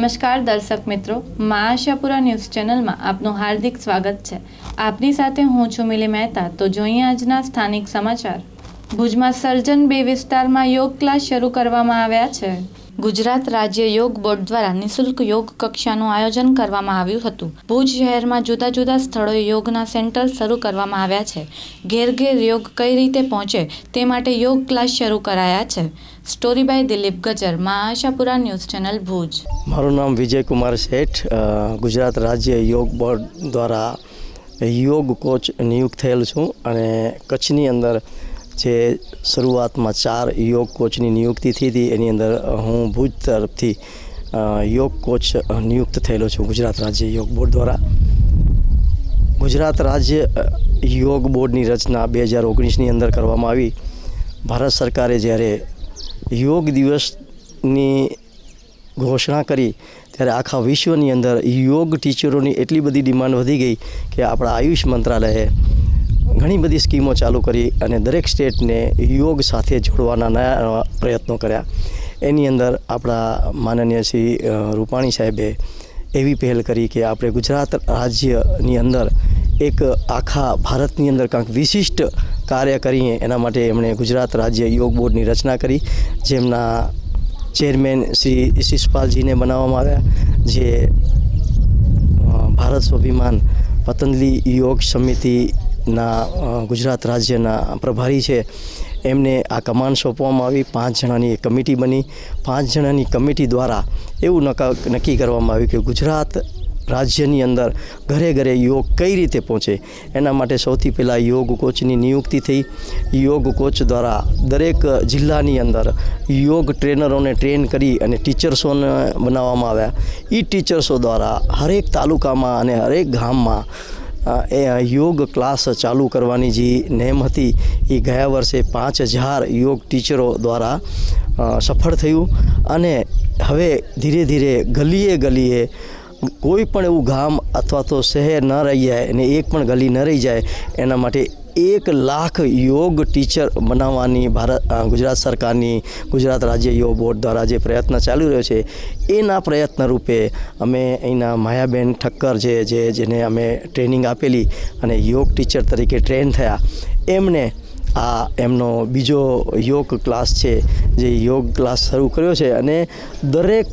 નમસ્કાર દર્શક મિત્રો, મા આશાપુરા ન્યૂઝ ચેનલમાં આપનું હાર્દિક સ્વાગત છે। આપની સાથે હું છું મિલી મહેતા। તો જોઈએ આજના સ્થાનિક સમાચાર। ભુજમાં સર્જન 2 વિસ્તારમાં યોગ ક્લાસ શરૂ કરવામાં આવ્યા છે। ગુજરાત રાજ્ય યોગ બોર્ડ દ્વારા નિઃશુલ્ક યોગ કક્ષાનું આયોજન કરવામાં આવ્યું હતું। ભુજ શહેરમાં જુદા જુદા સ્થળોએ યોગના સેન્ટર શરૂ કરવામાં આવ્યા છે। ઘેર ઘેર યોગ કઈ રીતે પહોંચે તે માટે યોગ ક્લાસ શરૂ કરાયા છે। સ્ટોરી બાય દિલીપ ગજર, મા આશાપુરા ન્યૂઝ ચેનલ ભુજ। મારું નામ વિજય કુમાર શેઠ, ગુજરાત રાજ્ય યોગ બોર્ડ દ્વારા યોગ કોચ નિયુક્ત થયેલ છું અને કચ્છની અંદર જે શરૂઆતમાં 4 યોગ કોચની નિયુક્તિ થઈ હતી એની અંદર હું ભુજ તરફથી યોગ કોચ નિયુક્ત થયેલો છું ગુજરાત રાજ્ય યોગ બોર્ડ દ્વારા। ગુજરાત રાજ્ય યોગ બોર્ડની રચના 2019ની અંદર કરવામાં આવી। ભારત સરકારે જ્યારે યોગ દિવસની ઘોષણા કરી ત્યારે આખા વિશ્વની અંદર યોગ ટીચરોની એટલી બધી ડિમાન્ડ વધી ગઈ કે આપણા આયુષ મંત્રાલયે ઘણી બધી સ્કીમો ચાલુ કરી અને દરેક સ્ટેટને યોગ સાથે જોડવાના નવા પ્રયત્નો કર્યા। એની અંદર આપણા માનનીય શ્રી રૂપાણી સાહેબે એવી પહેલ કરી કે આપણે ગુજરાત રાજ્યની અંદર એક આખા ભારતની અંદર કાંઈક વિશિષ્ટ કાર્ય કરીએ। એના માટે એમણે ગુજરાત રાજ્ય યોગ બોર્ડની રચના કરી, જેમના ચેરમેન શ્રી શિષપાલજીને બનાવવામાં આવ્યા, જે ભારત સ્વાભિમાન પતંજલિ યોગ સમિતિના ગુજરાત રાજ્યના પ્રભારી છે। એમને આ કમાન સોંપવામાં આવી। 5 જણાની એક કમિટી બની। 5 જણાની કમિટી દ્વારા એવું નક્કી કરવામાં આવ્યું કે ગુજરાત રાજ્યની અંદર ઘરે ઘરે યોગ કઈ રીતે પહોંચે એના માટે સૌથી પહેલાં યોગ કોચની નિયુક્તિ થઈ। યોગ કોચ દ્વારા દરેક જિલ્લાની અંદર યોગ ટ્રેનરોને ટ્રેન કરી અને ટીચર્સોને બનાવવામાં આવ્યા। એ ટીચર્સો દ્વારા હરેક તાલુકામાં અને હરેક ગામમાં એ યોગ ક્લાસ ચાલુ કરવાની જે નેમ હતી એ ગયા વર્ષે 5000 યોગ ટીચરો દ્વારા સફળ થયું અને હવે ધીરે ધીરે ગલીએ ગલીએ કોઈ પણ એવું ગામ અથવા તો શહેર ન રહી જાય અને એક પણ ગલી ન રહી જાય એના માટે 1 લાખ યોગ ટીચર બનાવવાની ગુજરાત સરકારની ગુજરાત રાજ્ય યોગ બોર્ડ દ્વારા જે પ્રયત્ન ચાલી રહ્યો છે એના પ્રયત્ન રૂપે અમે અહીંના માયાબેન ઠક્કર જેને અમે ટ્રેનિંગ આપેલી અને યોગ ટીચર તરીકે ટ્રેન થયા, એમને આ એમનો બીજો યોગ ક્લાસ છે જે યોગ ક્લાસ શરૂ કર્યો છે અને દરેક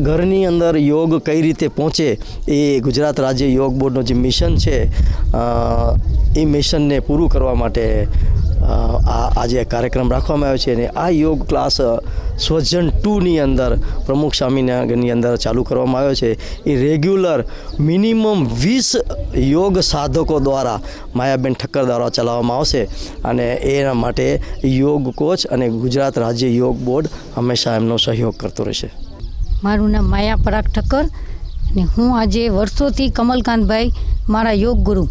ઘરની અંદર યોગ કઈ રીતે પહોંચે એ ગુજરાત રાજ્ય યોગ બોર્ડનો જે મિશન છે એ મિશનને પૂરું કરવા માટે આજે કાર્યક્રમ રાખવામાં આવ્યો છે અને આ યોગ ક્લાસ સ્વજન 2ની અંદર પ્રમુખ સ્વામીનગરની અંદર ચાલુ કરવામાં આવ્યો છે। એ રેગ્યુલર મિનિમમ 20 યોગ સાધકો દ્વારા માયાબેન ઠક્કર દ્વારા ચલાવવામાં આવશે અને એના માટે યોગ કોચ અને ગુજરાત રાજ્ય યોગ બોર્ડ હંમેશા એમનો સહયોગ કરતો રહેશે। મારું નામ માયા પરાગ ઠક્કર અને હું આજે વર્ષોથી કમલકાંતભાઈ મારા યોગ ગુરુ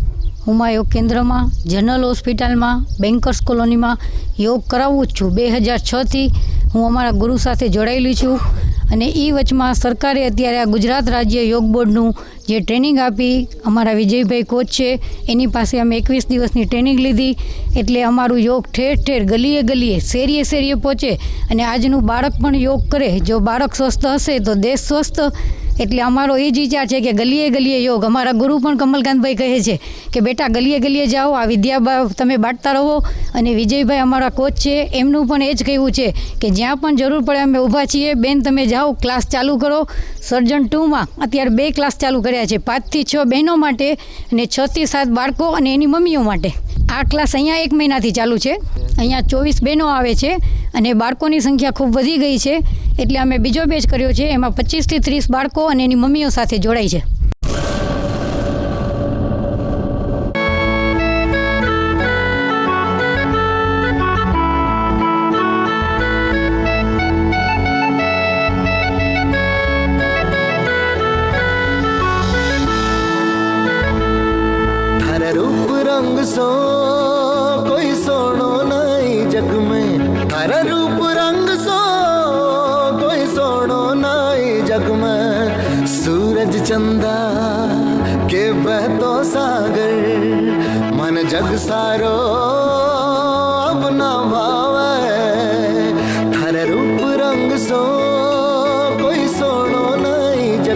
ઉમા યોગ કેન્દ્રમાં, જનરલ હોસ્પિટલમાં, બેન્કર્સ કોલોનીમાં યોગ કરાવું જ છું। 2006થી હું અમારા ગુરુ સાથે જોડાયેલી છું અને એ વચમાં સરકારે અત્યારે આ ગુજરાત રાજ્ય યોગ બોર્ડનું જે ટ્રેનિંગ આપી, અમારા વિજયભાઈ કોચ છે એની પાસે અમે 21 દિવસની ટ્રેનિંગ લીધી એટલે અમારું યોગ ઠેર ઠેર ગલીએ ગલીએ શેરીએ શેરીએ પહોંચે અને આજનું બાળક પણ યોગ કરે। જો બાળક સ્વસ્થ હશે તો દેશ સ્વસ્થ। એટલે અમારો એ જ વિચાર છે કે ગલીએ ગલીએ યોગ। અમારા ગુરુ પણ કમલકાંતભાઈ કહે છે કે બેટા ગલીએ ગલીએ જાઓ, આ વિદ્યા તમે બાંટતા રહો અને વિજયભાઈ અમારા કોચ છે એમનું પણ એ જ કહેવું છે કે જ્યાં પણ જરૂર પડે અમે ઊભા છીએ, બેન તમે જાઓ ક્લાસ ચાલુ કરો। સર્જન 2માં અત્યારે 2 ક્લાસ ચાલુ કર્યા છે, 5 થી 6 બહેનો માટે અને 6 થી 7 બાળકો અને એની મમ્મીઓ માટે। આ ક્લાસ અહીંયા 1 મહિનાથી ચાલુ છે। અહીંયા 24 બહેનો આવે છે અને બાળકોની સંખ્યા ખૂબ વધી ગઈ છે એટલે અમે બીજો બેચ કર્યો છે, એમાં 25 થી 30 બાળકો અને એની મમ્મીઓ સાથે જોડાઈ છે। रूप रंग सो कोई सोनो नहीं जग में, थारा रूप रंग सो कोई सोनो नहीं जग में। सूरज चंदा के बहतो सागर मन जग सारो अब ना भावे। थारा रूप रंग सो कोई सोनो नहीं जग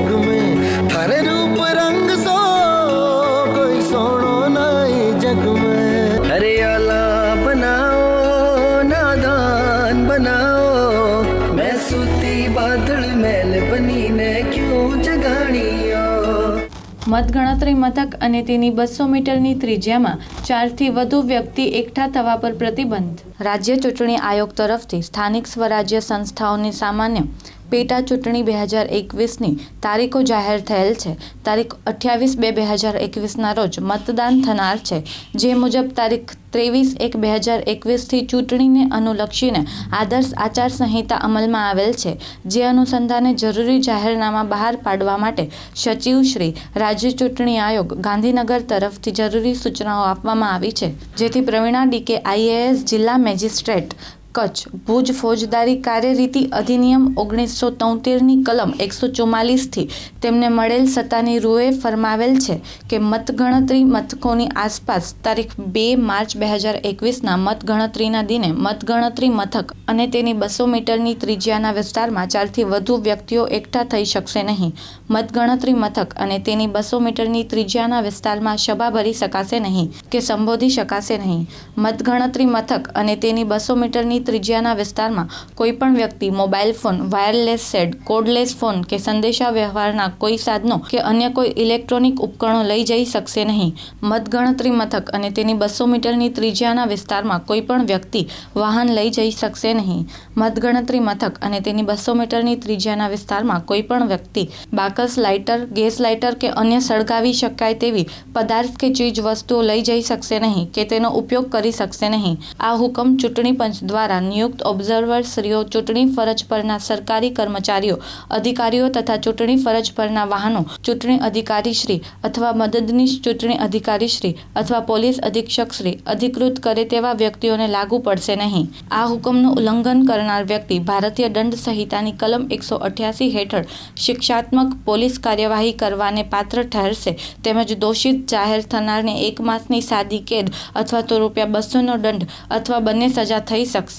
મતગણતરી મથક અને તેની 200 મીટરની ત્રિજ્યામાં 4થી વધુ વ્યક્તિ એકઠા થવા પર પ્રતિબંધ. રાજ્ય ચૂંટણી આયોગ તરફથી સ્થાનિક સ્વરાજ્ય સંસ્થાઓની સામાન્ય પેટા ચૂંટણી 2021ની તારીખો જાહેર થયેલ છે. તારીખ 28/2/2021ના રોજ મતદાન થનાર છે. જે મુજબ તારીખ 23/1/2021થી ચૂંટણીને અનુલક્ષીને આદર્શ આચારસંહિતા અમલમાં આવેલ છે. જે અનુસંધાને જરૂરી જાહેરનામા બહાર પાડવા માટે સચિવ શ્રી, રાજ્ય ચૂંટણી આયોગ, ગાંધીનગર તરફથી જરૂરી સૂચનાઓ આપવામાં આવી છે. જેથી પ્રવીણા ડી.કે. IAS, જિલ્લા મેજિસ્ટ્રેટ કચ્છ, ભુજ ફોજદારી કાર્યરીતિ અધિનિયમ 1973ની કલમ 144થી તેમને મળેલ સત્તાની રૂએ ફરમાવેલ છે કે મતગણતરી મથકોની આસપાસ તારીખ 2 માર્ચ 2021ના મતગણતરીના દિને મતગણતરી મથક અને તેની 200 મીટરની ત્રિજ્યાના વિસ્તારમાં 4થી વધુ વ્યક્તિઓ એકઠા થઈ શકશે નહીં. મતગણતરી મથક અને તેની 200 મીટરની ત્રિજ્યાના વિસ્તારમાં સભા ભરી શકાશે નહીં કે સંબોધી શકાશે નહીં. મતગણતરી મથક અને તેની 200 મીટરની ત્રિજ્યાના વિસ્તારમાં કોઈપણ વ્યક્તિ mobile phone, wireless set, cordless phone કે સંદેશા વ્યવહારના કોઈ સાધનો કે અન્ય કોઈ ઇલેક્ટ્રોનિક ઉપકરણો લઈ જઈ શકશે નહીં. મતગણતરી મથક અને તેની 200 મીટરની ત્રિજ્યાના વિસ્તારમાં કોઈપણ વ્યક્તિ વાહન લઈ જઈ શકશે નહીં. મતગણતરી મથક અને તેની 200 મીટરની ત્રિજ્યાના વિસ્તારમાં કોઈપણ વ્યક્તિ બાકસ, લાઇટર, ગેસ લાઇટર કે અન્ય સળગાવી શકાય તેવી પદાર્થ કે ચીજ વસ્તુઓ લઈ જઈ શકશે નહીં કે તેનો ઉપયોગ કરી શકશે નહીં. આ હુકમ ચૂંટણી પંચ દ્વારા નિયુક્ત ઓબ્ઝર્વરશ્રીઓ, ચૂંટણી ફરજ પરના સરકારી કર્મચારીઓ, અધિકારીઓ તથા ચૂંટણી ફરજ પરના વાહનો, ચૂંટણી અધિકારીશ્રી અથવા મદદનીશ ચૂંટણી અધિકારીશ્રી અથવા પોલીસ અધિક્ષકશ્રી અધિકૃત કરે તેવા વ્યક્તિઓને લાગુ પડશે નહીં. આ હુકમનું ઉલ્લંઘન કરનાર વ્યક્તિ ભારતીય દંડ સંહિતાની કલમ 188 હેઠળ શિક્ષાત્મક પોલીસ કાર્યવાહી કરવાને પાત્ર ઠરશે તેમજ દોષિત જાહેર થનારને 1 માસની સાદી કેદ અથવા તો ₹200નો દંડ અથવા બંને સજા થઈ શકશે.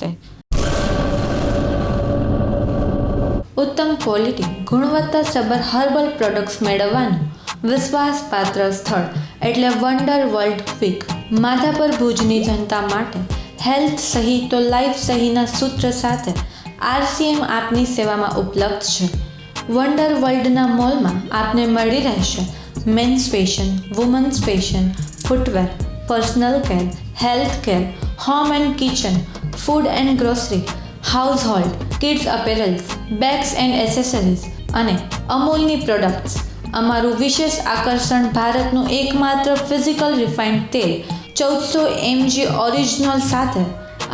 ઉત્તમ ક્વોલિટી, ગુણવત્તાસભર હર્બલ પ્રોડક્ટ્સ મેળવવાનું વિશ્વાસપાત્ર સ્થળ એટલે વન્ડર વર્લ્ડ ક્વિક. માધાપર ભુજની જનતા માટે હેલ્થ સહી તો લાઈફ સહીના સૂત્ર સાથે RCM આપની સેવામાં ઉપલબ્ધ છે. વન્ડર વર્લ્ડના મોલમાં આપને મળી રહેશે men's fashion, women's fashion, footwear, personal care, health care, home and kitchen, food and grocery, household, kids apparels, bags and accessories અને અમૂલની પ્રોડક્ટ્સ. અમારું વિશેષ આકર્ષણ ભારતનું એકમાત્ર ફિઝિકલ રિફાઇન્ડ તેલ 1400 mg ઓરિજિનલ સાથે.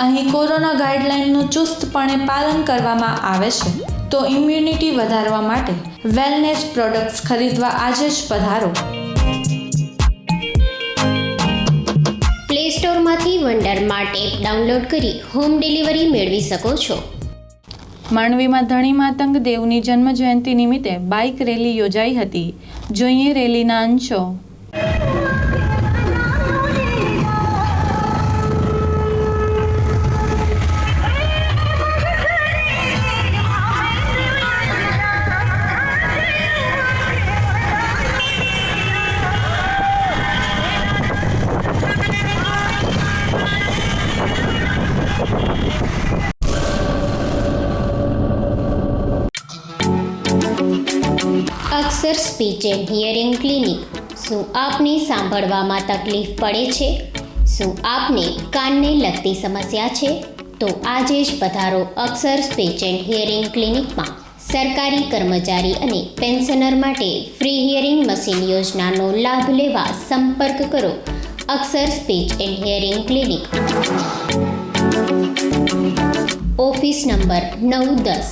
અહીં કોરોના ગાઈડલાઇનનું ચુસ્તપણે પાલન કરવામાં આવે છે. તો ઇમ્યુનિટી વધારવા માટે વેલનેસ પ્રોડક્ટ્સ ખરીદવા આજે જ પધારો. પ્લે સ્ટોરમાંથી વન્ડર માર્ટ એપ ડાઉનલોડ કરી હોમ ડિલિવરી મેળવી શકો છો. માંડવીમાં ધણી માતંગ દેવની જન્મ જયંતિ નિમિત્તે બાઇક રેલી યોજાઈ હતી. જોઈએ રેલીના અંશો. અક્ષર સ્પીચ એન્ડ હિયરિંગ ક્લિનિક. શું આપને સાંભળવામાં તકલીફ પડે છે? શું આપને કાનને લગતી સમસ્યા છે? તો આજે જ પધારો અક્ષર સ્પીચ એન્ડ હિયરિંગ ક્લિનિકમાં. સરકારી કર્મચારી અને પેન્શનર માટે ફ્રી હિયરિંગ મશીન યોજનાનો લાભ લેવા સંપર્ક કરો Akshar speech and hearing clinic. Office number 9-10,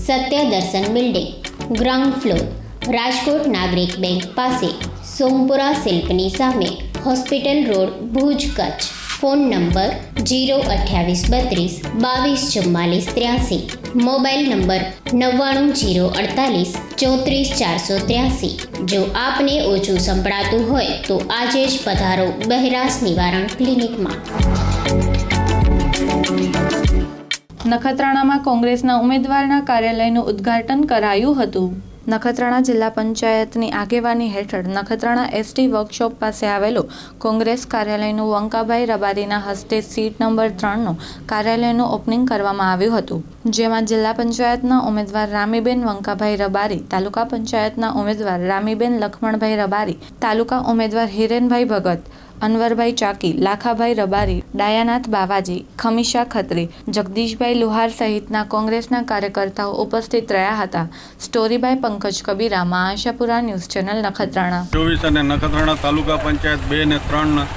Satyadarshan building, ground floor, Rajkot Nagarik bank પાસે, સોમપુરા શિલ્પની સામે, hospital road, Bhuj, Kutch. Phone number 02832 224483. Mobile number 99048 34483. જો આપને ઓછું સંભળાતું હોય તો આજે જ પધારો બહેરાશ નિવારણ ક્લિનિકમાં. નખત્રાણામાં કોંગ્રેસના ઉમેદવારના કાર્યાલયનું ઉદ્ઘાટન કરાયું હતું. નખત્રાણા જિલ્લા પંચાયતની આગેવાની હેઠળ નખત્રાણા એસટી વર્કશોપ પાસે આવેલું કોંગ્રેસ કાર્યાલયનું વંકાભાઈ રબારીના હસ્તે સીટ નંબર 3નું કાર્યાલયનું ઓપનિંગ કરવામાં આવ્યું હતું, જેમાં જિલ્લા પંચાયતના ઉમેદવાર રામીબેન વંકાભાઈ રબારી, તાલુકા પંચાયતના ઉમેદવાર રામીબેન લખમણભાઈ રબારી, તાલુકા ઉમેદવાર હિરેનભાઈ ભગત, અનવરભાઈ ચાકી, લાખાભાઈ રબારી, ડાયાનાથ બાવાજી, ખમીશા ખત્રી, જગદીશભાઈ લુહાર સહિતના કોંગ્રેસના કાર્યકર્તાઓ ઉપસ્થિત રહ્યા હતા. Story by Pankaj Kabira, Ashapura news channel, Nakhatrana. 24 અને નખત્રાણા તાલુકા પંચાયત 2 અને 3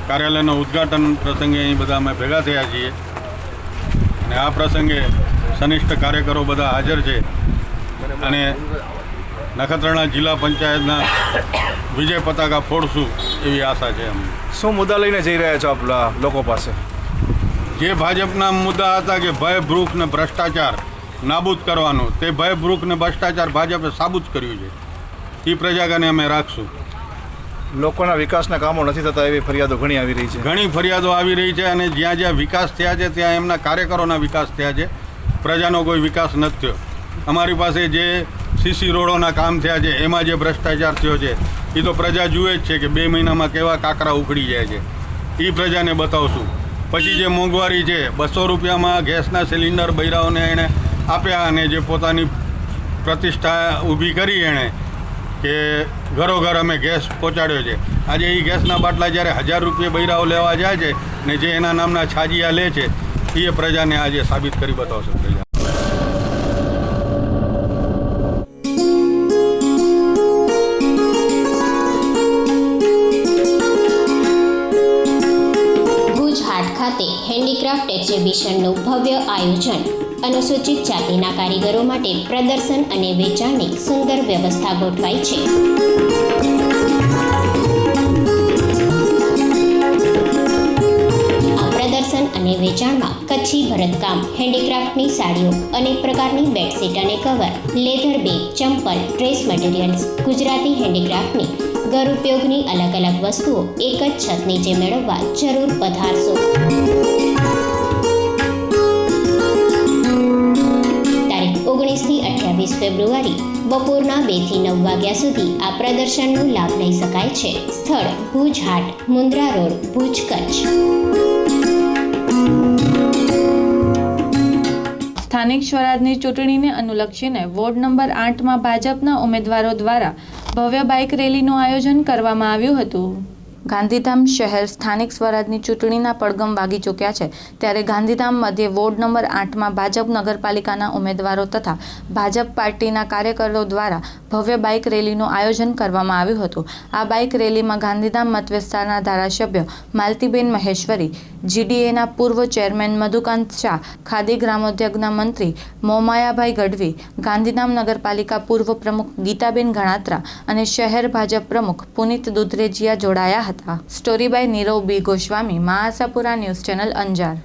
કાર્યાલયના ઉદ્ઘાટન પ્રસંગે અહીં બધા અમે ભેગા થયા છીએ અને આ પ્રસંગે સનિષ્ઠ કાર્યકરો બધા હાજર છે અને નખત્રાણા જિલ્લા પંચાયતના વિજય પતાકા ફોડશું એવી આશા છે અમને. શું મુદ્દા લઈને જઈ રહ્યા છો આપ લોકો પાસે? જે ભાજપના મુદ્દા હતા કે ભય, ભૂખ ને ભ્રષ્ટાચાર નાબૂદ કરવાનું, તે ભય, ભૂખ ને ભ્રષ્ટાચાર ભાજપે સાબુત કર્યું છે. એ પ્રજાગાને અમે રાખશું. લોકોના વિકાસના કામો નથી થતા એવી ફરિયાદો ઘણી આવી રહી છે. ઘણી ફરિયાદો આવી રહી છે અને જ્યાં જ્યાં વિકાસ થયા છે ત્યાં એમના કાર્યકરોના વિકાસ થયા છે, પ્રજાનો કોઈ વિકાસ નથી થયો. અમારી પાસે જે સીસી રોડોના કામ થયા છે એમાં જે ભ્રષ્ટાચાર થયો છે એ તો પ્રજા જુએ જ છે કે 2 મહિનામાં કેવા કાકરા ઉખડી જાય છે. એ પ્રજાને બતાવશું. પછી જે મોંઘવારી છે, 200 રૂપિયામાં ગેસના સિલિન્ડર બૈરાઓને એણે આપ્યા અને જે પોતાની પ્રતિષ્ઠા ઊભી કરી એણે કે ઘરો અમે ગેસ પહોંચાડ્યો છે. આજે એ ગેસના બાટલા જ્યારે 1000 રૂપિયા બૈરાઓ લેવા જાય છે ને જે એના નામના છાજિયા લે છે એ પ્રજાને આજે સાબિત કરી બતાવશે પ્રજા. ખાતે હેન્ડીક્રાફ્ટ એક્ઝિબિશનનું ભવ્ય આયોજન. અનુસૂચિત જાતિના કારીગરો માટે પ્રદર્શન અને વેચાણની સુંદર વ્યવસ્થા ગોઠવાઈ છે. આ પ્રદર્શન અને વેચાણમાં કચ્છી ભરતકામ, હેન્ડીક્રાફ્ટની સાડીઓ, અનેક પ્રકારની બેડશીટ અને કવર, લેધર બેગ, ચંપલ, ડ્રેસ મટીરિયલ્સ, ગુજરાતી હેન્ડીક્રાફ્ટની ઘર ઉપયોગની અલગ અલગ વસ્તુઓ એક જ છત નીચે મેળવવા જરૂર પધારશો. તારીખ 19 થી 28 ફેબ્રુઆરી બપોરના 2 થી 9 વાગ્યા સુધી આ પ્રદર્શનનો લાભ લઈ શકાય છે. સ્થળ ભુજ હાટ, મુન્દ્રા રોડ, ભુજ, કચ્છ. સ્થાનિક સ્વરાજની ચૂંટણીને અનુલક્ષીને વોર્ડ નંબર 8માં ભાજપના ઉમેદવારો દ્વારા ભવ્ય બાઇક રેલીનું આયોજન કરવામાં આવ્યું હતું. ગાંધીધામ શહેર સ્થાનિક સ્વરાજની ચૂંટણીના પડઘમ વાગી ચૂક્યા છે, ત્યારે ગાંધીધામ મધ્યે વોર્ડ નંબર 8માં ભાજપ નગરપાલિકાના ઉમેદવારો તથા ભાજપ પાર્ટીના કાર્યકરો દ્વારા ભવ્ય બાઇક રેલીનું આયોજન કરવામાં આવ્યું હતું. આ બાઇક રેલીમાં ગાંધીધામ મત વિસ્તારના ધારાસભ્ય માલતીબેન મહેશ્વરી, જીડીએના પૂર્વ ચેરમેન મધુકાંત શાહ, ખાદી ગ્રામોદ્યોગના મંત્રી મોમાયાભાઈ ગઢવી, ગાંધીધામ નગરપાલિકા પૂર્વ પ્રમુખ ગીતાબેન ગણાત્રા અને શહેર ભાજપ પ્રમુખ પુનિત દુધરેજિયા જોડાયા હતા. Story by Nirav B Goswami, Ashapura news channel, Anjar.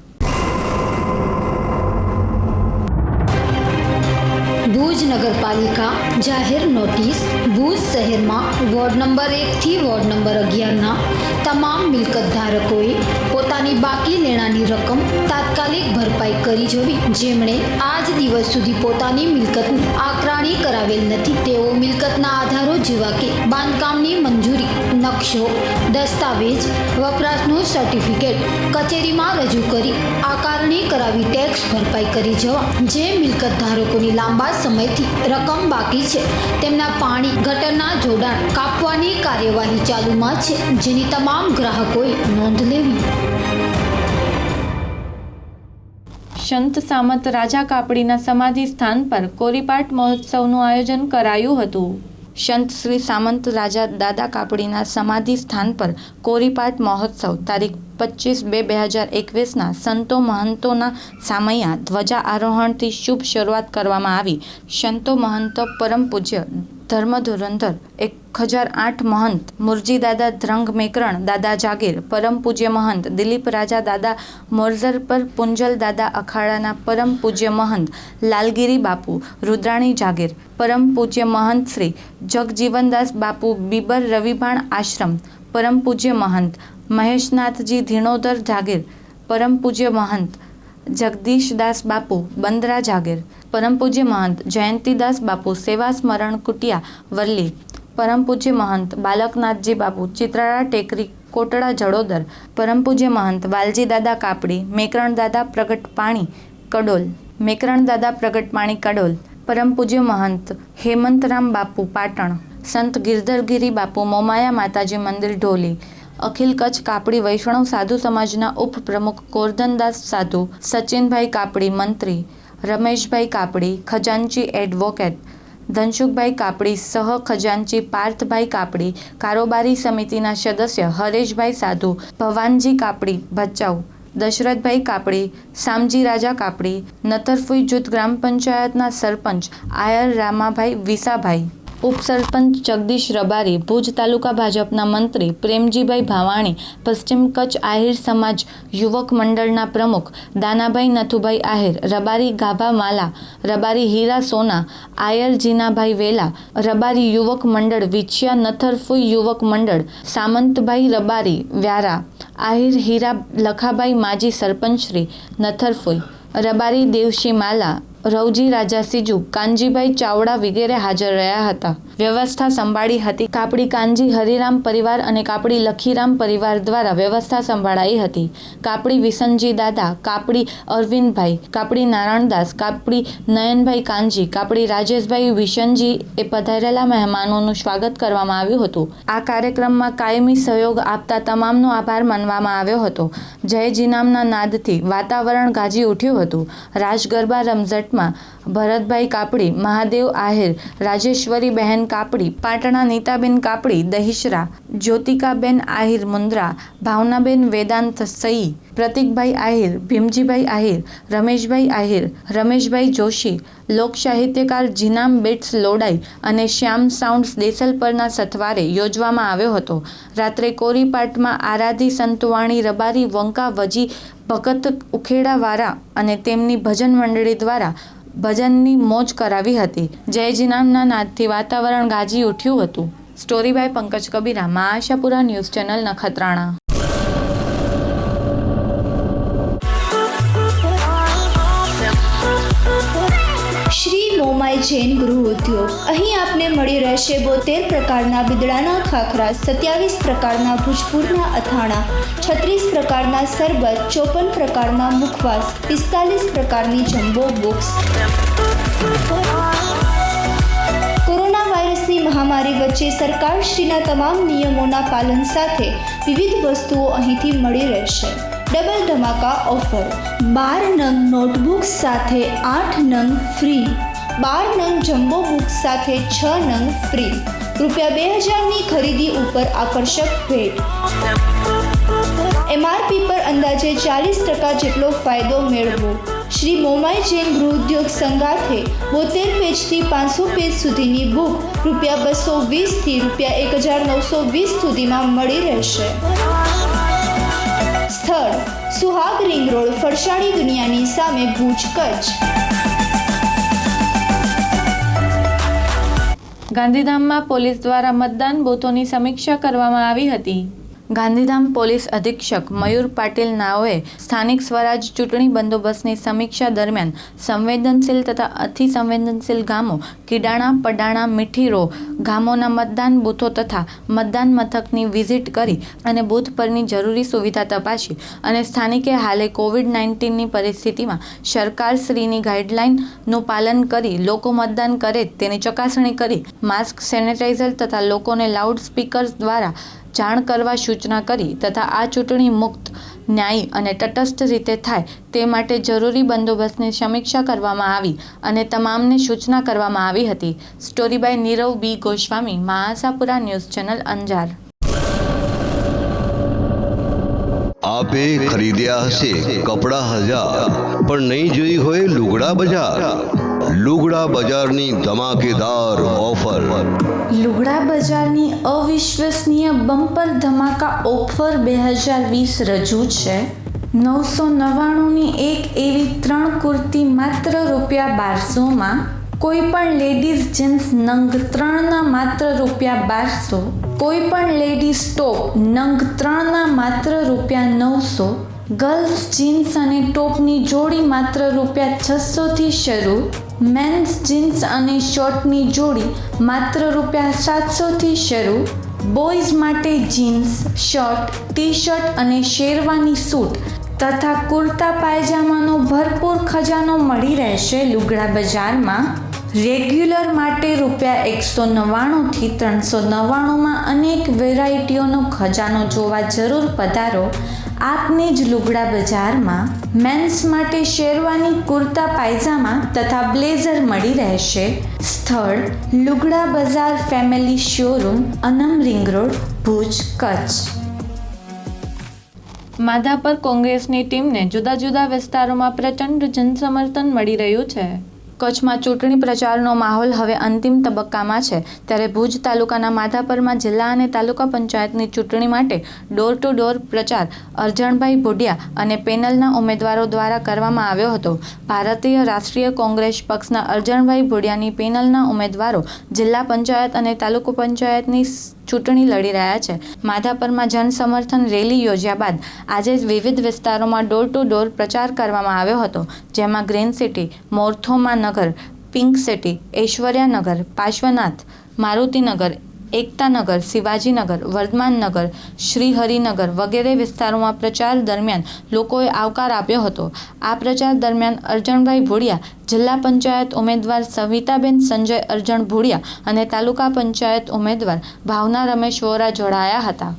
Bhuj નગરપાલિકા જાહેર નોટિસ. ભુજ શહેરમાં વોર્ડ નંબર 1 થી વોર્ડ નંબર 11ના તમામ મિલકત ધારકોએ પોતાની બાકી લેણાની રકમ તાત્કાલિક ભરપાઈ કરી જોવી. જેમણે આજ દિવસ સુધી પોતાની મિલકતની આકરણી કરાવેલ નથી તેઓ મિલકતના આધારો જેવા કે બાંધકામની મંજૂરી, નકશો, દસ્તાવેજ, વપરાશનું સર્ટિફિકેટ કચેરીમાં રજૂ કરી આકારણી કરાવી ટેક્સ ભરપાઈ કરી જવા. જે મિલકત ધારકોની લાંબા સમયથી રકમ બાકી છે તેમના પાણી, ગટરના જોડાણ કાપવાની કાર્યવાહી ચાલુમાં છે, જેની તમામ ગ્રાહકોએ નોંધ લેવી. સંત સામત રાજા કાપડીના સમાધિ સ્થાન પર કોરીપાટ મહોત્સવનું આયોજન કરાયું હતું. સંત શ્રી સામંત રાજા દાદા કાપડીના સમાધિ સ્થાન પર કોરીપાટ મહોત્સવ તારીખ 25/2/2021ના સંતો મહંતોના સામૈયા ધ્વજા આરોહણથી શુભ શરૂઆત કરવામાં આવી. સંતો મહંતો પરમ પૂજ્ય ધર્મધુરંધર 1008 મહંત મુરજીદાદા ધ્રંગ મેકરણ દાદા જાગીર, પરમ પૂજ્ય મહંત દિલીપ રાજા દાદા મોરઝર પર પુંજલ દાદા અખાડાના પરમ પૂજ્ય મહંત લાલગીરી બાપુ રુદ્રાણી જાગીર, પરમ પૂજ્ય મહંત શ્રી જગજીવનદાસ બાપુ બીબર રવિભાણ આશ્રમ, પરમ પૂજ્ય મહંત મહેશનાથજી ધીણોદર જાગીર, પરમ પૂજ્ય મહંત જગદીશદાસ બાપુ બંદરા જાગીર, પરમ પૂજ્ય મહંત જયંતિદાસ બાપુ સેવા સ્મરણ કુટિયા વરલી, પરમ પૂજ્ય મહંત બાલકનાથજી બાપુ ચિત્રાળા ટેકરી કોટડા જડોદર, પરમ પૂજ્ય મહંત વાલજી દાદા કાપડી મેકરણ દાદા પ્રગટ પાણી કડોલ, મેકરણ દાદા પ્રગટ પાણી કડોલ, પરમ પૂજ્ય મહંત હેમંતરામ બાપુ પાટણ, સંત ગિરધરગીરી બાપુ મોમાયા માતાજી મંદિર ઢોલી, અખિલ કચ્છ કાપડી વૈષ્ણવ સાધુ સમાજના ઉપપ્રમુખ ગોરધનદાસ સાધુ, સચિનભાઈ કાપડી મંત્રી, રમેશભાઈ કાપડી ખજાનચી એડવોકેટ, ધનસુખભાઈ કાપડી સહ ખજાનચી પાર્થભાઈ કાપડી, કારોબારી સમિતિના સદસ્ય હરેશભાઈ સાધુ, ભવાનજી કાપડી ભચાઉ, દશરથભાઈ કાપડી, સામજી રાજા કાપડી, નથરફુઈ જૂથ ગ્રામ પંચાયતના સરપંચ આયર રામાભાઈ વિસાભાઈ, ઉપસરપંચ જગદીશ રબારી, ભુજ તાલુકા ભાજપના મંત્રી પ્રેમજીભાઈ ભાવાણી, પશ્ચિમ કચ્છ આહિર સમાજ યુવક મંડળના પ્રમુખ દાનાભાઈ નથુભાઈ આહિર, રબારી ગાભા માલા, રબારી હીરા સોના, આયર જીનાભાઈ વેલા, રબારી યુવક મંડળ વિછિયા, નથરફુઈ યુવક મંડળ સામંતભાઈ રબારી વ્યારા, આહિર હીરા લખાભાઈ માજી સરપંચશ્રી નથરફુઈ, રબારી દેવશી માલા, રવજી રાજા સીજુ, કાનજીભાઈ ચાવડા વગેરે હાજર રહ્યા હતા. વ્યવસ્થા સંભાળી હતી કાપડી કાનજી હરિરામ પરિવાર અને કાપડી લખીરામ પરિવાર દ્વારા વ્યવસ્થા સંભાળાઈ હતી. કાપડી વિસનજી દાદા, કાપડી અરવિંદભાઈ, કાપડી નારાયણદાસ, કાપડી નયનભાઈ કાનજી, કાપડી રાજેશભાઈ વિશનજી એ પધારેલા મહેમાનોનું સ્વાગત કરવામાં આવ્યું હતું. આ કાર્યક્રમમાં કાયમી સહયોગ આપતા તમામનો આભાર માનવામાં આવ્યો હતો. જય જીનામના નાદથી વાતાવરણ ગાજી ઉઠ્યું હતું. રાસ ગરબા રમઝટમાં ભરતભાઈ કાપડી, મહાદેવ આહિર, રાજેશ્વરી બહેન કાપડી, પાટણા નીતાબેન કાપડી દહીશરા, જ્યોતિકાબેન આહિર મુન્દ્રા, ભાવનાબેન વેદાંત સઈ, પ્રતિકભાઈ આહિર, ભીમજીભાઈ આહિર, રમેશભાઈ આહિર, રમેશભાઈ જોશી, લોક સાહિત્યકાર જીનામ બેટ્સ લોડાઈ અને શ્યામ સાઉન્ડ્સ દેસલપરના સથવારે યોજવામાં આવ્યો હતો. રાત્રે કોરીપાટમાં આરાધી સંતવાણી રબારી વંકા વજી ભગત ઉખેડાવાળા અને તેમની ભજન મંડળી દ્વારા ભજનની મોજ કરાવી હતી. જય જીનામના નાદથી વાતાવરણ ગાજી ઉઠ્યું હતું. સ્ટોરી બાય પંકજ કબીરા, મા આશાપુરા ન્યૂઝ ચેનલ નખત્રાણા. શ્રી મોમાઈ જૈન ગૃહ ઉદ્યોગ. અહીં આપને મળી રહેશે 72 પ્રકારના બિદડાના ખાખરા, 27 પ્રકારના ભૂજપુરના અથાણા, 36 પ્રકારના સરબત, 54 પ્રકારના મુખવાસ, 45 પ્રકારની જમ્બો બુક્સ. કોરોના વાયરસની મહામારી વચ્ચે સરકારશ્રીના તમામ નિયમોના પાલન સાથે વિવિધ વસ્તુઓ અહીંથી મળી રહેશે. Double ધમાકા offer. 12 નંગ નોટબુક સાથે 8 નંગ ફ્રી, 12 નંગ જમ્બો બુક સાથે 6 નંગ ફ્રી. ₹2000ની ખરીદી ઉપર આકર્ષક ભેટ. MRP પર અંદાજે 40% જેટલો ફાયદો મેળવો. શ્રી મોમાઈ જૈન ગૃહ ઉદ્યોગ સંગાથે 72 પેજથી 500 પેજ સુધીની બુક ₹220 થી ₹1920 સુધીમાં મળી રહેશે. સ્થળ સુહાગ રિંગ રોડ, ફરસાણી દુનિયાની સામે, ભુજ, કચ્છ. ગાંધીધામમાં પોલીસ દ્વારા મતદાન બૂથોની સમીક્ષા કરવામાં આવી હતી. ગાંધીધામ પોલીસ અધિક્ષક મયુર પાટીલ નાઓએ સ્થાનિક સ્વરાજ ચૂંટણી બંદોબસ્તની સમીક્ષા દરમિયાન સંવેદનશીલ તથા અતિ સંવેદનશીલ ગામો કીડાણા, પડાણા, મીઠીરો ગામોના મતદાન બૂથો તથા મતદાન મથકની વિઝિટ કરી અને બૂથ પરની જરૂરી સુવિધા તપાસી અને સ્થાનિકે હાલે COVID-19ની પરિસ્થિતિમાં સરકારશ્રીની ગાઈડલાઇનનું પાલન કરી લોકો મતદાન કરે તેની ચકાસણી કરી માસ્ક, સેનેટાઇઝર તથા લોકોને લાઉડ સ્પીકર્સ દ્વારા જાણ કરવા સૂચના કરી તથા આ ચૂંટણી મુક્ત, ન્યાયી અને તટસ્થ રીતે થાય તે માટે જરૂરી બંદોબસ્તની સમીક્ષા કરવામાં આવી અને તમામને સૂચના કરવામાં આવી હતી. Story by Nirav B Goswami, મા આશાપુરા ન્યૂઝ ચેનલ, અંજાર. આપે ખરીદ્યા હશે કપડા 1000 પણ નહીં જોઈ હોય લુગડા બજાર. લુગડા બજારની ધમાકેદાર ઓફર. લુગડા બજારની અવિશ્વસનીય બમ્પર ધમાકા ઓફર 2020 રજૂ છે. 999ની એક એવી 3 કુર્તી માત્ર ₹1200માં. કોઈ પણ લેડીઝ જીન્સ નંગ 3ના માત્ર ₹1200. કોઈ પણ લેડીઝ ટોપ નંગ 3ના માત્ર ₹900. ગર્લ્સ જીન્સ અને ટોપની જોડી માત્ર ₹600થી શરૂ. મેન્સ જીન્સ અને શર્ટની જોડી માત્ર ₹700થી શરૂ. બોયઝ માટે જીન્સ, શર્ટ, ટી શર્ટ અને શેરવાની સૂટ તથા કુર્તા પાયજામાનો ભરપૂર ખજાનો મળી રહેશે લુગડા બજારમાં. રેગ્યુલર માટે ₹199થી ₹399માં અનેક વેરાયટીઓનો ખજાનો જોવા જરૂર પધારો આપની જ લુગડા બજારમાં. મેન્સ માટે શેરવાની, કુર્તા પાયજામા તથા બ્લેઝર મળી રહેશે. સ્થળ લુગડા બજાર ફેમિલી શોરૂમ, અનમ રિંગ રોડ, ભુજ, કચ્છ. માધાપર કોંગ્રેસની ટીમને જુદા જુદા વિસ્તારોમાં પ્રચંડ જનસમર્થન મળી રહ્યું છે. કચ્છમાં ચૂંટણી પ્રચારનો માહોલ હવે અંતિમ તબક્કામાં છે, ત્યારે ભુજ તાલુકાના માધાપરમાં જિલ્લા અને તાલુકા પંચાયતની ચૂંટણી માટે ડોર ટુ ડોર પ્રચાર અરજણભાઈ ભુડિયા અને પેનલના ઉમેદવારો દ્વારા કરવામાં આવ્યો હતો. ભારતીય રાષ્ટ્રીય કોંગ્રેસ પક્ષના અરજણભાઈ ભુડિયાની પેનલના ઉમેદવારો જિલ્લા પંચાયત અને તાલુકા પંચાયતની ચૂંટણી લડી રહ્યા છે. માધાપરમાં જનસમર્થન રેલી યોજ્યા બાદ આજે વિવિધ વિસ્તારોમાં ડોર ટુ ડોર પ્રચાર કરવામાં આવ્યો હતો, જેમાં ગ્રીન સિટી, મોરથોમા નગર, પિંક સિટી, ઐશ્વર્યાનગર, પાર્શ્વનાથ, મારુતિનગર, એકતાનગર, શિવાજીનગર, વર્ધમાનનગર, શ્રીહરિનગર વગેરે વિસ્તારોમાં પ્રચાર દરમિયાન લોકોએ આવકાર આપ્યો હતો. આ પ્રચાર દરમિયાન અરજણભાઈ ભુડિયા, જિલ્લા પંચાયત ઉમેદવાર સવિતાબેન સંજય અરજણ ભુડિયા અને તાલુકા પંચાયત ઉમેદવાર ભાવના રમેશ વોરા જોડાયા હતા.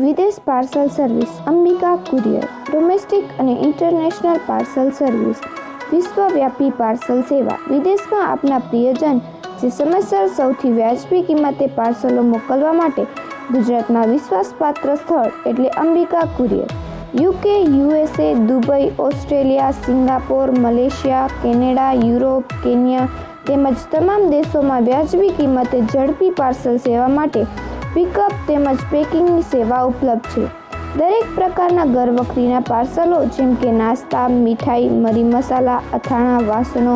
વિદેશ parcel service Ambika courier. Domestic અને ઇન્ટરનેશનલ પાર્સલ સર્વિસ. વિશ્વવ્યાપી પાર્સલ સેવા. વિદેશમાં આપના પ્રિયજન જે સમયસર સૌથી વ્યાજબી કિંમતે પાર્સલો મોકલવા માટે ગુજરાતમાં વિશ્વાસપાત્ર સ્થળ એટલે Ambika courier. UK, USA, Dubai, Australia, Singapore, Malaysia, Canada, Europe, Kenya તેમજ તમામ દેશોમાં વ્યાજબી કિંમતે ઝડપી પાર્સલ સેવા માટે પિકઅપ તેમજ પેકિંગની સેવા ઉપલબ્ધ છે. દરેક પ્રકારના ઘરવખરીના પાર્સલો જેમ કે નાસ્તા, મીઠાઈ, મરી મસાલા, અથાણા, વાસણો,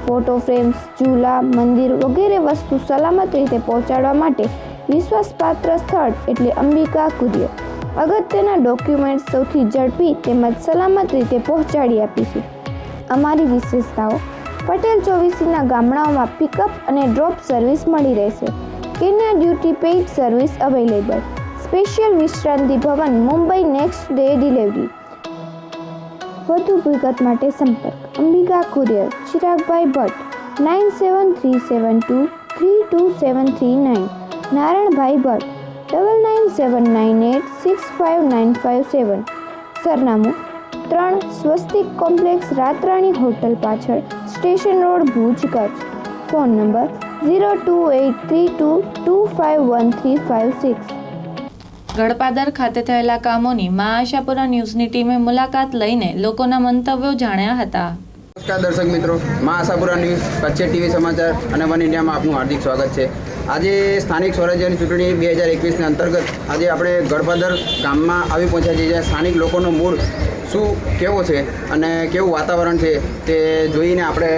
ફોટો ફ્રેમ્સ, ચૂલા, મંદિર વગેરે વસ્તુ સલામત રીતે પહોંચાડવા માટે વિશ્વાસપાત્ર સ્થળ એટલે અંબિકા કુરિયર. અગત્યના ડોક્યુમેન્ટ્સ સૌથી ઝડપી તેમજ સલામત રીતે પહોંચાડી આપીશું. અમારી વિશેષતાઓ: પટેલ 24ના ગામડાઓમાં પિકઅપ અને ડ્રોપ સર્વિસ મળી રહેશે. Kenya duty paid service available. Special Vishranti Bhavan, Mumbai, next day delivery. વધુ વિગત માટે સંપર્ક અંબિકા કુરિયર, ચિરાગભાઈ ભટ્ટ, 9737232739, નારાયણભાઈ ભટ્ટ, 9979865957. સરનામું 3 સ્વસ્તિક કોમ્પ્લેક્સ, રાતરાણી હોટલ પાછળ, station road, Bhuj, Kutch. Phone number 028322513556. Galpadar ખાતે થયેલા કામોની મા આશાપુરા ન્યૂઝની ટીમે મુલાકાત લઈને લોકોના મંતવ્યો જાણ્યા હતા. નમસ્કાર દર્શક મિત્રો, મા આશાપુરા ન્યૂઝ, કચ્છ ટીવી સમાચાર અને વન ઇન્ડિયામાં આપનું હાર્દિક સ્વાગત છે. આજે સ્થાનિક સ્વરાજ્યની ચૂંટણી 2021 અંતર્ગત આજે આપણે ગળપાદર ગામમાં આવી પહોંચ્યા છીએ, જ્યાં સ્થાનિક લોકોનો મૂડ શું કેવો છે અને કેવું વાતાવરણ છે તે જોઈને આપણે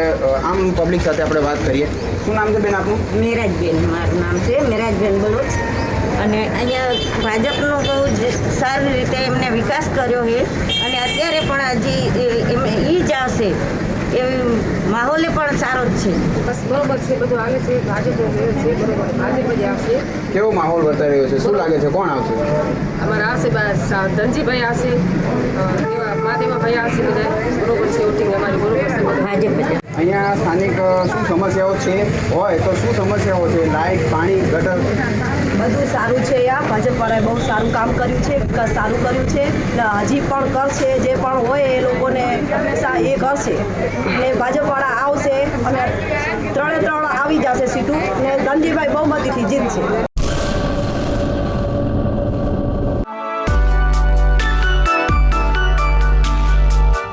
આમ પબ્લિક સાથે આપણે વાત કરીએ. શું નામ છે બેન આપનું? મેરાજબેન મારું નામ છે, મેરાજબેન બલોચ. અને અહીંયા ભાજપનો બહુ જ સારી રીતે એમને વિકાસ કર્યો છે અને અત્યારે પણ હજી એ જ આવશે એવી માહોલે પણ સારો જ છે. બસ બરોબર છે, બધું આવે છે, ભાજપ છે, બરોબર ભાજપ જ આવશે. કેવો માહોલ બતાવી રહ્યો છે? શું લાગે છે કોણ આવશે? અમારા આવશે ધનજીભાઈ આવશે, મહાદેવાભાઈ આવશે, બધા બરોબર છે. વોટિંગ અમારી બરોબર છે, ભાજપ જ. અહીંયા સ્થાનિક શું સમસ્યાઓ છે હોય તો શું સમસ્યાઓ છે? લાઇટ, પાણી, ગટર બધું સારું છે. આ ભાજપવાળાએ બહુ સારું કામ કર્યું છે, વિકાસ સારું કર્યું છે ને હજી પણ કરશે. જે પણ હોય એ લોકોને એ કરશે ને ભાજપવાળા આવશે અને 3 આવી જશે સીટું ને ધનજીભાઈ બહુમતીથી જીતશે.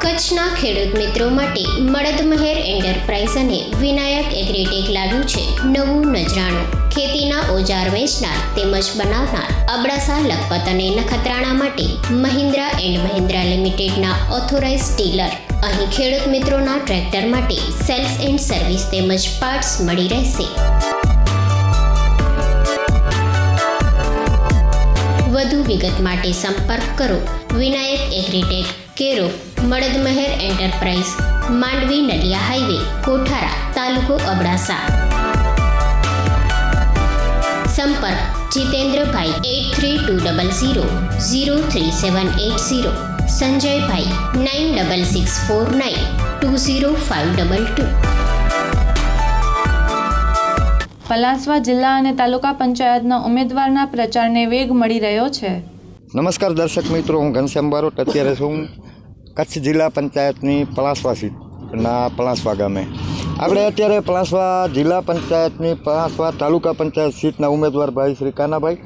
કચ્છના ખેડૂત મિત્રો માટે મળદમહેર એન્ટરપ્રાઇઝ અને વિનાયક એગ્રીટેક લાવ્યું છે નવું નજરાણું. ખેતીના ઓજાર વેચનાર તેમજ બનાવનાર અબડાસા, લખપત અને નખત્રાણા માટે મહિન્દ્રા એન્ડ મહિન્દ્રા લિમિટેડના ઓથોરાઇઝ ડીલર. અહીં ખેડૂત મિત્રોના ટ્રેક્ટર માટે સેલ્સ એન્ડ સર્વિસ તેમજ પાર્ટ્સ મળી રહેશે. વધુ વિગત માટે સંપર્ક કરો વિનાયક એગ્રીટેક, કેર ઓફ મળદમહેર એન્ટરપ્રાઇઝ, માંડવી નલિયા હાઈવે, કોઠારા, તાલુકો અબડાસા. સંપર્ક જીતેન્દ્રભાઈ 8320003780, સંજયભાઈ 9664920522. પલાસવા જિલ્લા અને તાલુકા પંચાયતના ઉમેદવારના પ્રચારને વેગ મળી રહ્યો છે. નમસ્કાર દર્શક મિત્રો, હું ઘનશ્યામ બારોટ. અત્યારે છું કચ્છ જિલ્લા પંચાયતની પલાસવા સીટના પલાસવા ગામે. આપણે અત્યારે પલાસવા જિલ્લા પંચાયતની પલાસવા તાલુકા પંચાયત સીટના ઉમેદવાર ભાઈ શ્રી કાનાભાઈ,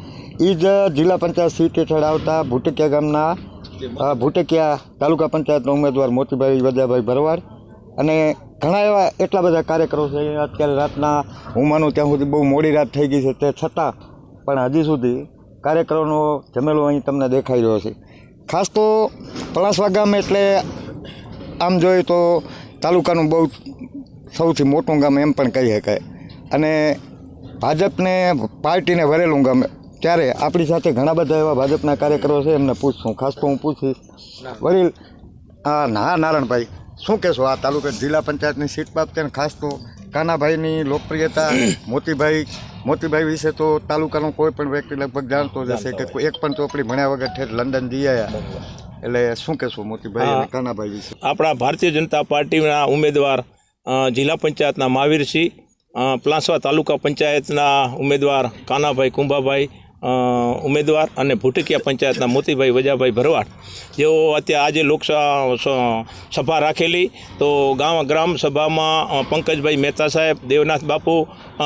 એ જ જિલ્લા પંચાયત સીટ હેઠળ આવતા ભૂટકિયા ગામના ભૂટકિયા તાલુકા પંચાયતના ઉમેદવાર મોતીભાઈ વજાભાઈ ભરવાડ અને ઘણા એવા એટલા બધા કાર્યકરો છે. અત્યારે રાતના હું માનું ત્યાં સુધી બહુ મોડી રાત થઈ ગઈ છે, તે છતાં પણ હજી સુધી કાર્યકરોનો જમેલો અહીં તમને દેખાઈ રહ્યો છે. ખાસ તો પલાસવા ગામ એટલે આમ જોઈએ તો તાલુકાનું બહુ સૌથી મોટું ગામ એમ પણ કહી શકાય અને ભાજપને પાર્ટીને વરેલું ગામ. ત્યારે આપણી સાથે ઘણા બધા એવા ભાજપના કાર્યકરો છે, એમને પૂછશું. ખાસ તો હું પૂછીશ વડીલ નારણભાઈ, શું કહેશો આ તાલુકા જિલ્લા પંચાયતની સીટ બાબતે? ખાસ તો કાનાભાઈની લોકપ્રિયતા, મોતીભાઈ વિશે તો તાલુકાનો કોઈ પણ વ્યક્તિ લગભગ જાણતો જ હશે કે એક પણ ચોપડી ભણ્યા વગર ઠેર લંડન જઈ આવ્યા. એટલે શું કહેશો મોતીભાઈ અને કાનાભાઈ વિશે? આપણા ભારતીય જનતા પાર્ટીના ઉમેદવાર જિલ્લા પંચાયતના મહાવીરસિંહ, પલાસવા તાલુકા પંચાયતના ઉમેદવાર કાનાભાઈ કુંભાભાઈ ઉમેદવાર અને ભૂટકિયા પંચાયતના મોતીભાઈ વજાભાઈ ભરવાડ, જેઓ અત્યારે આજે લોકસભા રાખેલી તો ગ્રામ સભામાં પંકજભાઈ મહેતા સાહેબ, દેવનાથ બાપુ,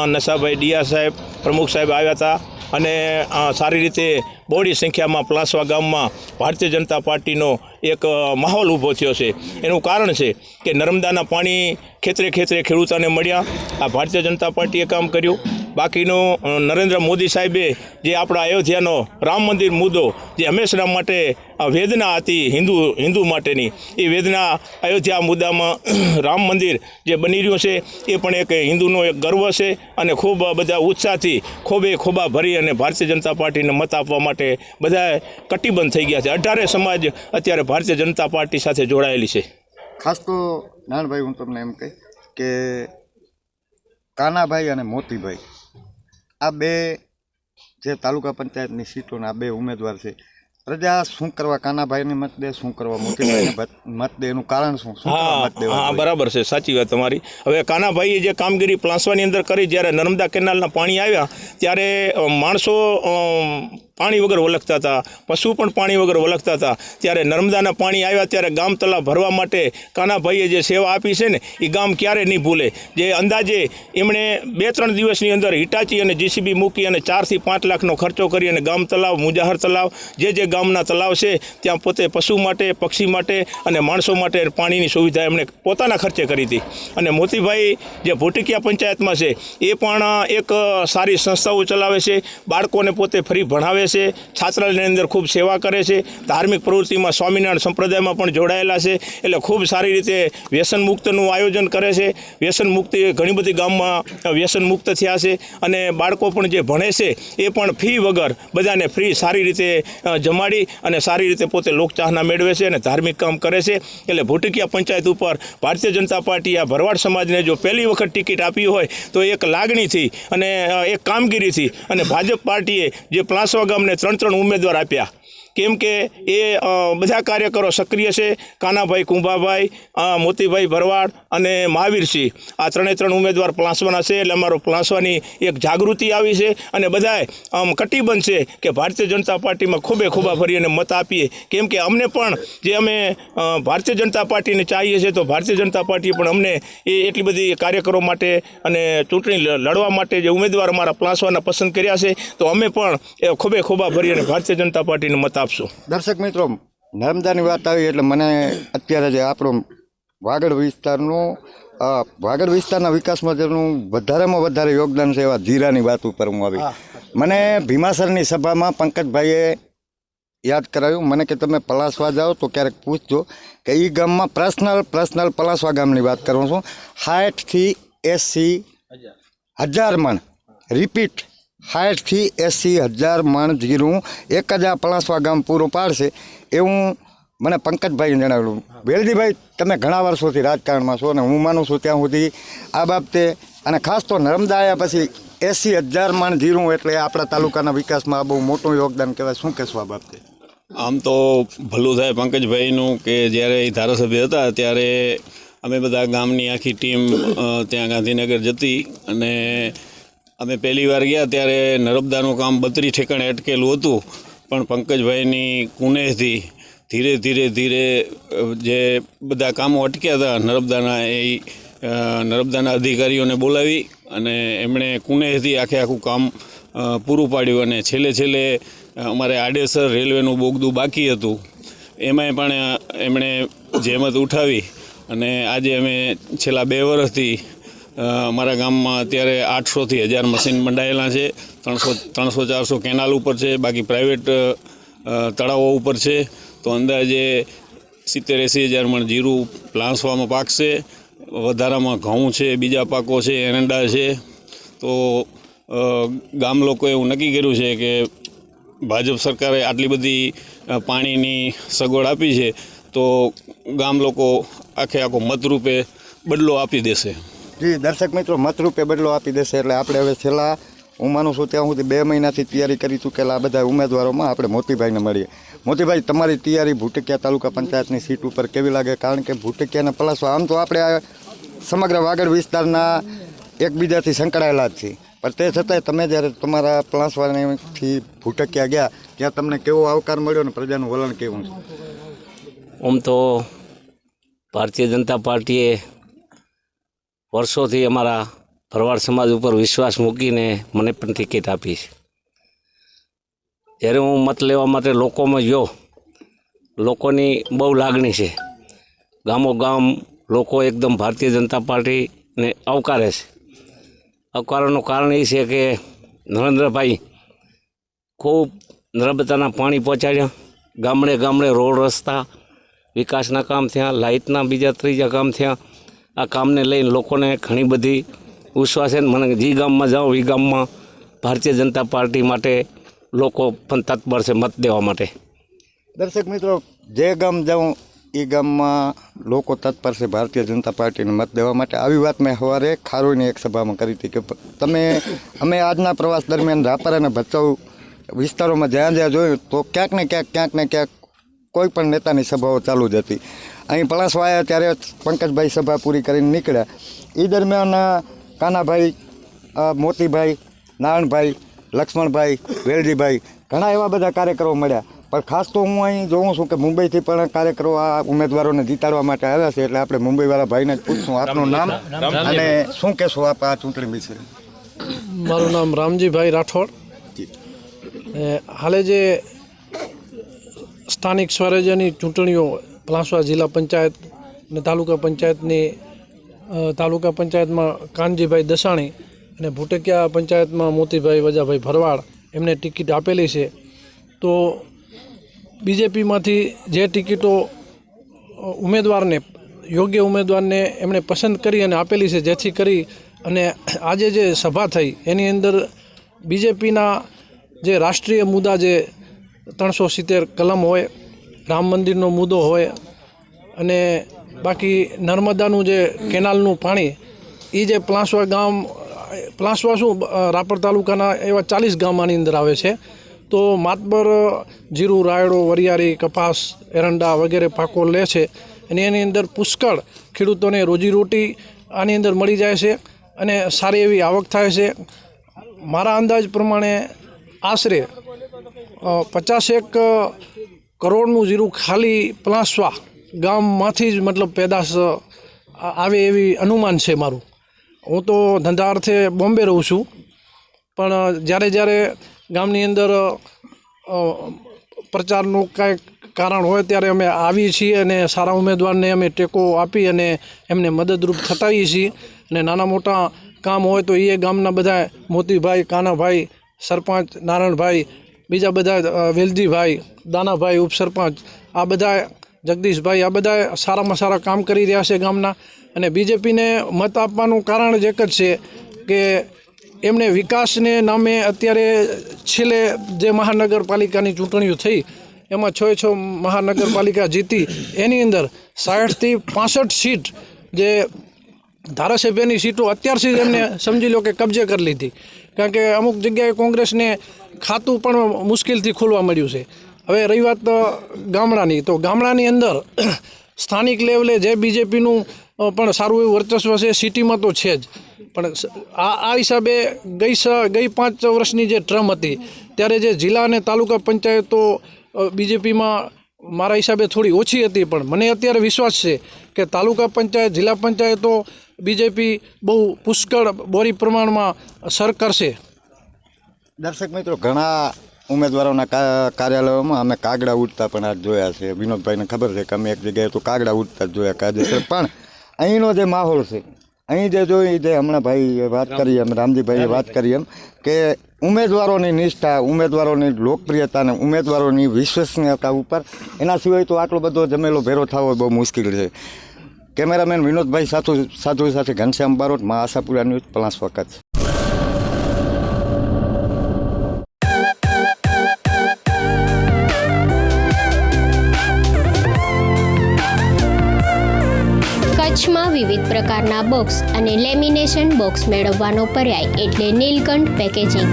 નશાભાઈ ડિયા સાહેબ, પ્રમુખ સાહેબ આવ્યા હતા અને સારી રીતે બહોળી સંખ્યામાં પલાસવા ગામમાં ભારતીય જનતા પાર્ટીનો એક માહોલ ઊભો થયો છે. એનું કારણ છે કે નર્મદાના પાણી ખેતરે ખેડૂતોને મળ્યા. આ ભારતીય જનતા પાર્ટીએ કામ કર્યું. બાકીનું નરેન્દ્ર મોદી સાહેબે જે આપણા અયોધ્યાનો રામ મંદિર મુદ્દો જે હંમેશા માટે વેદના હતી હિન્દુ માટેની, એ વેદના અયોધ્યા મુદ્દામાં રામ મંદિર જે બની રહ્યું છે એ પણ એક હિન્દુનો એક ગર્વ છે અને ખૂબ બધા ઉત્સાહથી ખોબા ભરી અને ભારતીય જનતા પાર્ટીને મત આપવા માટે બધા કટિબંધ થઈ ગયા છે. 18 સમાજ અત્યારે ભારતીય જનતા પાર્ટી સાથે જોડાયેલી છે. ખાસ તો નાનભાઈ, હું તમને એમ કહી કે કાનાભાઈ અને મોતીભાઈ, આ બે જે તાલુકા પંચાયતની સીટોના આ બે ઉમેદવાર છે. પ્રજા શું કરવા કાનાભાઈને મત દે, શું કરવા મોતીભાઈને મત દે, એનું કારણ શું? હા, બરાબર છે, સાચી વાત તમારી. હવે કાનાભાઈએ જે કામગીરી પલાસવાની અંદર કરી, જ્યારે નર્મદા કેનાલના પાણી આવ્યા ત્યારે માણસો પાણી વગર વલખતા હતા, પશુ પણ પાણી વગર વલખતા હતા. ત્યારે નર્મદાના પાણી આવ્યા ત્યારે ગામ તળાવ ભરવા માટે કાનાભાઈએ જે સેવા આપી છે ને, એ ગામ ક્યારે નહીં ભૂલે. જે અંદાજે એમણે 2-3 દિવસની અંદર હિટાચી અને જીસીબી મૂકી અને 4 થી 5 લાખનો ખર્ચો કરી અને ગામ તળાવ, મુજાહર તળાવ, જે ગામના તળાવ છે ત્યાં પોતે પશુ માટે, પક્ષી માટે અને માણસો માટે પાણીની સુવિધા એમણે પોતાના ખર્ચે કરી હતી. અને મોતીભાઈ જે ભૂટકિયા પંચાયતમાં છે એ પણ એક સારી સંસ્થાઓ ચલાવે છે, બાળકોને પોતે ફ્રી ભણાવે છે, છાત્રાલયની અંદર ખૂબ સેવા કરે છે, ધાર્મિક પ્રવૃત્તિમાં સ્વામિનારાયણ સંપ્રદાયમાં પણ જોડાયેલા છે. એટલે ખૂબ સારી રીતે વ્યસન મુક્તનું આયોજન કરે છે. વ્યસન મુક્તિ ઘણી બધી ગામમાં વ્યસન મુક્ત થયા છે અને બાળકો પણ જે ભણે છે એ પણ ફી વગર બધાને ફ્રી સારી રીતે જમાડી અને સારી રીતે પોતે લોકચાહના મેળવે છે અને ધાર્મિક કામ કરે છે. એટલે ભૂટકિયા પંચાયત ઉપર ભારતીય જનતા પાર્ટી આ ભરવાડ સમાજને જો પહેલી વખત ટિકિટ આપી હોય તો એક લાગણીથી અને એક કામગીરીથી, અને ભાજપ પાર્ટીએ જે પલાસવા ગામને 3 ઉમેદવાર આપ્યા, કેમ કે એ બધા કાર્યકરો સક્રિય છે. કાનાભાઈ કુંભાભાઈ, મોતીભાઈ ભરવાડ અને મહાવીરસિંહ, આ 3 ઉમેદવાર પલાસવાના છે. એટલે અમારો પલાસવાની એક જાગૃતિ આવી છે અને બધાએ કટિબંધ છે કે ભારતીય જનતા પાર્ટીમાં ખોબા ભરી અને મત આપીએ. કેમ કે અમને પણ જે અમે ભારતીય જનતા પાર્ટીને ચાહીએ છીએ તો ભારતીય જનતા પાર્ટીએ પણ અમને એ એટલી બધી કાર્યકરો માટે અને ચૂંટણી લડવા માટે જે ઉમેદવાર અમારા પલાસવાના પસંદ કર્યા છે, તો અમે પણ એ ખોબા ભરી અને ભારતીય જનતા પાર્ટીને મત આપશું. દર્શક મિત્રો, નર્મદાની વાત આવી એટલે મને અત્યારે જે આપણો વાગડ વિસ્તારના વિકાસમાં જેનું વધારેમાં વધારે યોગદાન છે એવા જીરાની વાત ઉપર હું આવી. મને ભીમાસરની સભામાં પંકજભાઈએ યાદ કરાવ્યું મને કે તમે પલાસવા જાઓ તો ક્યારેક પૂછજો કે એ ગામમાં પર્સનલ પલાસવા ગામની વાત કરું છું. 60 થી 80 હજાર મણ રિપીટ 60થી 80,000 મણ જીરું એક જ આ પલાસવા ગામ પૂરું પાડશે એવું મને પંકજભાઈએ જણાવ્યું. વેલજીભાઈ, તમે ઘણા વર્ષોથી રાજકારણમાં છો અને હું માનું છું ત્યાં સુધી આ બાબતે, અને ખાસ તો નર્મદા આવ્યા પછી 80,000 મણ જીરું એટલે આપણા તાલુકાના વિકાસમાં આ બહુ મોટું યોગદાન કહેવાય. શું કહેશો આ બાબતે? આમ તો ભલું થાય પંકજભાઈનું કે જ્યારે એ ધારાસભ્ય હતા ત્યારે અમે બધા ગામની આખી ટીમ ત્યાં ગાંધીનગર જતી અને અમે પહેલી વાર ગયા ત્યારે નર્મદાનું કામ 32 ઠેકાણે અટકેલું હતું, પણ પંકજભાઈની કુનેહથી ધીરે ધીરે જે બધા કામો અટક્યા હતા નર્મદાના અધિકારીઓને બોલાવી અને એમણે કુનેહથી આખું કામ પૂરું પાડ્યું. અને છેલ્લે અમારે આડેસર રેલવેનું બોગદું બાકી હતું, એમાંય પણ એમણે જહેમત ઉઠાવી અને આજે અમે છેલ્લા 2 વર્ષથી અમારા ગામમાં અત્યારે 800થી 1000 મશીન બંધાયેલા છે. 300-400 કેનાલ ઉપર છે, બાકી પ્રાઇવેટ તળાવો ઉપર છે. તો અંદાજે 70-80 હજાર મણ જીરું પ્લાસવામાં પાકશે. વધારામાં ઘઉં છે, બીજા પાકો છે, એરંડા છે. તો ગામ લોકોએ એવું નક્કી કર્યું છે કે ભાજપ સરકારે આટલી બધી પાણીની સગવડ આપી છે તો ગામ લોકો આખો મતરૂપે બદલો આપી દેશે. જી દર્શક મિત્રો, મતરૂપે બદલો આપી દેશે. એટલે આપણે હવે છેલ્લા, હું માનું છું ત્યાં સુધી 2 મહિનાથી તૈયારી કરી ચૂકેલા બધા ઉમેદવારોમાં આપણે મોતીભાઈને મળીએ. મોતીભાઈ, તમારી તૈયારી ભૂટકિયા તાલુકા પંચાયતની સીટ ઉપર કેવી લાગે? કારણ કે ભૂટકિયાને પલાસવા આમ તો આપણે સમગ્ર વાગડ વિસ્તારના એકબીજાથી સંકળાયેલા જ છીએ, પણ તે છતાંય તમે જ્યારે તમારા પલાસવાથી ભૂટકિયા ગયા ત્યાં તમને કેવો આવકાર મળ્યો અને પ્રજાનું વલણ કેવું છે? આમ તો ભારતીય જનતા પાર્ટીએ વર્ષોથી અમારા ભરવાડ સમાજ ઉપર વિશ્વાસ મૂકીને મને પણ ટિકિટ આપી છે. જ્યારે હું મત લેવા માટે લોકોમાં ગયો, લોકોની બહુ લાગણી છે. ગામોગામ લોકો એકદમ ભારતીય જનતા પાર્ટીને આવકારે છે. આવકારવાનું કારણ એ છે કે નરેન્દ્રભાઈ ખૂબ નર્મદાના પાણી પહોંચાડ્યા, ગામડે રોડ રસ્તા વિકાસના કામ થયા, લાઇટના બીજા ત્રીજા કામ થયા. આ કામને લઈને લોકોને ઘણી બધી વિશ્વાસ છે. મને જે ગામમાં જાઉં એ ગામમાં ભારતીય જનતા પાર્ટી માટે લોકો પણ તત્પર છે મત દેવા માટે. દર્શક મિત્રો, જે ગામ જાઉં એ ગામમાં લોકો તત્પર છે ભારતીય જનતા પાર્ટીને મત દેવા માટે. આવી વાત મેં સવારે ખારોઈની એક સભામાં કરી હતી કે અમે આજના પ્રવાસ દરમિયાન રાપર અને ભચાઉ વિસ્તારોમાં જ્યાં જોયું તો ક્યાંક ને ક્યાંક કોઈ પણ નેતાની સભાઓ ચાલુ જ હતી. અહીં પલાસવા આવ્યા ત્યારે પંકજભાઈ સભા પૂરી કરીને નીકળ્યા. એ દરમિયાન કાનાભાઈ, મોતીભાઈ, નારણભાઈ, લક્ષ્મણભાઈ, વેલજીભાઈ, ઘણા એવા બધા કાર્યકરો મળ્યા. પણ ખાસ તો હું અહીં જોઉં છું કે મુંબઈથી પણ કાર્યકરો આ ઉમેદવારોને જીતાડવા માટે આવ્યા છે. એટલે આપણે મુંબઈવાળા ભાઈને જ પૂછશું આપનું નામ અને શું કહેશો આપ આ ચૂંટણી વિશે? મારું નામ રામજીભાઈ રાઠોડ. હાલે જે સ્થાનિક સ્વરાજ્યની ચૂંટણીઓ પલાસવા જિલ્લા પંચાયત અને તાલુકા પંચાયતમાં કાનજીભાઈ દસાણી અને ભૂટકિયા પંચાયતમાં મોતીભાઈ વજાભાઈ ભરવાડ એમને ટિકિટ આપેલી છે. તો બીજેપીમાંથી જે ટિકિટો યોગ્ય ઉમેદવારને એમણે પસંદ કરી અને આપેલી છે, જેથી કરી અને આજે જે સભા થઈ એની અંદર બીજેપીના જે રાષ્ટ્રીય મુદ્દા જે 370 કલમ હોય, રામ મંદિરનો મુદ્દો હોય અને બાકી નર્મદાનું જે કેનાલનું પાણી, એ જે પલાસવા શું રાપર તાલુકાના એવા 40 ગામ આની અંદર આવે છે. તો માતબર જીરું, રાયડો, વરિયાળી, કપાસ, એરંડા વગેરે પાકો લે છે અને એની અંદર પુષ્કળ ખેડૂતોને રોજીરોટી આની અંદર મળી જાય છે અને સારી એવી આવક થાય છે. મારા અંદાજ પ્રમાણે આશરે 50 કરોડનું જીરું ખાલી પલાસવા ગામમાંથી જ મતલબ પેદાશ આવે એવી અનુમાન છે મારું. હું તો ધંધા અર્થે બોમ્બે રહું છું, પણ જ્યારે ગામની અંદર પ્રચારનું કાંઈક કારણ હોય ત્યારે અમે આવીએ છીએ અને સારા ઉમેદવારને અમે ટેકો આપી અને એમને મદદરૂપ થતાઈએ છીએ. અને નાના મોટા કામ હોય તો એ ગામના બધા મોતીભાઈ, કાનાભાઈ, સરપંચ નારણભાઈ, બીજા બધા વેલજીભાઈ, દાનાભાઈ ઉપસરપંચ, આ બધા જગદીશભાઈ, આ બધા સારામાં સારા કામ કરી રહ્યા છે ગામના. અને બીજેપીને મત આપવાનું કારણ જ એક જ છે કે એમણે વિકાસને નામે અત્યારે છેલ્લે જે મહાનગરપાલિકાની ચૂંટણીઓ થઈ એમાં 6 મહાનગરપાલિકા જીતી, એની અંદર 60થી 65 સીટ જે ધારાસભ્યની સીટો અત્યારથી જ એમને સમજી લો કે કબજે કરી લીધી, કારણ કે અમુક જગ્યાએ કોંગ્રેસને ખાતું પણ મુશ્કેલથી ખોલવા મળ્યું છે. હવે રહી વાત ગામડાની, તો ગામડાની અંદર સ્થાનિક લેવલે જે બીજેપીનું પણ સારું એવું વર્ચસ્વ છે, સિટીમાં તો છે જ, પણ આ હિસાબે ગઈ 5 વર્ષની જે ટર્મ હતી ત્યારે જે જિલ્લા અને તાલુકા પંચાયતો બીજેપીમાં મારા હિસાબે થોડી ઓછી હતી, પણ મને અત્યારે વિશ્વાસ છે કે તાલુકા પંચાયત, જિલ્લા પંચાયતો બીજેપી બહુ પુષ્કળ બોરી પ્રમાણમાં સર કરશે. દર્શક મિત્રો, ઘણા ઉમેદવારોના કાર્યાલયોમાં અમે કાગડા ઉડતા પણ આજ જોયા છે. વિનોદભાઈને ખબર છે કે અમે એક જગ્યાએ તો કાગડા ઉડતા જ જોયા કાયદેસર, પણ અહીંનો જે માહોલ છે, અહીં જે જોઈ, જે હમણાં ભાઈ વાત કરી એમ, રામજીભાઈએ વાત કરી એમ, કે ઉમેદવારોની નિષ્ઠા, ઉમેદવારોની લોકપ્રિયતા અને ઉમેદવારોની વિશ્વસનીયતા ઉપર, એના સિવાય તો આટલો બધો જમેલો ભેરો થવો બહુ મુશ્કેલ છે. કેમેરામેન વિનોદભાઈ સાધુ સાથે ઘનશ્યામ બારોટ, મા આશાપુરા ન્યૂઝ, પલાસવા, કચ્છ. કચ્છમાં વિવિધ પ્રકારના બોક્સ અને લેમિનેશન બોક્સ મેળવવાનો પર્યાય એટલે નીલકંઠ પેકેજિંગ.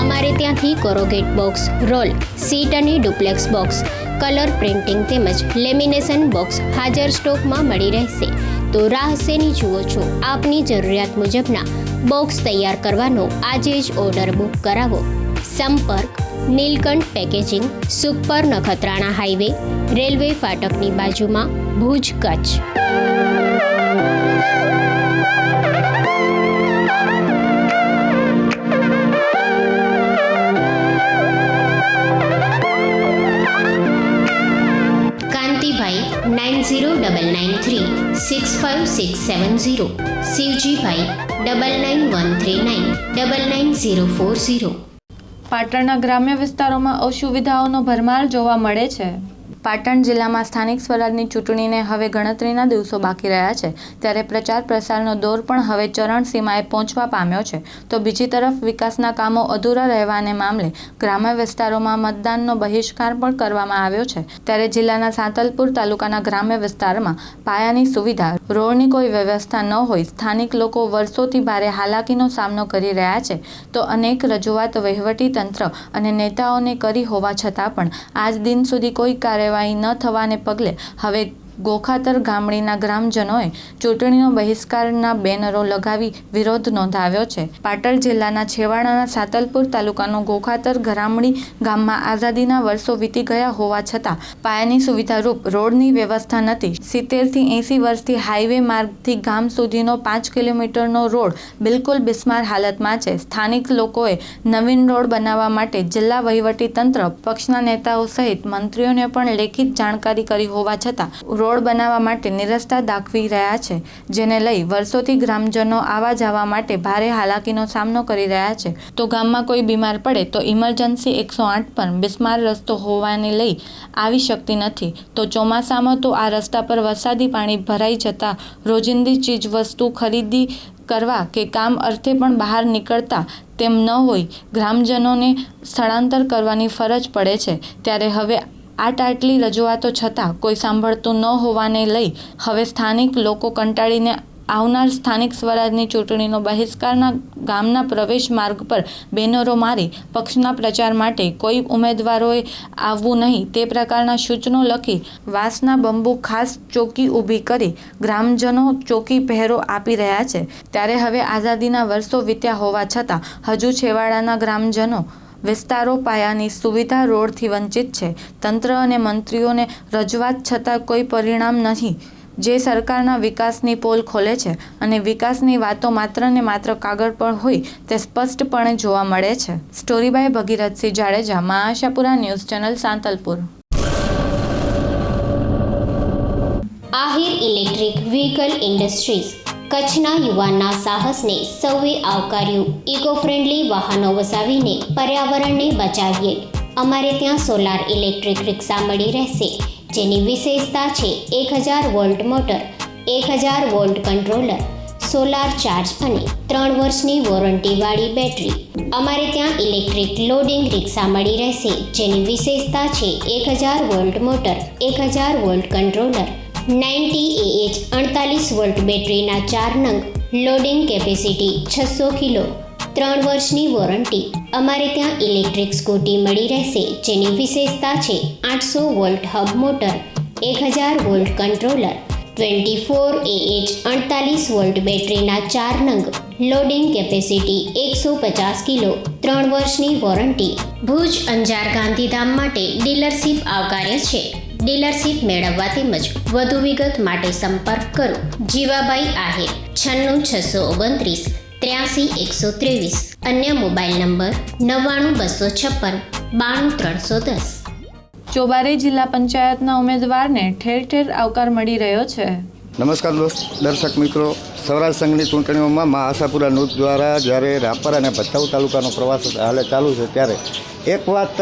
અમારે ત્યાંથી કોરોગેટ બોક્સ, રોલ, સીટ અને ડુપ્લેક્સ બોક્સ, કલર પ્રિન્ટિંગ તેમજ લેમિનેશન બોક્સ હાજર સ્ટોકમાં મળી રહેશે. તો રાહ શેની જુઓ છો? આપની જરૂરિયાત મુજબના બોક્સ તૈયાર કરવાનો આજે જ ઓર્ડર બુક કરાવો. સંપર્ક Neelkanth packaging, Sukhpar Nakhatrana highway, railway ફાટકની બાજુમાં, ભુજ, કચ્છ. કાંતિભાઈ 9099365670, શિવજીભાઈ 9913999040. પાટણના ગ્રામ્ય વિસ્તારોમાં અસુવિધાઓનો ભરમાર જોવા મળે છે. પાટણ જિલ્લામાં સ્થાનિક સ્વરાજની ચૂંટણીને હવે ગણતરીના દિવસો બાકી રહ્યા છે, ત્યારે પ્રચાર પ્રસારનો દોર પણ હવે ચરણસીમાએ પહોંચવા પામ્યો છે. તો બીજી તરફ વિકાસના કામો અધૂરા રહેવાને મામલે ગ્રામ્ય વિસ્તારોમાં મતદાનનો બહિષ્કાર પણ કરવામાં આવ્યો છે. ત્યારે જિલ્લાના સાંતલપુર તાલુકાના ગ્રામ્ય વિસ્તારમાં પાયાની સુવિધા, રોડની કોઈ વ્યવસ્થા ન હોય સ્થાનિક લોકો વર્ષોથી ભારે હાલાકીનો સામનો કરી રહ્યા છે. તો અનેક રજૂઆત વહીવટી તંત્ર અને નેતાઓને કરી હોવા છતાં પણ આજ દિન સુધી કોઈ કાર્યવાહી ન થવાને પગલે હવે ગોખાતર ગામડીના ગ્રામજનોએ ચૂંટણીનો બહિષ્કારના બેનરો લગાવી વિરોધ નોંધાવ્યો છે. પાટણ જિલ્લાના છેવાડાના સાંતલપુર તાલુકાનો ગોખાતર ગામડી ગામમાં આઝાદીના વર્ષો વીતી ગયા હોવા છતાં પાયાની સુવિધારૂપ રોડની વ્યવસ્થા નથી. 70થી 80 વર્ષથી હાઈવે માર્ગથી ગામ સુધીનો 5 કિલોમીટરનો રોડ બિલકુલ બિસ્માર હાલતમાં છે. સ્થાનિક લોકોએ નવીન રોડ બનાવવા માટે જિલ્લા વહીવટી તંત્ર, પક્ષના નેતાઓ સહિત મંત્રીઓને પણ લેખિત જાણકારી કરી હોવા છતાં રોડ બનાવવા માટે નિરસ્તા દાખવી રહ્યા છે, જેને લઈ વર્ષોથી ગ્રામજનો આવવા જવા માટે ભારે હાલાકીનો સામનો કરી રહ્યા છે. તો ગામમાં કોઈ બીમાર પડે તો ઇમરજન્સી 108 પર બિસ્માર રસ્તો હોવાને લઈ આવી શકતી નથી. તો ચોમાસામાં તો આ રસ્તા પર વરસાદી પાણી ભરાઈ જતા રોજિંદી ચીજ વસ્તુ ખરીદી કરવા કે કામ અર્થે પણ બહાર નીકળતા તેમ ન હોય ગ્રામજનોને સ્થળાંતર કરવાની ફરજ પડે છે. ત્યારે હવે આટલી રજૂઆતો છતાં કોઈ સાંભળતું ન હોવાને લઈ હવે સ્થાનિક લોકો કંટાળીને આવનાર સ્થાનિક સ્વરાજની ચૂંટણીનો બહિષ્કારના ગામના પ્રવેશ માર્ગ પર બેનરો મારી પક્ષના પ્રચાર માટે કોઈ ઉમેદવારોએ આવવું નહીં તે પ્રકારના સૂચનો લખી વાંસના બંબુ ખાસ ચોકી ઊભી કરી ગ્રામજનો ચોકી પહેરો આપી રહ્યા છે. ત્યારે હવે આઝાદીના વર્ષો વીત્યા હોવા છતાં હજુ છેવાડાના ગ્રામજનો વિસ્તારો પાયાની સુવિધા રોડથી વંચિત છે. તંત્ર અને મંત્રીઓને રજૂઆત છતાં કોઈ પરિણામ નહીં, જે સરકારના વિકાસની પોલ ખોલે છે અને વિકાસની વાતો માત્ર ને માત્ર કાગળ પર હોય તે સ્પષ્ટપણે જોવા મળે છે. સ્ટોરી બાય ભગીરથસિંહ જાડેજા, મા Ashapura news channel, Santalpur. Ahir electric vehicle industries કચ્છના યુવાનના સાહસને સૌએ આવકાર્યું. ઇકો ફ્રેન્ડલી વાહનો વસાવીને પર્યાવરણને બચાવીએ. અમારે ત્યાં સોલાર ઇલેક્ટ્રિક રિક્ષા મળી રહેશે, જેની વિશેષતા છે 1000 volt motor, 1000 volt controller, solar charge અને 3 વર્ષની વોરંટીવાળી બેટરી. અમારે ત્યાં ઇલેક્ટ્રિક લોડિંગ રિક્ષા મળી રહેશે, જેની વિશેષતા છે 1000 volt motor, 1000 volt controller, 90 Ah 48 volt બેટરીના 4 નંગ, લોડિંગ કેપેસિટી 600 કિલો, 3 વર્ષની વોરંટી. અમારે ત્યાં ઇલેક્ટ્રિક સ્કૂટી મળી રહેશે, જેની વિશેષતા છે 800 volt hub motor, 1000 volt controller, 24 Ah 48 volt બેટરીના 4 નંગ, લોડિંગ કેપેસિટી 150 કિલો, 3 વર્ષની વોરંટી. ભુજ અંજાર ગાંધીધામ માટે ડીલરશીપ આવકાર્ય છે. ડીલરશીપ મેળવવા તેમજ વધુ વિગત માટે સંપર્ક કરો જીવાભાઈ આહિર 96 629 83 123. અન્ય મોબાઈલ નંબર 99 256 92 310. ચોબારી જિલ્લા પંચાયતના ઉમેદવારને ઠેર ઠેર આવકાર મળી રહ્યો છે. નમસ્કાર દર્શક મિત્રો, સૌરાષ્ટ્ર સંઘની ચૂંટણીઓમાં મા આશાપુરા ન્યૂઝ દ્વારા જ્યારે રાપર અને ભચાઉ તાલુકાનો પ્રવાસ હાલે ચાલુ છે, ત્યારે એક વાત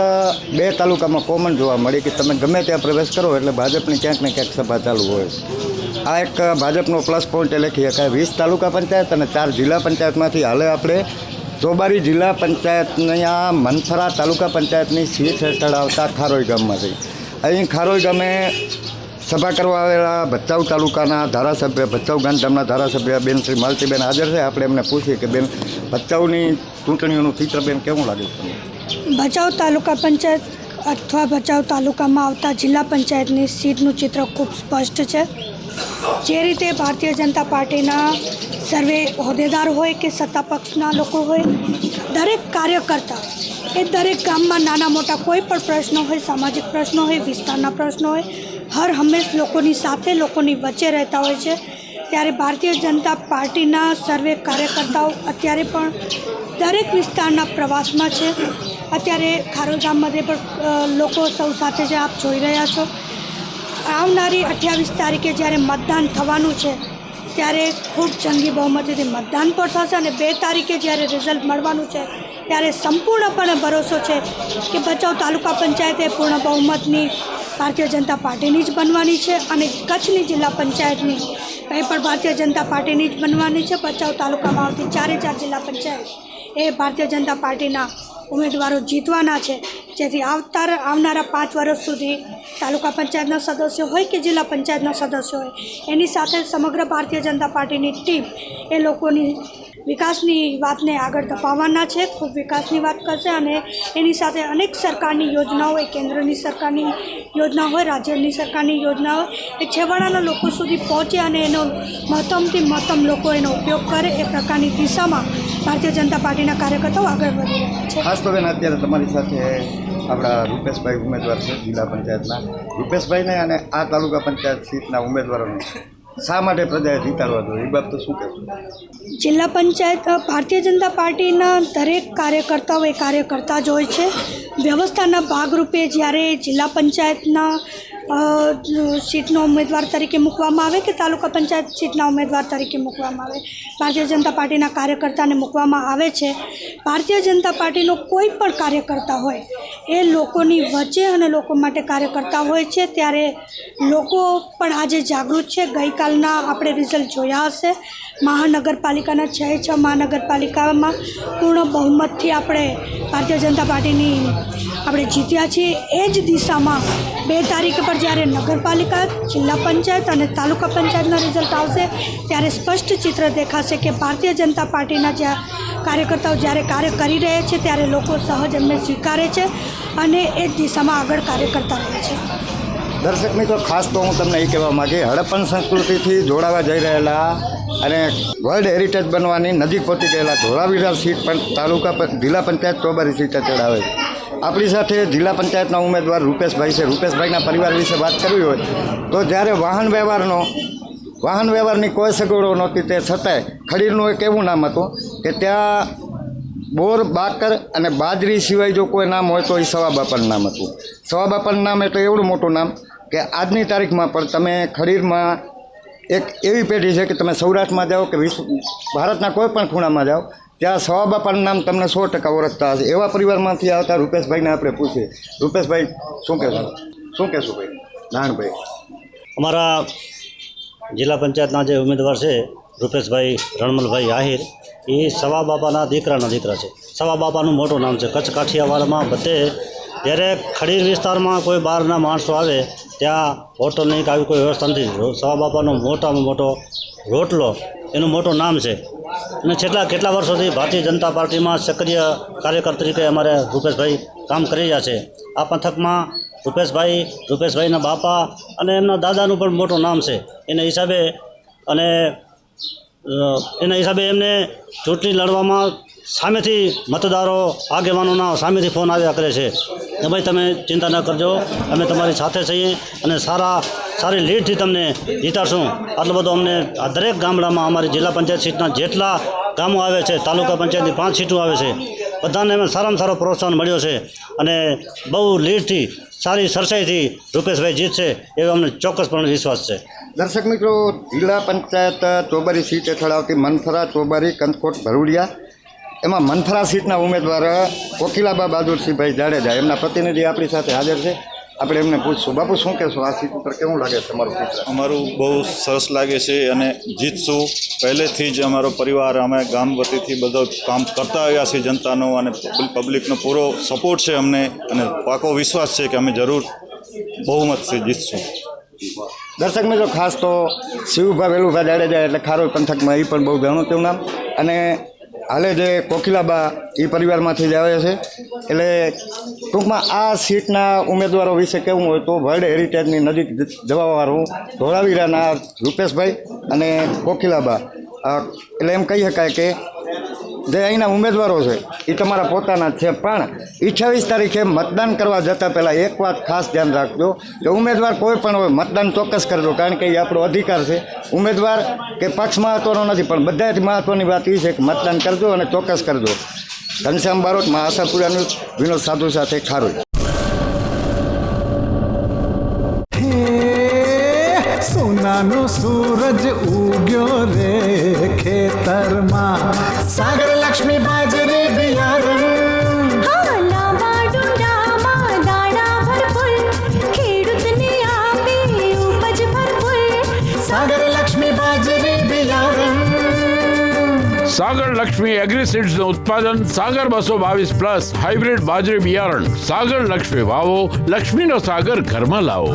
2 તાલુકામાં કોમન જોવા મળી કે તમે ગમે ત્યાં પ્રવેશ કરો એટલે ભાજપની ક્યાંક ને ક્યાંક સભા ચાલુ હોય. આ એક ભાજપનો પ્લસ પોઈન્ટ લખી શકાય. 20 તાલુકા પંચાયત અને 4 જિલ્લા પંચાયતમાંથી હાલે આપણે ચોબારી જિલ્લા પંચાયતની આ મનફરા તાલુકા પંચાયતની સીટ હેઠળ આવતા ખારોઈ ગામમાંથી. અહીં ખારોઈ ગામે સભા કરવા આવેલા ભચાઉ તાલુકાના ધારાસભ્ય, ભચાઉ ગાંધીધામના ધારાસભ્ય બેન શ્રી માલતીબેન હાજર છે. આપણે એમને પૂછીએ કે બેન, ભચાઉની ચૂંટણીઓનું ચિત્ર બેન કેવું લાગે છે? ભચાઉ તાલુકા પંચાયત અથવા ભચાઉ તાલુકામાં આવતા જિલ્લા પંચાયતની સીટનું ચિત્ર ખૂબ સ્પષ્ટ છે. જે રીતે ભારતીય જનતા પાર્ટીના સર્વે હોદ્દેદાર હોય કે સત્તા પક્ષના લોકો હોય, દરેક કાર્યકર્તા એ દરેક ગામમાં નાના મોટા કોઈ પણ પ્રશ્નો હોય, સામાજિક પ્રશ્નો હોય, વિસ્તારના પ્રશ્નો હોય, હર હંમેશ લોકોની સાથે, લોકોની વચ્ચે રહેતા હોય છે. ત્યારે ભારતીય જનતા પાર્ટીના સર્વે કાર્યકર્તાઓ અત્યારે પણ દરેક વિસ્તારના પ્રવાસમાં છે. અત્યારે ખારોઈ ગામमध्ये પણ લોકો સૌ સાથે જે આપ જોઈ રહ્યા છો, આવનારી 28 તારીખે જ્યારે મતદાન થવાનું છે ત્યારે ખૂબ જંગી બહુમતીથી મતદાન પણ થશે અને 2 તારીખે જ્યારે રિઝલ્ટ મળવાનું છે ત્યારે સંપૂર્ણપણે ભરોસો છે કે ભચાઉ તાલુકા પંચાયત એ પૂર્ણ બહુમતની ભારતીય જનતા પાર્ટીની જ બનવાની છે અને કચ્છની જિલ્લા પંચાયતની એ પણ ભારતીય જનતા પાર્ટીની જ બનવાની છે. ભચાઉ તાલુકામાં આવતી 4 જિલ્લા પંચાયત એ ભારતીય જનતા પાર્ટીના ઉમેદવારો જીતવાના છે, જેથી આવનારા 5 વર્ષ સુધી તાલુકા પંચાયતના સદસ્યો હોય કે જિલ્લા પંચાયતના સદસ્યો હોય, એની સાથે સમગ્ર ભારતીય જનતા પાર્ટીની ટીમ એ લોકોની વિકાસની વાતને આગળ ધપાવવાના છે. ખૂબ વિકાસની વાત કરશે અને એની સાથે અનેક સરકારની યોજનાઓ હોય, કેન્દ્રની સરકારની યોજના હોય, રાજ્યની સરકારની યોજના હોય, એ છેવાડાના લોકો સુધી પહોંચે અને એનો મહત્તમથી મહત્તમ લોકો એનો ઉપયોગ કરે, એ પ્રકારની દિશામાં ભારતીય જનતા પાર્ટીના કાર્યકર્તાઓ આગળ વધી રહ્યા છે. ખાસ તો બેન, અત્યારે તમારી સાથે આપણા રૂપેશભાઈ ઉમેદવાર છે જિલ્લા પંચાયતના. રૂપેશભાઈને અને આ તાલુકા પંચાયત સીટના ઉમેદવારોને શા માટે પ્રજાએ જીતાડવા જોઈએ, એ બાબત શું કહેવું? જિલ્લા પંચાયત ભારતીય જનતા પાર્ટીના દરેક કાર્યકર્તાઓ એ કાર્યકર્તા જ હોય છે. વ્યવસ્થાના ભાગરૂપે જ્યારે જિલ્લા પંચાયતના સીટનો ઉમેદવાર તરીકે મૂકવામાં આવે કે તાલુકા પંચાયત સીટના ઉમેદવાર તરીકે મૂકવામાં આવે, ભારતીય જનતા પાર્ટીના કાર્યકર્તાને મૂકવામાં આવે છે. ભારતીય જનતા પાર્ટીનો કોઈ પણ કાર્યકર્તા હોય એ લોકોની વચ્ચે અને લોકો માટે કાર્યકર્તા હોય છે. ત્યારે લોકો પણ આજે જાગૃત છે. ગઈકાલના આપણે રિઝલ્ટ જોયા હશે. મહાનગરપાલિકાના 6 મહાનગરપાલિકામાં પૂર્ણ બહુમતથી આપણે ભારતીય જનતા પાર્ટીની આપણે જીત્યા છીએ. એ જ દિશામાં 2 તારીખ પર જ્યારે નગરપાલિકા, જિલ્લા પંચાયત અને તાલુકા પંચાયતના રિઝલ્ટ આવશે ત્યારે સ્પષ્ટ ચિત્ર દેખાશે કે ભારતીય જનતા પાર્ટીના જ્યાં કાર્યકર્તાઓ જ્યારે કાર્ય કરી રહ્યા છે ત્યારે લોકો સહજ એમને સ્વીકારે છે અને એ જ દિશામાં આગળ કાર્ય કરતા રહે છે. દર્શક મિત્રો, ખાસ તો હું તમને એ કહેવા માગી, હડપ્પન સંસ્કૃતિથી જોડાવા જઈ રહેલા અને વર્લ્ડ હેરિટેજ બનવાની નજીક પહોંચી ગયેલા ધોળાવીરા સીટ પણ જિલ્લા પંચાયત ચોબારી સીટે ચડાવે છે. આપણી સાથે જિલ્લા પંચાયતના ઉમેદવાર રૂપેશભાઈ છે. રૂપેશભાઈના પરિવાર વિશે વાત કરવી હોય તો જ્યારે વાહન વ્યવહારની કોઈ સગવડો નહોતી, તે છતાંય ખડીરનું એક એવું નામ હતું કે ત્યાં બોર, બાકર અને બાજરી સિવાય જો કોઈ નામ હોય તો એ સવાબાપાનું નામ હતું. સવાબાપાનું નામ એટલે એવડું મોટું નામ કે આજની તારીખમાં પણ તમે ખડીરમાં એક એવી પેઢી છે કે તમે સૌરાષ્ટ્રમાં જાઓ કે ભારતના કોઈ પણ ખૂણામાં જાઓ, ત્યાં સવાબાપાનું નામ તમને 100% ઓળખતા હશે. એવા પરિવારમાંથી આવતા રૂપેશભાઈને આપણે પૂછીએ. રૂપેશભાઈ, શું કહેશું ભાઈ? નાનભાઈ, અમારા જિલ્લા પંચાયતના જે ઉમેદવાર છે રૂપેશભાઈ રણમલભાઈ આહિર એ સવા બાપાના દીકરા છે. સવા બાપાનું મોટું નામ છે. કચ્છ કાઠિયાવાડમાં બધે જ્યારે ખડીર વિસ્તારમાં કોઈ બહારના માણસો આવે ત્યાં હોટલની કે આવી કોઈ વ્યવસ્થા નથી. સવા બાપાનો મોટામાં મોટો રોટલો એનું મોટું નામ છે. અને કેટલા વર્ષોથી ભારતીય જનતા પાર્ટીમાં સક્રિય કાર્યકર તરીકે અમારે રૂપેશભાઈ કામ કરી રહ્યા છે. આ પંથકમાં રૂપેશભાઈના બાપા અને એમના દાદાનું પણ મોટું નામ છે. એના હિસાબે એમને ચૂંટણી લડવામાં સામેથી મતદારો આગેવાનોના સામેથી ફોન આવ્યા કરે છે કે ભાઈ તમે ચિંતા ન કરજો, અમે તમારી સાથે છીએ અને સારી લીડથી તમને જીતાડશું. આટલો બધો અમને આ દરેક ગામડામાં અમારી જિલ્લા પંચાયત સીટના જેટલા ગામો આવે છે, તાલુકા પંચાયતની 5 સીટો આવે છે, બધાને અમે સારામાં સારો પ્રોત્સાહન મળ્યો છે અને બહુ લીડથી સારી સરસાઈથી રૂપેશભાઈ જીતશે એવો અમને ચોક્કસપણે વિશ્વાસ છે. દર્શક મિત્રો, જિલ્લા પંચાયત ચોબારી સીટ હેઠળ આવતી મનફરા, ચોબારી, કંથકોટ, ભરૂડિયા, એમાં મનફરા સીટના ઉમેદવાર કોકિલાબા બહાદુરસિંહભાઈ જાડેજા, એમના પ્રતિનિધિ આપણી સાથે હાજર છે. આપણે એમને પૂછશું, બાપુ શું કહેશો, આ સીટ ઉપર કેવું લાગે છે તમારું ચિત્ર? અમારું બહુ સરસ લાગે છે અને જીતશું. પહેલેથી જ અમારો પરિવાર, અમે ગામ વતીથી બધો કામ કરતા આવ્યા છીએ જનતાનો, અને પબ્લિકનો પૂરો સપોર્ટ છે અમને અને પાકો વિશ્વાસ છે કે અમે જરૂર બહુમતથી જીતશું. દર્શક મિત્રો, ખાસ તો શિવભા વેલુભા જાડેજા એટલે ખારોલ પંથકમાં એ પણ બહુ જાણું તેવું નામ. અને હાલે જે કોકિલાબા એ પરિવારમાંથી જ આવે છે. એટલે ટૂંકમાં આ સીટના ઉમેદવારો વિશે કહેવું હોય તો વર્લ્ડ હેરિટેજની નજીક જવાવાળું ધોળાવીરાના રૂપેશભાઈ અને કોકિલાબા, એટલે એમ કહી શકાય કે જે અહીંના ઉમેદવારો છે એ તમારા પોતાના જ છે. પણ 28 તારીખે મતદાન કરવા જતાં પહેલાં એક વાત ખાસ ધ્યાન રાખજો કે ઉમેદવાર કોઈ પણ હોય મતદાન ચોક્કસ કરજો, કારણ કે એ આપણો અધિકાર છે. ઉમેદવાર કે પક્ષ મહત્વનો નથી, પણ બધાથી મહત્વની વાત એ છે કે મતદાન કરજો અને ચોક્કસ કરજો. ઘનશ્યામ બારોટ, આશાપુરા ન્યૂઝ, વિનોદ સાધુ સાથે ખારોલ. સોનાનો સૂરજ ઉગ્યો રે ખેતરમાં, સાગર લક્ષ્મી બાજરી બિયારણ, સાગર લક્ષ્મી બાજરી બિયારણ. સાગર લક્ષ્મી એગ્રીસીડ્સનું ઉત્પાદન સાગર 222+ હાઇબ્રિડ બાજરી બિયારણ. સાગર લક્ષ્મી વાવો, લક્ષ્મીનો સાગર ઘરમાં લાવો.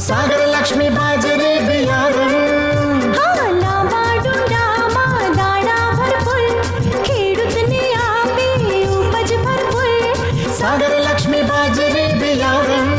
સાગર લક્ષ્મી બાજરી બિયારણ, સાગર લક્ષ્મી બાજરી બિયારણ.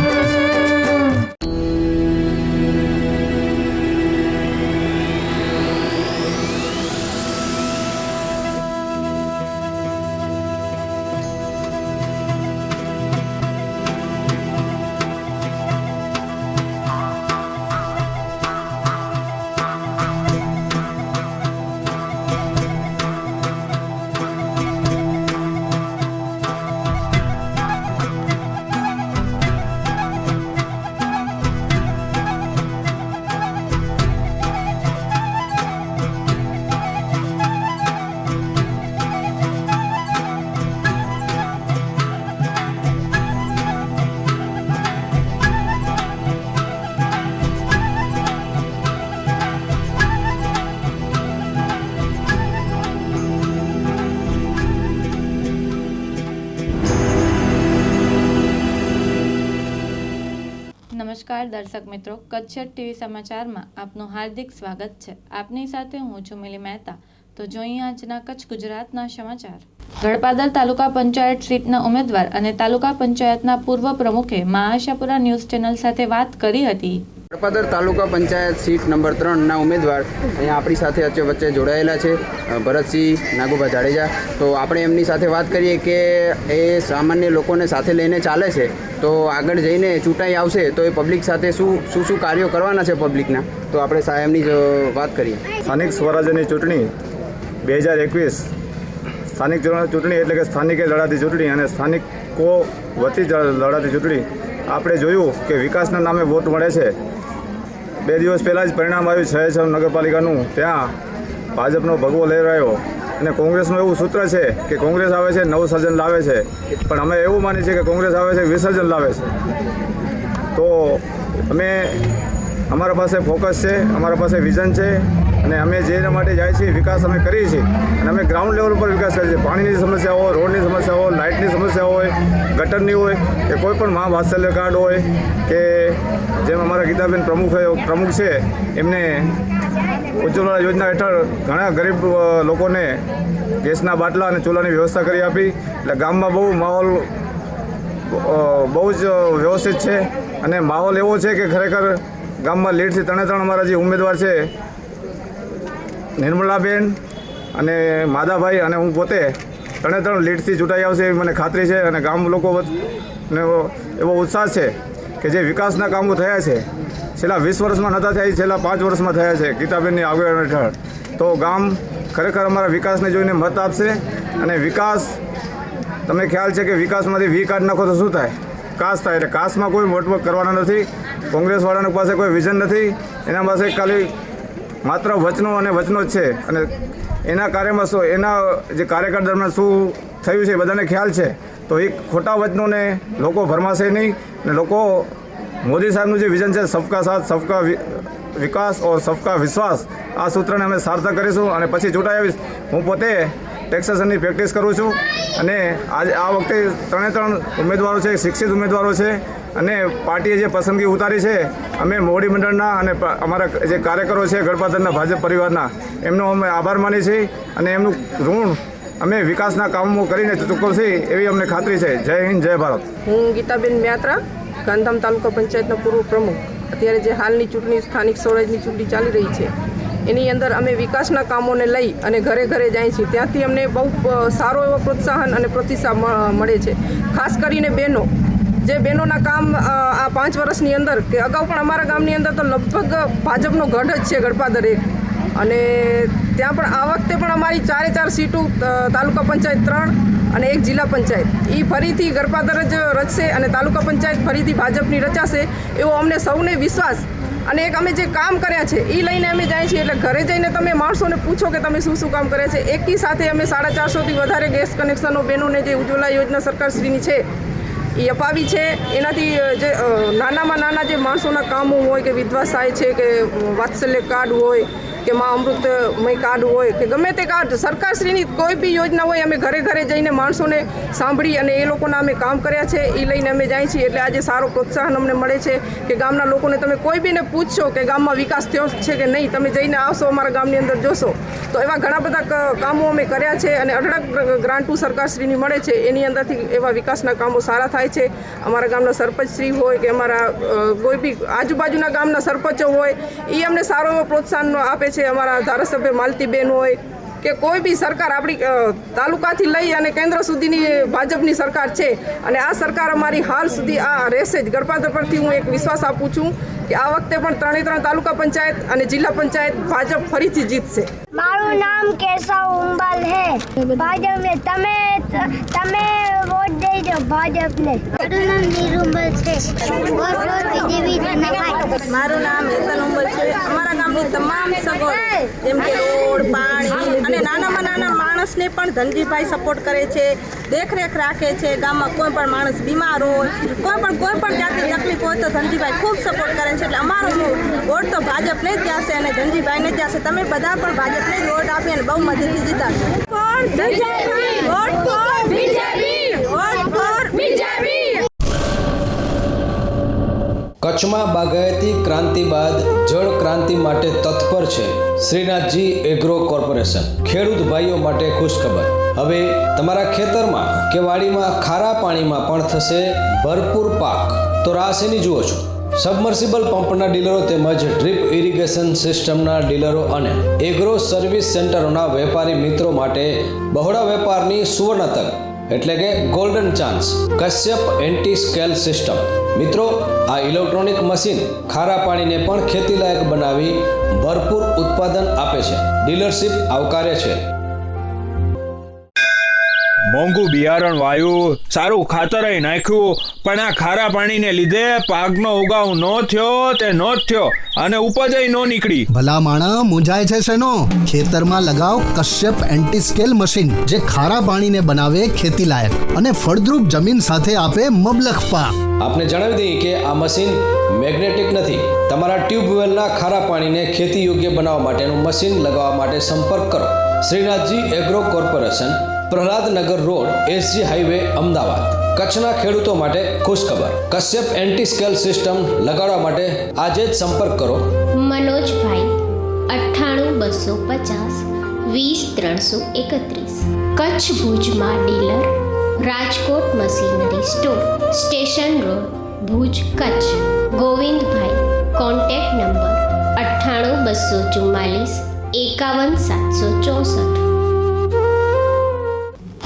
નમસ્કાર દર્શક મિત્રો, કચ્છ ટીવી સમાચારમાં આપનું હાર્દિક સ્વાગત છે. આપની સાથે હું છું મિલી મહેતા. તો જોઈએ આજના કચ્છ ગુજરાતના સમાચાર. ગળપાદર તાલુકા પંચાયત સીટના ઉમેદવાર અને તાલુકા પંચાયતના પૂર્વ પ્રમુખે આશાપુરા ન્યૂઝ ચેનલ સાથે વાત કરી હતી. ગળપાદર તાલુકા પંચાયત સીટ નંબર 3ના ઉમેદવાર અહીંયા આપણી સાથે વચ્ચે જોડાયેલા છે, ભરતસિંહ નાગુભા જાડેજા. તો આપણે એમની સાથે વાત કરીએ કે એ સામાન્ય લોકોને સાથે લઈને ચાલે છે, તો આગળ જઈને ચૂંટાઈ આવશે તો એ પબ્લિક સાથે શું કાર્યો કરવાના છે પબ્લિકના, તો આપણે સાહેબની જ વાત કરીએ. સ્થાનિક સ્વરાજ્યની ચૂંટણી 2021 સ્થાનિક ચૂંટણી એટલે કે સ્થાનિકે લડાતી ચૂંટણી અને સ્થાનિકો વતી લડાતી ચૂંટણી. આપણે જોયું કે વિકાસના નામે વોટ મળે છે. 2 દિવસ પહેલાં જ પરિણામ આવ્યું છે નગરપાલિકાનું, ત્યાં ભાજપનો ભગવો લઈ રહ્યો અને કોંગ્રેસનું એવું સૂત્ર છે કે કોંગ્રેસ આવે છે નવસર્જન લાવે છે, પણ અમે એવું માનીએ છીએ કે કોંગ્રેસ આવે છે વિસર્જન લાવે છે. તો અમે અમારા પાસે ફોકસ છે, અમારા પાસે વિઝન છે અને અમે જેના માટે જાય છીએ વિકાસ અમે કરીએ છીએ અને અમે ગ્રાઉન્ડ લેવલ ઉપર વિકાસ કરીએ છીએ. પાણીની સમસ્યા હોય, રોડની સમસ્યા હોય, લાઇટની સમસ્યા હોય, ગટરની હોય કે કોઈ પણ મા વાત્સલ્ય કાર્ડ હોય કે જેમ અમારા ગીતાબેન પ્રમુખ છે એમને ઉજ્જવલા યોજના હેઠળ ઘણા ગરીબ લોકોને ગેસના બાટલા અને ચૂલાની વ્યવસ્થા કરી આપી. એટલે ગામમાં માહોલ બહુ જ વ્યવસ્થિત છે અને માહોલ એવો છે કે ખરેખર ગામમાં લીડથી 3 અમારા જે ઉમેદવાર છે નિર્મલાબેન અને માધાભાઈ અને હું પોતે 3 લીડથી ચૂંટાઈ આવશે એવી મને ખાતરી છે. અને ગામ લોકો એવો ઉત્સાહ છે કે જે વિકાસના કામો થયા છે છેલ્લા 20 વર્ષમાં નહોતા થયા, છેલ્લા 5 વર્ષમાં થયા છે ગીતાબેનની આગેવાની હેઠળ. તો ગામ ખરેખર અમારા વિકાસને જોઈને મત આપશે. અને વિકાસ તમને ખ્યાલ છે કે વિકાસમાંથી વી કાઢ નાખો તો શું થાય? કાસ થાય. એટલે કાસમાં કોઈ મોટો કરવાના નથી. કોંગ્રેસવાળાની પાસે કોઈ વિઝન નથી, એના પાસે ખાલી માત્ર વચનો અને વચનો જ છે. અને એના કાર્યમાં શું, એના જે કાર્યકાળ દરમિયાન શું થયું છે બધાને ખ્યાલ છે. તો એ ખોટા વચનોને લોકો ભરમાશે નહીં અને લોકો મોદી સાહેબનું જે વિઝન છે સબકા સાથ સબકા વિકાસ ઓર સબકા વિશ્વાસ, આ સૂત્રને અમે સાર્થક કરીશું. અને પછી ચૂંટાઈ આવીશ. હું પોતે ટેક્સેશનની પ્રેક્ટિસ કરું છું અને આ વખતે 3 ઉમેદવારો છે, શિક્ષિત ઉમેદવારો છે અને પાર્ટીએ જે પસંદગી ઉતારી છે અમે મોવડી મંડળના અને અમારા જે કાર્યકરો છે ગળપાદરના ભાજપ પરિવારના એમનો અમે આભાર માનીએ છીએ અને એમનું ઋણ અમે વિકાસના કામો કરીને ચૂકવશે એવી અમને ખાતરી છે. જય હિન્દ, જય ભારત. હું ગીતાબેન મ્યાત્રા, ગાંધીધામ તાલુકા પંચાયતના પૂર્વ પ્રમુખ. અત્યારે જે હાલની ચૂંટણી સ્થાનિક સ્વરાજની ચૂંટણી ચાલી રહી છે એની અંદર અમે વિકાસના કામોને લઈ અને ઘરે ઘરે જાય છીએ. ત્યાંથી અમને બહુ સારો એવો પ્રોત્સાહન અને પ્રતિસાદ મળે છે. ખાસ કરીને બહેનો, જે બહેનોના કામ આ 5 વર્ષની અંદર કે અગાઉ પણ અમારા ગામની અંદર તો લગભગ ભાજપનો ગઢ જ છે ગળપાદર એક. અને ત્યાં પણ આ વખતે પણ અમારી 4 સીટો તાલુકા પંચાયત 3 અને 1 જિલ્લા પંચાયત એ ફરીથી ગળપાદર જ રચશે અને તાલુકા પંચાયત ફરીથી ભાજપની રચાશે એવો અમને સૌને વિશ્વાસ. અને એક અમે જે કામ કર્યા છે એ લઈને અમે જાય છીએ. એટલે ઘરે જઈને તમે માણસોને પૂછો કે તમે શું કામ કર્યા છે. એકી સાથે અમે 450થી વધારે ગેસ કનેક્શનો બહેનોને જે ઉજ્જવલા યોજના સરકારશ્રીની છે એ અપાવી છે. એનાથી જે નાનામાં નાના જે માણસોના કામો હોય કે વિધવા સહાય છે કે વાત્સલ્ય કાર્ડ હોય કે મા અમૃતમય કાર્ડ હોય કે ગમે તે કાર્ડ, સરકારશ્રીની કોઈ બી યોજના હોય અમે ઘરે ઘરે જઈને માણસોને સાંભળી અને એ લોકોના અમે કામ કર્યા છે એ લઈને અમે જાય છીએ. એટલે આજે સારો પ્રોત્સાહન અમને મળે છે કે ગામના લોકોને તમે કોઈ બીને પૂછશો કે ગામમાં વિકાસ થયો છે કે નહીં, તમે જઈને આવશો અમારા ગામની અંદર જોશો તો એવા ઘણા બધા કામો અમે કર્યા છે અને અઢળક ગ્રાન્ટો સરકારશ્રીની મળે છે. એની અંદરથી એવા વિકાસના કામો સારા થાય છે. અમારા ગામના સરપંચશ્રી હોય કે અમારા કોઈ બી આજુબાજુના ગામના સરપંચો હોય એ અમને સારો એવો પ્રોત્સાહન આપે છે. અમારા ધારાસભ્ય માલતીબેન હોય કે કોઈ બી સરકાર આપણી તાલુકાથી લઈ અને કેન્દ્ર સુધીની ભાજપની સરકાર છે અને આ સરકાર અમારી હાલ સુધી આ રહેશે જ. ગળપાદર પરથી હું એક વિશ્વાસ આપું છું કે આ વખતે પણ 3 તાલુકા પંચાયત અને જિલ્લા પંચાયત ભાજપ ફરીથી જીતશે. મારું નામ કેશવ ઉંબાલ હે. ભાજપને તમે વોટ દેજો ભાજપને. મારું નામ નિરુંબલ છે. મારું નામ હેતલ ઉંબલ છે. અમારા ગામની તમામ સગવડ જેમ કે રોડ, પાણી અને નાનામાં નાના માણસને પણ ધનજીભાઈ સપોર્ટ કરે છે, દેખરેખ રાખે છે. ગામમાં કોઈ પણ માણસ બીમાર હોય, કોઈ પણ જાતની તકલીફ હોય તો ધનજીભાઈ ખૂબ સપોર્ટ કરે છે. એટલે અમારો વોટ તો ભાજપને જ જશે અને ધનજીભાઈને જ જશે. તમે બધા પણ ભાજપને જ વોટ આપી અને બહુ મદદથી જીતાડશો. કચ્છમાં બાગાયતી ક્રાંતિ બાદ જળ ક્રાંતિ માટે તત્પર છે શ્રીનાથજી એગ્રો કોર્પોરેશન. ખેડૂત ભાઈઓ માટે ખુશખબર. હવે તમારા ખેતરમાં કે વાડીમાં ખારા પાણીમાં પણ થશે ભરપૂર પાક. તો રાહ શેની જુઓ છો? સબમર્સિબલ પંપના ડીલરો તેમજ ડ્રીપ ઇરિગેશન સિસ્ટમના ડીલરો અને એગ્રો સર્વિસ સેન્ટરોના વેપારી મિત્રો માટે બહોળા વેપારની સુવર્ણ તક એટલે કે golden chance. Kashyap anti scale system. મિત્રો, આ ઇલેક્ટ્રોનિક મશીન ખારા પાણીને પણ ખેતીલાયક બનાવી ભરપૂર ઉત્પાદન આપે છે. ડીલરશીપ આવકાર્ય છે. મોંઘું બિયારણ વાયું, સારું ખાતર નાખ્યું, પણ આ ખારા પાણીને લીધે પાકનો ઉગાવ ન થયો તે નો જ થયો અને ઉપજ નો નીકળી. ભલા માણા મૂંઝાય છે શેનો? ખેતરમાં લગાવ કશ્યપ એન્ટી સ્કેલ મશીન, જે ખારા પાણીને બનાવે ખેતી લાયક અને ફળદ્રુપ જમીન સાથે આપે મબલખ પાક. આપને જણાવી દઈએ કે આ મશીન મેગ્નેટિક નથી. તમારા ટ્યુબવેલના ખારા પાણીને ખેતી યોગ્ય બનાવવા માટેનું મશીન લગાવવા માટે સંપર્ક કરો Shrinathji agro corporation, Prahladnagar road, SG highway, Ahmedabad. કચ્છના ખેડૂતો માટે ખુશખબર. કશ્યપ એન્ટી સ્કેલ સિસ્ટમ લગાડવા માટે આજે જ સંપર્ક કરો મનોજભાઈ 9825020331. કચ્છ ભુજમાં dealer, Rajkot machinery store, station road, Bhuj, Kutch. Govindbhai, contact number 9824451764.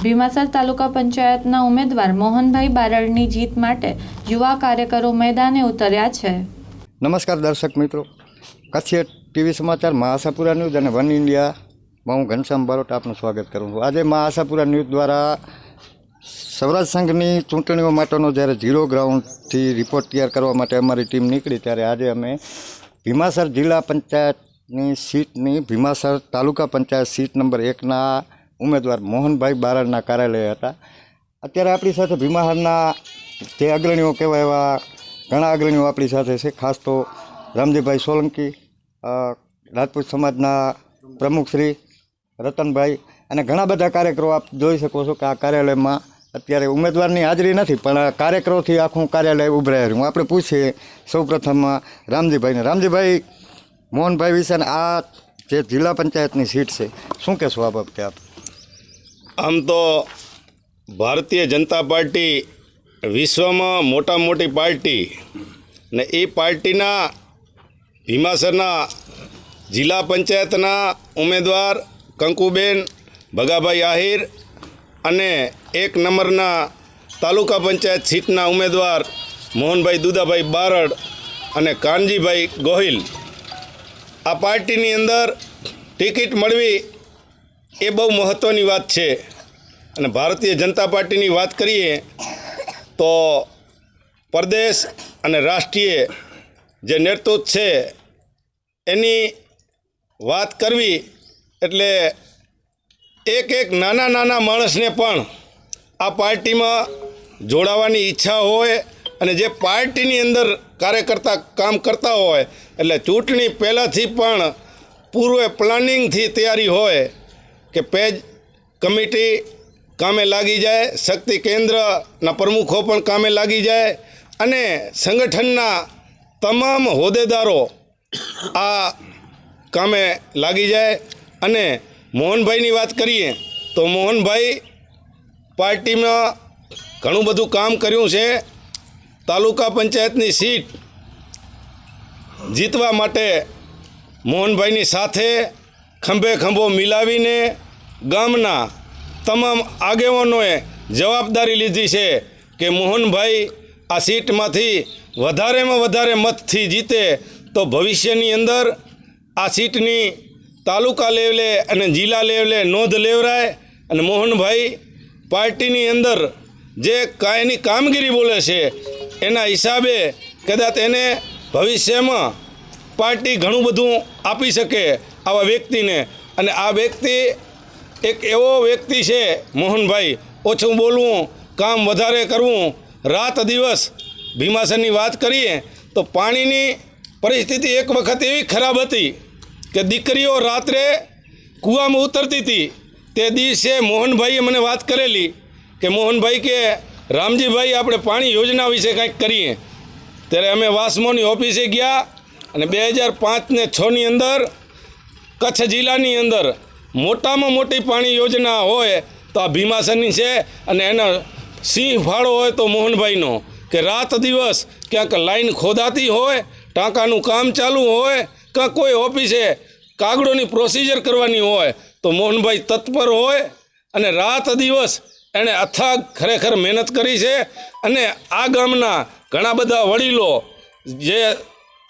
Bhimasar taluka પંચાયતના ઉમેદવાર મોહનભાઈ બારડની જીત માટે યુવા કાર્યકરો મેદાને ઉતર્યા છે. નમસ્કાર દર્શક મિત્રો, કચ્છ ટીવી સમાચાર મા આશાપુરા ન્યૂઝ અને વન ઇન્ડિયામાં હું ઘનશ્યામ બારોટ આપનું સ્વાગત કરું છું. આજે મા આશાપુરા ન્યૂઝ દ્વારા સૌરાષ્ટ્ર સંઘની ચૂંટણીઓ માટેનો જ્યારે ઝીરો ગ્રાઉન્ડથી રિપોર્ટ તૈયાર કરવા માટે અમારી ટીમ નીકળી, ત્યારે આજે અમે ભીમાસર જિલ્લા પંચાયતની સીટની ભીમાસર તાલુકા પંચાયત સીટ નંબર 1ના ઉમેદવાર મોહનભાઈ બારડના કાર્યાલય હતા. અત્યારે આપણી સાથે ભીમાસરના જે અગ્રણીઓ કહેવાય એવા ઘણા અગ્રણીઓ આપણી સાથે છે. ખાસ તો રામજીભાઈ સોલંકી, રાજપૂત સમાજના પ્રમુખ શ્રી રતનભાઈ અને ઘણા બધા કાર્યકરો આપ જોઈ શકો છો કે આ કાર્યાલયમાં અત્યારે ઉમેદવારની હાજરી નથી, પણ કાર્યકરોથી આખું કાર્યાલય ઉભરાય રહ્યું. આપણે પૂછીએ સૌપ્રથમ રામજીભાઈને. રામજીભાઈ, મોહનભાઈ વિશે આ જે જિલ્લા પંચાયતની સીટ છે, શું કહેશો આ બાબતે આપ? આમ તો ભારતીય જનતા પાર્ટી વિશ્વમાં મોટા મોટી પાર્ટી ને એ પાર્ટીના ભીમાસરના જિલ્લા પંચાયતના ઉમેદવાર કંકુબેન ભગાભાઈ આહિર અને 1 નંબરના તાલુકા પંચાયત સીટના ઉમેદવાર મોહનભાઈ દુદાભાઈ બારડ અને કાનજીભાઈ ગોહિલ, આ પાર્ટીની અંદર ટિકિટ મળવી એ બહુ મહત્ત્વની વાત છે. અને ભારતીય જનતા પાર્ટીની વાત કરીએ તો પ્રદેશ અને રાષ્ટ્રીય જે નેતૃત્વ છે એની વાત કરવી એટલે એક નાના માણસને પણ આ પાર્ટીમાં જોડાવાની ઈચ્છા હોય અને જે પાર્ટીની અંદર કાર્યકર્તા કામ કરતા હોય એટલે ચૂંટણી પહેલાંથી પણ પૂર્વે પ્લાનિંગથી તૈયારી હોય કે પેજ કમિટી કામે લાગી જાય, શક્તિ કેન્દ્રના પ્રમુખો પણ કામે લાગી જાય અને સંગઠનના તમામ હોદ્દેદારો આ કામે લાગી જાય. અને મોહનભાઈની વાત કરીએ તો મોહનભાઈ પાર્ટીમાં ઘણું બધું કામ કર્યું છે. તાલુકા પંચાયતની સીટ જીતવા માટે મોહનભાઈની સાથે ખંભે ખંભો મિલાવીને ગામના તમામ આગેવાનોએ જવાબદારી લીધી છે કે મોહનભાઈ આ સીટમાંથી વધારેમાં વધારે મતથી જીતે તો ભવિષ્યની અંદર આ સીટની તાલુકા લેવલે અને જિલ્લા લેવલે નોંધ લેવરાય. અને મોહનભાઈ પાર્ટીની અંદર જે કાયની કામગીરી બોલે છે એના હિસાબે કદાચ એને ભવિષ્યમાં પાર્ટી ઘણું બધું આપી શકે આવા વ્યક્તિને. અને આ વ્યક્તિ એક એવો વ્યક્તિ છે મોહનભાઈ, ઓછું બોલવું, કામ વધારે કરવું, રાત દિવસ. ભીમાસરની વાત કરીએ તો પાણીની પરિસ્થિતિ એક વખત એવી ખરાબ હતી કે દીકરીઓ રાત્રે કૂવામાં ઉતરતી હતી. તે દિવસે મોહનભાઈએ મને વાત કરેલી કે મોહનભાઈ કે રામજીભાઈ આપણે પાણી યોજના વિશે કંઈક કરીએ. ત્યારે અમે વાસ્મોની ઓફિસે ગયા અને 2005 ને 6ની અંદર કચ્છ જિલ્લાની અંદર મોટામાં મોટી પાણી યોજના હોય તો આ ભીમાસરની છે. અને એનો સિંહ ફાળો હોય તો મોહનભાઈનો કે રાત દિવસ ક્યાંક લાઈન ખોદાતી હોય, ટાંકાનું કામ ચાલુ હોય, કાં કોઈ ઓફિસે કાગળોની પ્રોસિજર કરવાની હોય તો મોહનભાઈ તત્પર હોય. અને રાત દિવસ એણે અથાગ ખરેખર મહેનત કરી છે. અને આ ગામના ઘણા બધા વડીલો જે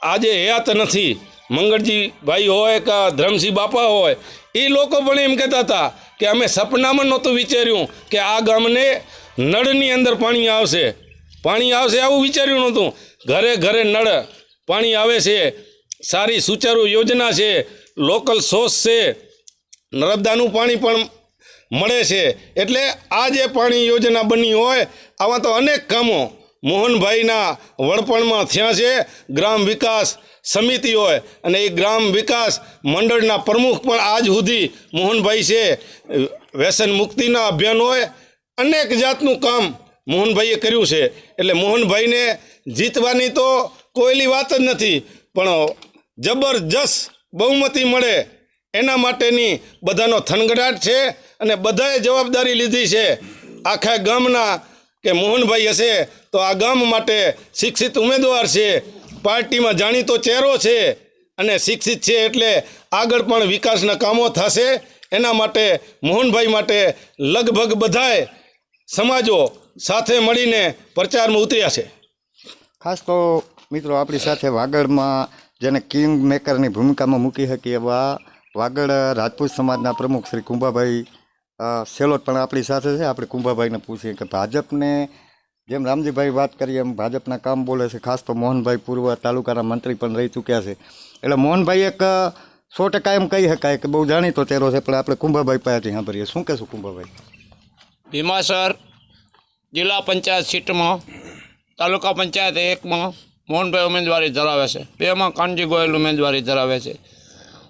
આજે હયાત નથી, મંગળજી ભાઈ હોય કે ધરમસિંહ બાપા હોય, એ લોકો પણ એમ કહેતા હતા કે અમે સપનામાં નહોતું વિચાર્યું કે આ ગામને નળની અંદર પાણી આવશે આવું વિચાર્યું નહોતું. ઘરે ઘરે નળ પાણી આવે છે, સારી સુચારુ યોજના છે, લોકલ સોર્સ છે, નર્મદાનું પાણી પણ મળે છે. એટલે આ જે પાણી યોજના બની હોય આવા તો અનેક કામો મોહનભાઈના વડપણમાં થયા છે. ગ્રામ વિકાસ સમિતિ હોય અને એ ગ્રામ વિકાસ મંડળના પ્રમુખ પણ આજ સુધી મોહનભાઈ છે. વ્યસન મુક્તિના અભિયાન હોય, અનેક જાતનું કામ મોહનભાઈએ કર્યું છે. એટલે મોહનભાઈને જીતવાની તો કોઈલી વાત જ નથી, પણ જબરજસ્ત બહુમતી મળે એના માટેની બધાનો થનગડાટ છે અને બધાએ જવાબદારી લીધી છે આખા ગામના કે મોહનભાઈ હશે તો આ ગામ માટે શિક્ષિત ઉમેદવાર છે, પાર્ટીમાં જાણીતો ચહેરો છે અને શિક્ષિત છે, એટલે આગળ પણ વિકાસના કામો થશે. એના માટે મોહનભાઈ માટે લગભગ બધાએ સમાજો સાથે મળીને પ્રચારમાં ઉતર્યા છે. ખાસ તો મિત્રો આપણી સાથે વાગડમાં જેને કિંગ મેકરની ભૂમિકામાં મૂકી હતી એવા વાગડ રાજપૂત સમાજના પ્રમુખ શ્રી કુંભાભાઈ સેલોટ પણ આપણી સાથે છે. આપણે કુંભાભાઈને પૂછીએ કે ભાજપને જેમ રામજીભાઈ વાત કરી એમ ભાજપના કામ બોલે છે. ખાસ તો મોહનભાઈ પૂર્વ તાલુકાના મંત્રી પણ રહી ચૂક્યા છે, એટલે મોહનભાઈ એક 100% એમ કહી શકાય કે બહુ જાણીતો ચહેરો છે. પણ આપણે કુંભાભાઈ પાસેથી સાંભળીએ. શું કહેશું કુંભાભાઈ? ભીમાસર જિલ્લા પંચાયત સીટમાં તાલુકા પંચાયત 1માં મોહનભાઈ ઉમેદવારી ધરાવે છે, 2માં કાનજી ગોયલ ઉમેદવારી ધરાવે છે.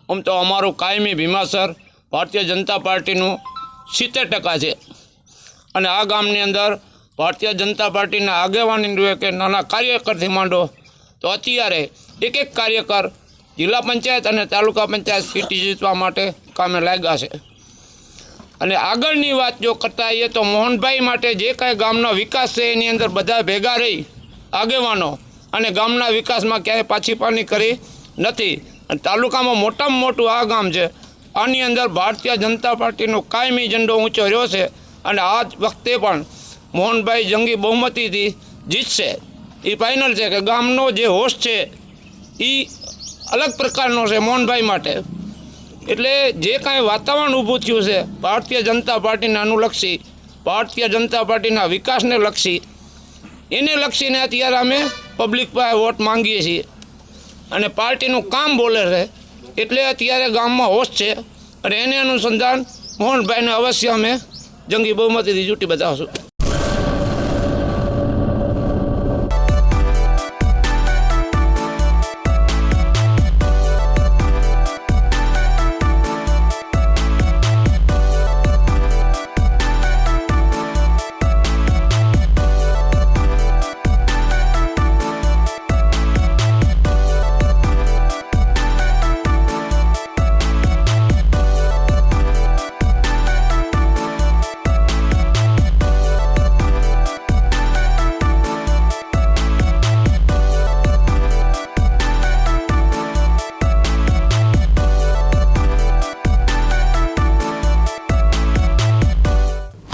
આમ તો અમારું કાયમી ભીમાસર ભારતીય જનતા પાર્ટીનું 70% છે અને આ ગામની અંદર ભારતીય જનતા પાર્ટીના આગેવાની કે નાના કાર્યકરથી માંડો તો અત્યારે એક કાર્યકર જિલ્લા પંચાયત અને તાલુકા પંચાયત સીટ જીતવા માટે કામે લાગ્યા છે. અને આગળની વાત જો કરતા આવીએ તો મોહનભાઈ માટે જે કાંઈ ગામનો વિકાસ છે એની અંદર બધા ભેગા રહી આગેવાનો અને ગામના વિકાસમાં ક્યાંય પાછીપાની કરી નથી. અને તાલુકામાં મોટામાં મોટું આ ગામ છે. આની અંદર ભારતીય જનતા પાર્ટીનો કાયમી ઝંડો ઊંચો રહ્યો છે અને આ વખતે પણ મોહનભાઈ જંગી બહુમતીથી જીતશે. એ ફાઇનલ છે કે ગામનો જે હોશ છે એ અલગ પ્રકારનો છે મોહનભાઈ માટે. એટલે જે કાંઈ વાતાવરણ ઊભું થયું છે ભારતીય જનતા પાર્ટીને અનુલક્ષી, ભારતીય જનતા પાર્ટીના વિકાસને લક્ષી, એને લક્ષીને અત્યારે અમે પબ્લિક પાસે વોટ માંગીએ છીએ અને પાર્ટીનું કામ બોલે છે. એટલે અત્યારે ગામમાં હોશ છે અને એને અનુસંધાન મોહનભાઈને અવશ્ય અમે જંગી બહુમતીથી ચૂંટી બતાવશું.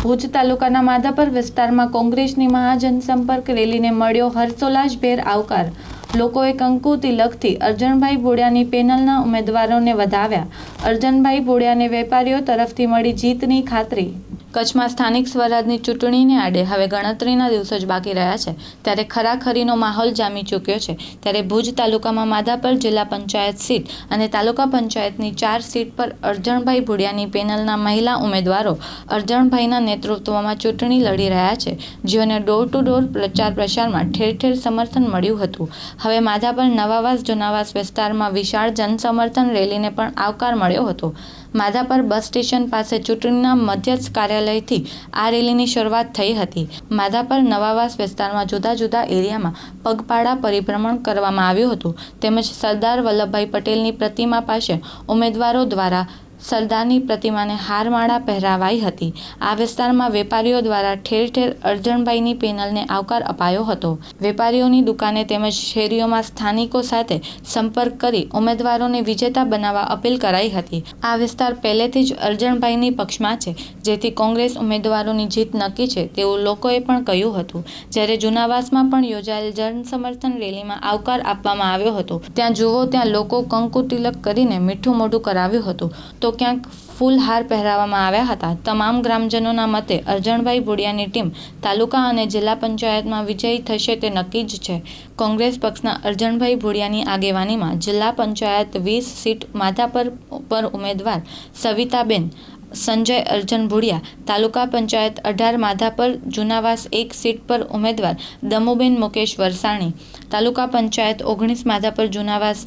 ભુજ તાલુકાના માધાપર વિસ્તારમાં કોંગ્રેસની મહાજનસંપર્ક રેલીને મળ્યો હર્ષોલ્લાસભેર આવકાર. લોકોએ કંકુ તિલકથી અરજણભાઈ બોડિયાની પેનલના ઉમેદવારોને વધાવ્યા. અરજણભાઈ બોડિયાને વેપારીઓ તરફથી મળી જીતની ખાતરી. કચ્છમાં સ્થાનિક સ્વરાજની ચૂંટણીને આડે હવે ગણતરીના દિવસો જ બાકી રહ્યા છે, ત્યારે ખરાખરીનો માહોલ જામી ચૂક્યો છે. ત્યારે ભુજ તાલુકામાં માધાપર જિલ્લા પંચાયત સીટ અને તાલુકા પંચાયતની 4 સીટ પર અરજણભાઈ ભોડિયાની પેનલના મહિલા ઉમેદવારો અરજણભાઈના નેતૃત્વમાં ચૂંટણી લડી રહ્યા છે, જેઓને ડોર ટુ ડોર પ્રચાર પ્રસારમાં ઠેર ઠેર સમર્થન મળ્યું હતું. હવે માધાપર નવાવાસ જુનાવાસ વિસ્તારમાં વિશાળ જનસમર્થન રેલીને પણ આવકાર મળ્યો હતો. માધાપર બસ સ્ટેશન પાસે ચૂંટણીના મધ્યસ્થ કાર્યાલયથી આ રેલીની શરૂઆત થઈ હતી. માધાપર નવાવાસ વિસ્તારમાં જુદા જુદા એરિયામાં પગપાળા પરિભ્રમણ કરવામાં આવ્યું હતું, તેમજ સરદાર વલ્લભભાઈ પટેલની પ્રતિમા પાસે ઉમેદવારો દ્વારા સરદારની પ્રતિમાને હારમાળા પહેરાવાઈ હતી. આ વિસ્તારમાં વેપારીઓ દ્વારા ઠેર ઠેર અરજણભાઈની પેનલને આવકાર અપાયો હતો. વેપારીઓની દુકાને તેમજ શેરીઓમાં સ્થાનિકો સાથે સંપર્ક કરી ઉમેદવારોને વિજેતા બનાવવા અપીલ કરાઈ હતી. આ વિસ્તાર પહેલેથી જ અરજણભાઈની પક્ષમાં છે, જેથી કોંગ્રેસ ઉમેદવારોની જીત નક્કી છે તેવું લોકોએ પણ કહ્યું હતું. જ્યારે જુનાવાસમાં પણ યોજાયેલ જનસમર્થન રેલીમાં આવકાર આપવામાં આવ્યો હતો. ત્યાં જુઓ ત્યાં લોકો કંકુ તિલક કરીને મીઠું મોઢું કરાવ્યું હતું, તો ક્યાંક ફૂલહાર પહેરાવવામાં આવ્યા હતા. તમામ ગ્રામજનોના મતે અરજણભાઈ ભોડિયાની ટીમ તાલુકા અને જિલ્લા પંચાયતમાં વિજયી થશે તે નક્કી જ છે. કોંગ્રેસ પક્ષના અરજણભાઈ ભોડિયાની આગેવાનીમાં જિલ્લા પંચાયત 20 સીટ માધાપર પર ઉમેદવાર સવિતાબેન સંજય અર્જન ભુડિયા, તાલુકા પંચાયત 18 માધાપર જુનાવાસ 1 સીટ પર ઉમેદવાર દમુબેન મુકેશ વરસાણી, તાલુકા પંચાયત 19 માધાપર જુનાવાસ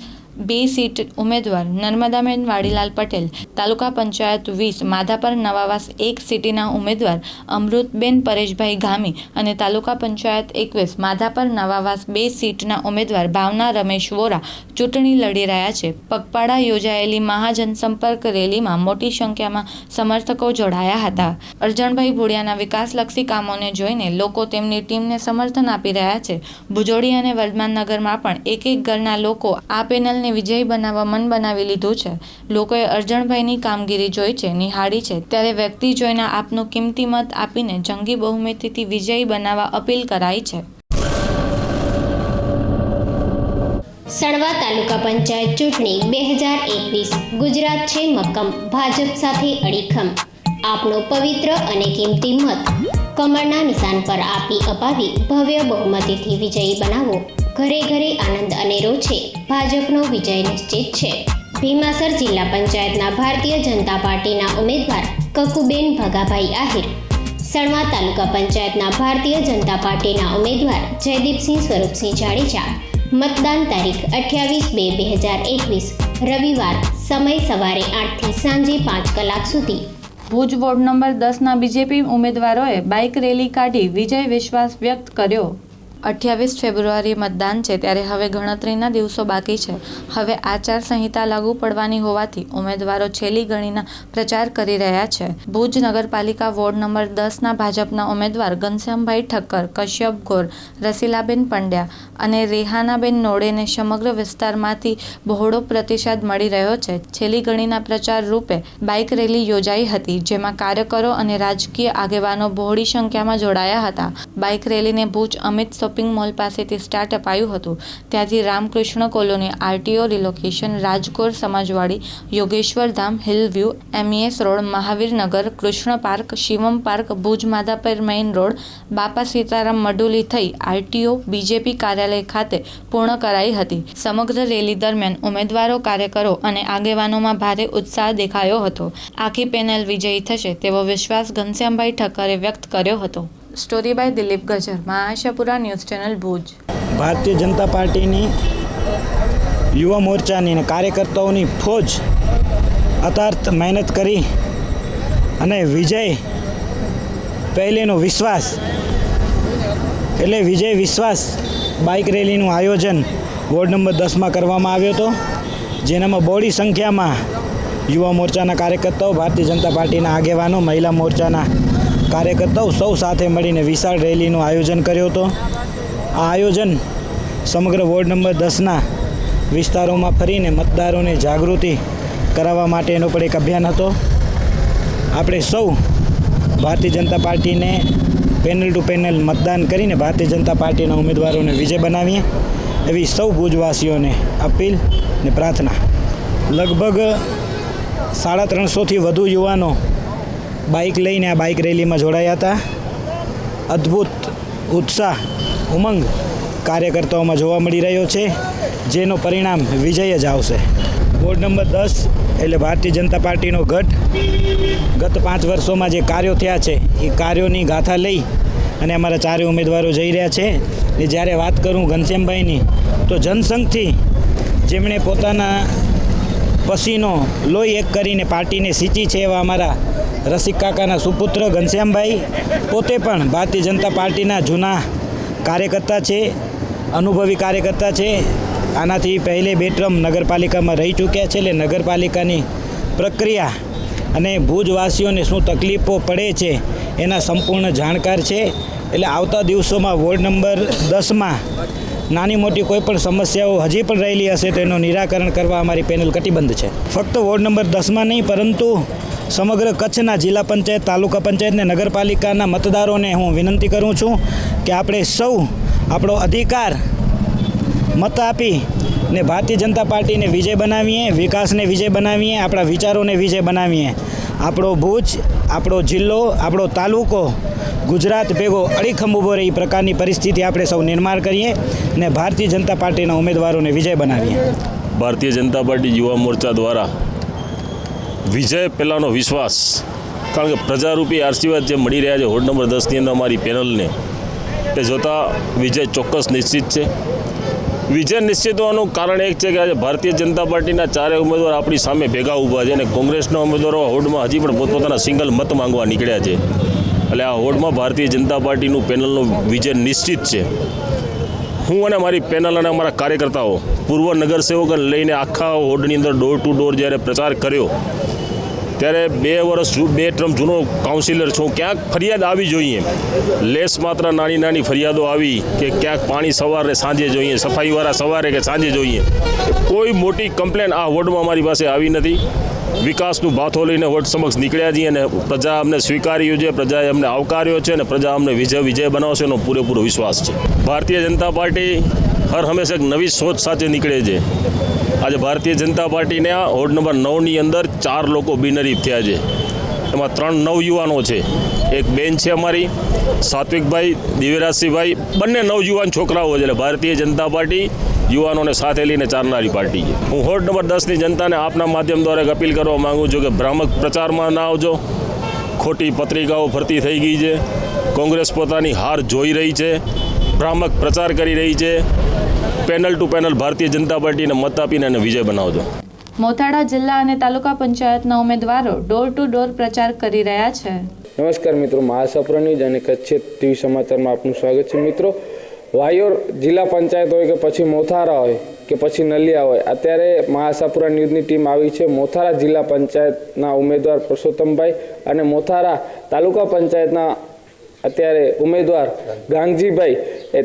2 સીટ ઉમેદવાર નર્મદાબેન વાડીલાલ પટેલ, તાલુકા પંચાયત 20 માધાપર નવાવાસ 1 સીટના ઉમેદવાર અમૃતબેન પરેશભાઈ ગામી અને તાલુકા પંચાયત 21 માધાપર નવાવાસ 2 સીટના ઉમેદવાર ભાવના રમેશ વોરા ચૂંટણી લડી રહ્યા છે. પગપાળા યોજાયેલી મહાજનસંપર્ક રેલીમાં મોટી સંખ્યામાં સમર્થકો જોડાયા હતા. અરજણભાઈ ભુડિયાના વિકાસલક્ષી કામોને જોઈને લોકો તેમની ટીમને સમર્થન આપી રહ્યા છે. ભુજોડી અને વર્ધમાન નગરમાં પણ એક ઘરના લોકો આ પેનલને વિજયી બનાવવા મન બનાવી લીધું છે. લોકોએ અરજણભાઈની કામગીરી જોઈ છે, નિહાળી છે, ત્યારે વ્યક્તિ જોઈને આપનો કિંમતી મત આપીને જંગી બહુમતીથી વિજયી બનાવવા અપીલ કરાઈ છે. સણવા તાલુકા પંચાયત ચૂંટણી 2021 ગુજરાત છે મક્કમ, ભાજપ સાથે અડીખમ. આપનો પવિત્ર અને કિંમતી મત કમળના નિશાન પર આપી અપાવી ભવ્ય બહુમતીથી વિજયી બનાવો. ઘરે ઘરે આનંદ અનેરો છે, ભાજપનો વિજય નિશ્ચિત છે. ભીમાસર જિલ્લા પંચાયતના ભારતીય જનતા પાર્ટીના ઉમેદવાર કકુબેન ભગાભાઈ આહિર, સણવા તાલુકા પંચાયતના ભારતીય જનતા પાર્ટીના ઉમેદવાર જયદીપસિંહ સ્વરૂપસિંહ જાડેજા. મતદાન તારીખ 28/2/2021 રવિવાર, સમય સવારે 8 થી સાંજે 5 કલાક સુધી. ભુજ વોર્ડ નંબર 10ના બીજેપી ઉમેદવારોએ બાઇક રેલી કાઢી વિજય વિશ્વાસ વ્યક્ત કર્યો. 28 ફેબ્રુઆરીએ મતદાન છે, ત્યારે હવે ગણતરીના દિવસો બાકી છે. હવે આચારસંહિતા લાગુ પડવાની હોવાથી ઉમેદવારો છેલ્લી ઘડીના પ્રચાર કરી રહ્યા છે. ભુજ નગરપાલિકા વોર્ડ નંબર 10ના ભાજપના ઉમેદવાર ઘનશ્યામભાઈ ઠક્કર, કશ્યપ ગોર, રસીલાબેન પંડ્યા અને રેહાનાબેન નોડેને સમગ્ર વિસ્તારમાંથી બહોળો પ્રતિસાદ મળી રહ્યો છે. છેલ્લી ઘડીના પ્રચાર રૂપે બાઇક રેલી યોજાઈ હતી, જેમાં કાર્યકરો અને રાજકીય આગેવાનો બહોળી સંખ્યામાં જોડાયા હતા. બાઇક રેલીને ભુજ અમિત શોપિંગ મોલ પાસેથી સ્ટાર્ટ અપાયું હતું. ત્યાંથી Ramkrishna colony, RTO relocation, Rajkor સમાજવાડી, Yogeshwar Dham, hill view, MES road, Mahavirnagar, Krishna park, Shivam park, Bhuj Madhapar main road, Bapa Sitaram મડુલી થઈ આરટીઓ બીજેપી કાર્યાલય ખાતે પૂર્ણ કરાઈ હતી. સમગ્ર રેલી દરમિયાન ઉમેદવારો, કાર્યકરો અને આગેવાનોમાં ભારે ઉત્સાહ દેખાયો હતો. આખી પેનલ વિજયી થશે તેવો વિશ્વાસ ઘનશ્યામભાઈ ઠક્કરે વ્યક્ત કર્યો હતો. Story by Dilip Gajar, Ashapura news channel, Bhuj. Bharatiya Janata પાર્ટીની યુવા મોરચાની અને કાર્યકર્તાઓની ફોજ અથાર્થ મહેનત કરી અને વિજય પહેલેનો વિશ્વાસ એટલે વિજય વિશ્વાસ બાઇક રેલીનું આયોજન વોર્ડ નંબર 10માં કરવામાં આવ્યો હતો, જેનામાં બહોળી સંખ્યામાં યુવા મોરચાના કાર્યકર્તાઓ, ભારતીય જનતા પાર્ટીના આગેવાનો, મહિલા મોરચાના કાર્યકર્તાઓ સૌ સાથે મળીને વિશાળ રેલીનું આયોજન કર્યું હતું. આ આયોજન સમગ્ર વોર્ડ નંબર 10ના વિસ્તારોમાં ફરીને મતદારોને જાગૃતિ કરાવવા માટેનો પણ એક અભિયાન હતો. આપણે સૌ ભારતીય જનતા પાર્ટીને પેનલ ટુ પેનલ મતદાન કરીને ભારતીય જનતા પાર્ટીના ઉમેદવારોને વિજય બનાવીએ એવી સૌ ભુજવાસીઓને અપીલ ને પ્રાર્થના. લગભગ 350થી વધુ યુવાનો બાઇક લઈને આ બાઇક રેલીમાં જોડાયા હતા. અદ્ભુત ઉત્સાહ, ઉમંગ કાર્યકર્તાઓમાં જોવા મળી રહ્યો છે, જેનો પરિણામ વિજય જ આવશે. વોર્ડ નંબર 10 એટલે ભારતીય જનતા પાર્ટીનો ગઢ. ગત 5 વર્ષોમાં જે કાર્યો થયા છે એ કાર્યોની ગાથા લઈ અને અમારા ચારે ઉમેદવારો જઈ રહ્યા છે. ને જ્યારે વાત કરું ઘનશ્યામભાઈની, તો જનસંઘથી જેમણે પોતાના પસીનો લોહી એક કરીને પાર્ટીને સિંચી છે એવા અમારા રસિક કાકાના સુપુત્ર ઘનશ્યામભાઈ પોતે પણ ભારતીય જનતા પાર્ટીના જૂના કાર્યકર્તા છે, અનુભવી કાર્યકર્તા છે. આનાથી પહેલે 2 ટર્મ નગરપાલિકામાં રહી ચૂક્યા છે, એટલે નગરપાલિકાની પ્રક્રિયા અને ભુજવાસીઓને શું તકલીફો પડે છે એના સંપૂર્ણ જાણકાર છે. એટલે આવતા દિવસોમાં વોર્ડ નંબર 10માં નાની મોટી કોઈ પણ સમસ્યાઓ હજી પણ રહેલી હશે તો એનું નિરાકરણ કરવા અમારી પેનલ કટિબદ્ધ છે. ફક્ત વોર્ડ નંબર 10માં નહીં, પરંતુ સમગ્ર કચ્છના જિલ્લા પંચાયત, તાલુકા પંચાયત અને નગરપાલિકાના મતદારોને હું વિનંતી કરું છું કે આપણે સૌ આપણો અધિકાર મત આપી ને ભારતીય જનતા પાર્ટીને વિજય બનાવીએ, વિકાસને વિજય બનાવીએ, આપણા વિચારોને વિજય બનાવીએ. આપણો ભુજ, આપણો જિલ્લો, આપણો તાલુકો ગુજરાત ભેગો અડીખમ ઊભો રહે એ પ્રકારની પરિસ્થિતિ આપણે સૌ નિર્માણ કરીએ અને ભારતીય જનતા પાર્ટીના ઉમેદવારોને વિજય બનાવીએ. ભારતીય જનતા પાર્ટી યુવા મોરચા દ્વારા વિજય પહેલાંનો વિશ્વાસ કારણ કે પ્રજારૂપી આશીર્વાદ જે મળી રહ્યા છે વોર્ડ નંબર 10ની અંદર અમારી પેનલને, તે જોતાં વિજય ચોક્કસ નિશ્ચિત છે. વિજય નિશ્ચિત હોવાનું કારણ એક છે કે આજે ભારતીય જનતા પાર્ટીના ચારે ઉમેદવાર આપણી સામે ભેગા ઊભા છે અને કોંગ્રેસના ઉમેદવારો વોર્ડમાં હજી પણ પોતપોતાના સિંગલ મત માંગવા નીકળ્યા છે. એટલે આ વોર્ડમાં ભારતીય જનતા પાર્ટીનું પેનલનું વિજય નિશ્ચિત છે. હું અને મારી પેનલ અને અમારા કાર્યકર્તાઓ પૂર્વ નગરસેવકોને લઈને આખા વોર્ડની અંદર ડોર ટુ ડોર જ્યારે પ્રચાર કર્યો ત્યારે 2 ટર્મ જૂનો કાઉન્સિલર છું. ક્યાંક ફરિયાદ આવી જોઈએ, લેસ માત્ર નાની ફરિયાદો આવી કે ક્યાંક પાણી સવારે સાંજે જોઈએ, સફાઈવાળા સવારે કે સાંજે જોઈએ. કોઈ મોટી કમ્પ્લેન આ વોર્ડમાં અમારી પાસે આવી નથી. વિકાસનું બાથો લઈને વોર્ડ સમક્ષ નીકળ્યા છીએ અને પ્રજા અમને સ્વીકાર્યું છે, પ્રજાએ અમને આવકાર્યો છે અને પ્રજા અમને વિજય બનાવશે એનો પૂરેપૂરો વિશ્વાસ છે. ભારતીય જનતા પાર્ટી હર હંમેશા એક નવી સોચ સાથે નીકળે છે. આજે ભારતીય જનતા પાર્ટીને વોર્ડ નંબર 9ની અંદર 4 લોકો બિનહરીફ થયા છે. એમાં 3 નવયુવાનો છે. એક બેન છે અમારી સાત્વિકભાઈ, દિવ્યરાજસિંહભાઈ, બંને નવયુવાન છોકરાઓ છે. એટલે ભારતીય જનતા પાર્ટી યુવાનોને સાથે લઈને ચાલનારી પાર્ટી છે. હું વોર્ડ નંબર 10ની જનતાને આપના માધ્યમ દ્વારા એક અપીલ કરવા માગું છું કે ભ્રામક પ્રચારમાં ના આવજો. ખોટી પત્રિકાઓ ફરતી થઈ ગઈ છે. કોંગ્રેસ પોતાની હાર જોઈ રહી છે, ભ્રામક પ્રચાર કરી રહી છે. Panel two panel Bharatiya Janata પાર્ટીને મત આપીને એને વિજય બનાવજો. મોથાળા જિલ્લા અને તાલુકા પંચાયતના ઉમેદવારો ડોર ટુ ડોર પ્રચાર કરી રહ્યા છે. નમસ્કાર મિત્રો, મહાસાપુરા ન્યૂઝ અને કચ્છ ટીવી સમાચારમાં આપનું સ્વાગત છે. મિત્રો, વાયોર જિલ્લા પંચાયત હોય કે પછી મોથારા હોય કે પછી નલિયા હોય, અત્યારે મહાસાપુરા ન્યૂઝની ટીમ આવી છે મોથારા જિલ્લા પંચાયતના ઉમેદવાર પરસોત્તમભાઈ અને મોથારા તાલુકા પંચાયતના અત્યારે ઉમેદવાર ગાંગજીભાઈ,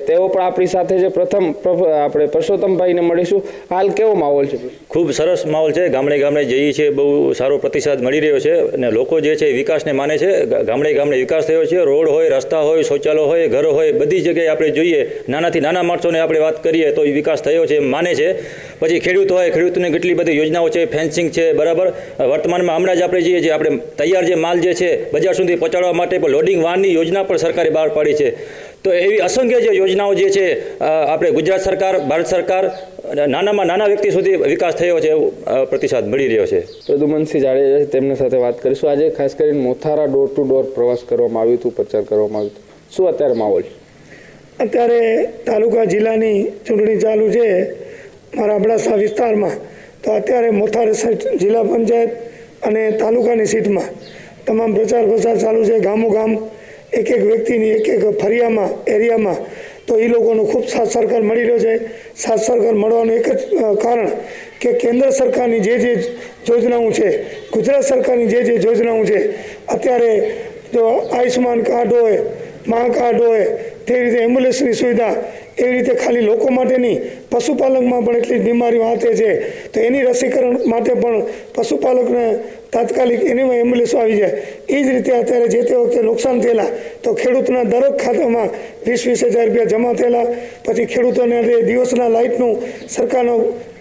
તેઓ પણ આપણી સાથે છે. પ્રથમ આપણે પરસોત્તમભાઈને મળીશું. હાલ કેવો માહોલ છે? ખૂબ સરસ માહોલ છે. ગામડે ગામડે જઈએ છીએ, બહુ સારો પ્રતિસાદ મળી રહ્યો છે અને લોકો જે છે વિકાસને માને છે. ગામડે ગામડે વિકાસ થયો છે. રોડ હોય, રસ્તા હોય, શૌચાલય હોય, ઘરો હોય, બધી જગ્યાએ આપણે જોઈએ, નાનાથી નાના માણસોને આપણે વાત કરીએ તો વિકાસ થયો છે એમ માને છે. પછી ખેડૂત હોય, ખેડૂતોને કેટલી બધી યોજનાઓ છે, ફેન્સિંગ છે, બરાબર. વર્તમાનમાં હમણાં જ આપણે જઈએ છીએ, આપણે તૈયાર જે માલ જે છે બજાર સુધી પહોંચાડવા માટે પણ લોડિંગ વાનની યોજના પણ સરકારે બહાર પાડી છે. તો એવી અસંખ્ય જે યોજનાઓ જે છે આપણે ગુજરાત સરકાર, ભારત સરકાર, નાનામાં નાના વ્યક્તિ સુધી વિકાસ થયો છે એવો પ્રતિસાદ મળી રહ્યો છે. પ્રદ્યુમનસિંહ જાડેજા તેમની સાથે વાત કરીશું. આજે ખાસ કરીને મોથારા ડોર ટુ ડોર પ્રવાસ કરવામાં આવ્યું હતું, પ્રચાર કરવામાં આવ્યું હતું. શું અત્યારે માહોલ? અત્યારે તાલુકા જિલ્લાની ચૂંટણી ચાલુ છે મારા અબડાસા વિસ્તારમાં. તો અત્યારે મોથારા જિલ્લા પંચાયત અને તાલુકાની સીટમાં તમામ પ્રચાર ચાલુ છે. ગામો ગામ એક વ્યક્તિની એક ફરિયામાં એરિયામાં તો એ લોકોનો ખૂબ સાથ સહકાર મળી રહ્યો છે. સાથ સહકાર મળવાનું એક જ કારણ કે કેન્દ્ર સરકારની જે યોજનાઓ છે, ગુજરાત સરકારની જે યોજનાઓ છે, અત્યારે જો આયુષ્યમાન કાર્ડ હોય, મા કાર્ડ હોય, તે રીતે એમ્બ્યુલન્સની સુવિધા, એવી રીતે ખાલી લોકો માટે નહીં, પશુપાલકમાં પણ એટલી જ બીમારીઓ હાથે છે. તો એની રસીકરણ માટે પણ પશુપાલકને તાત્કાલિક એની એમ્બ્યુલન્સો આવી જાય. એ જ રીતે અત્યારે જે તે વખતે નુકસાન થયેલા તો ખેડૂતના દરેક ખાતામાં 20,000 રૂપિયા જમા થયેલા. પછી ખેડૂતોને દિવસના લાઇટનું સરકારનો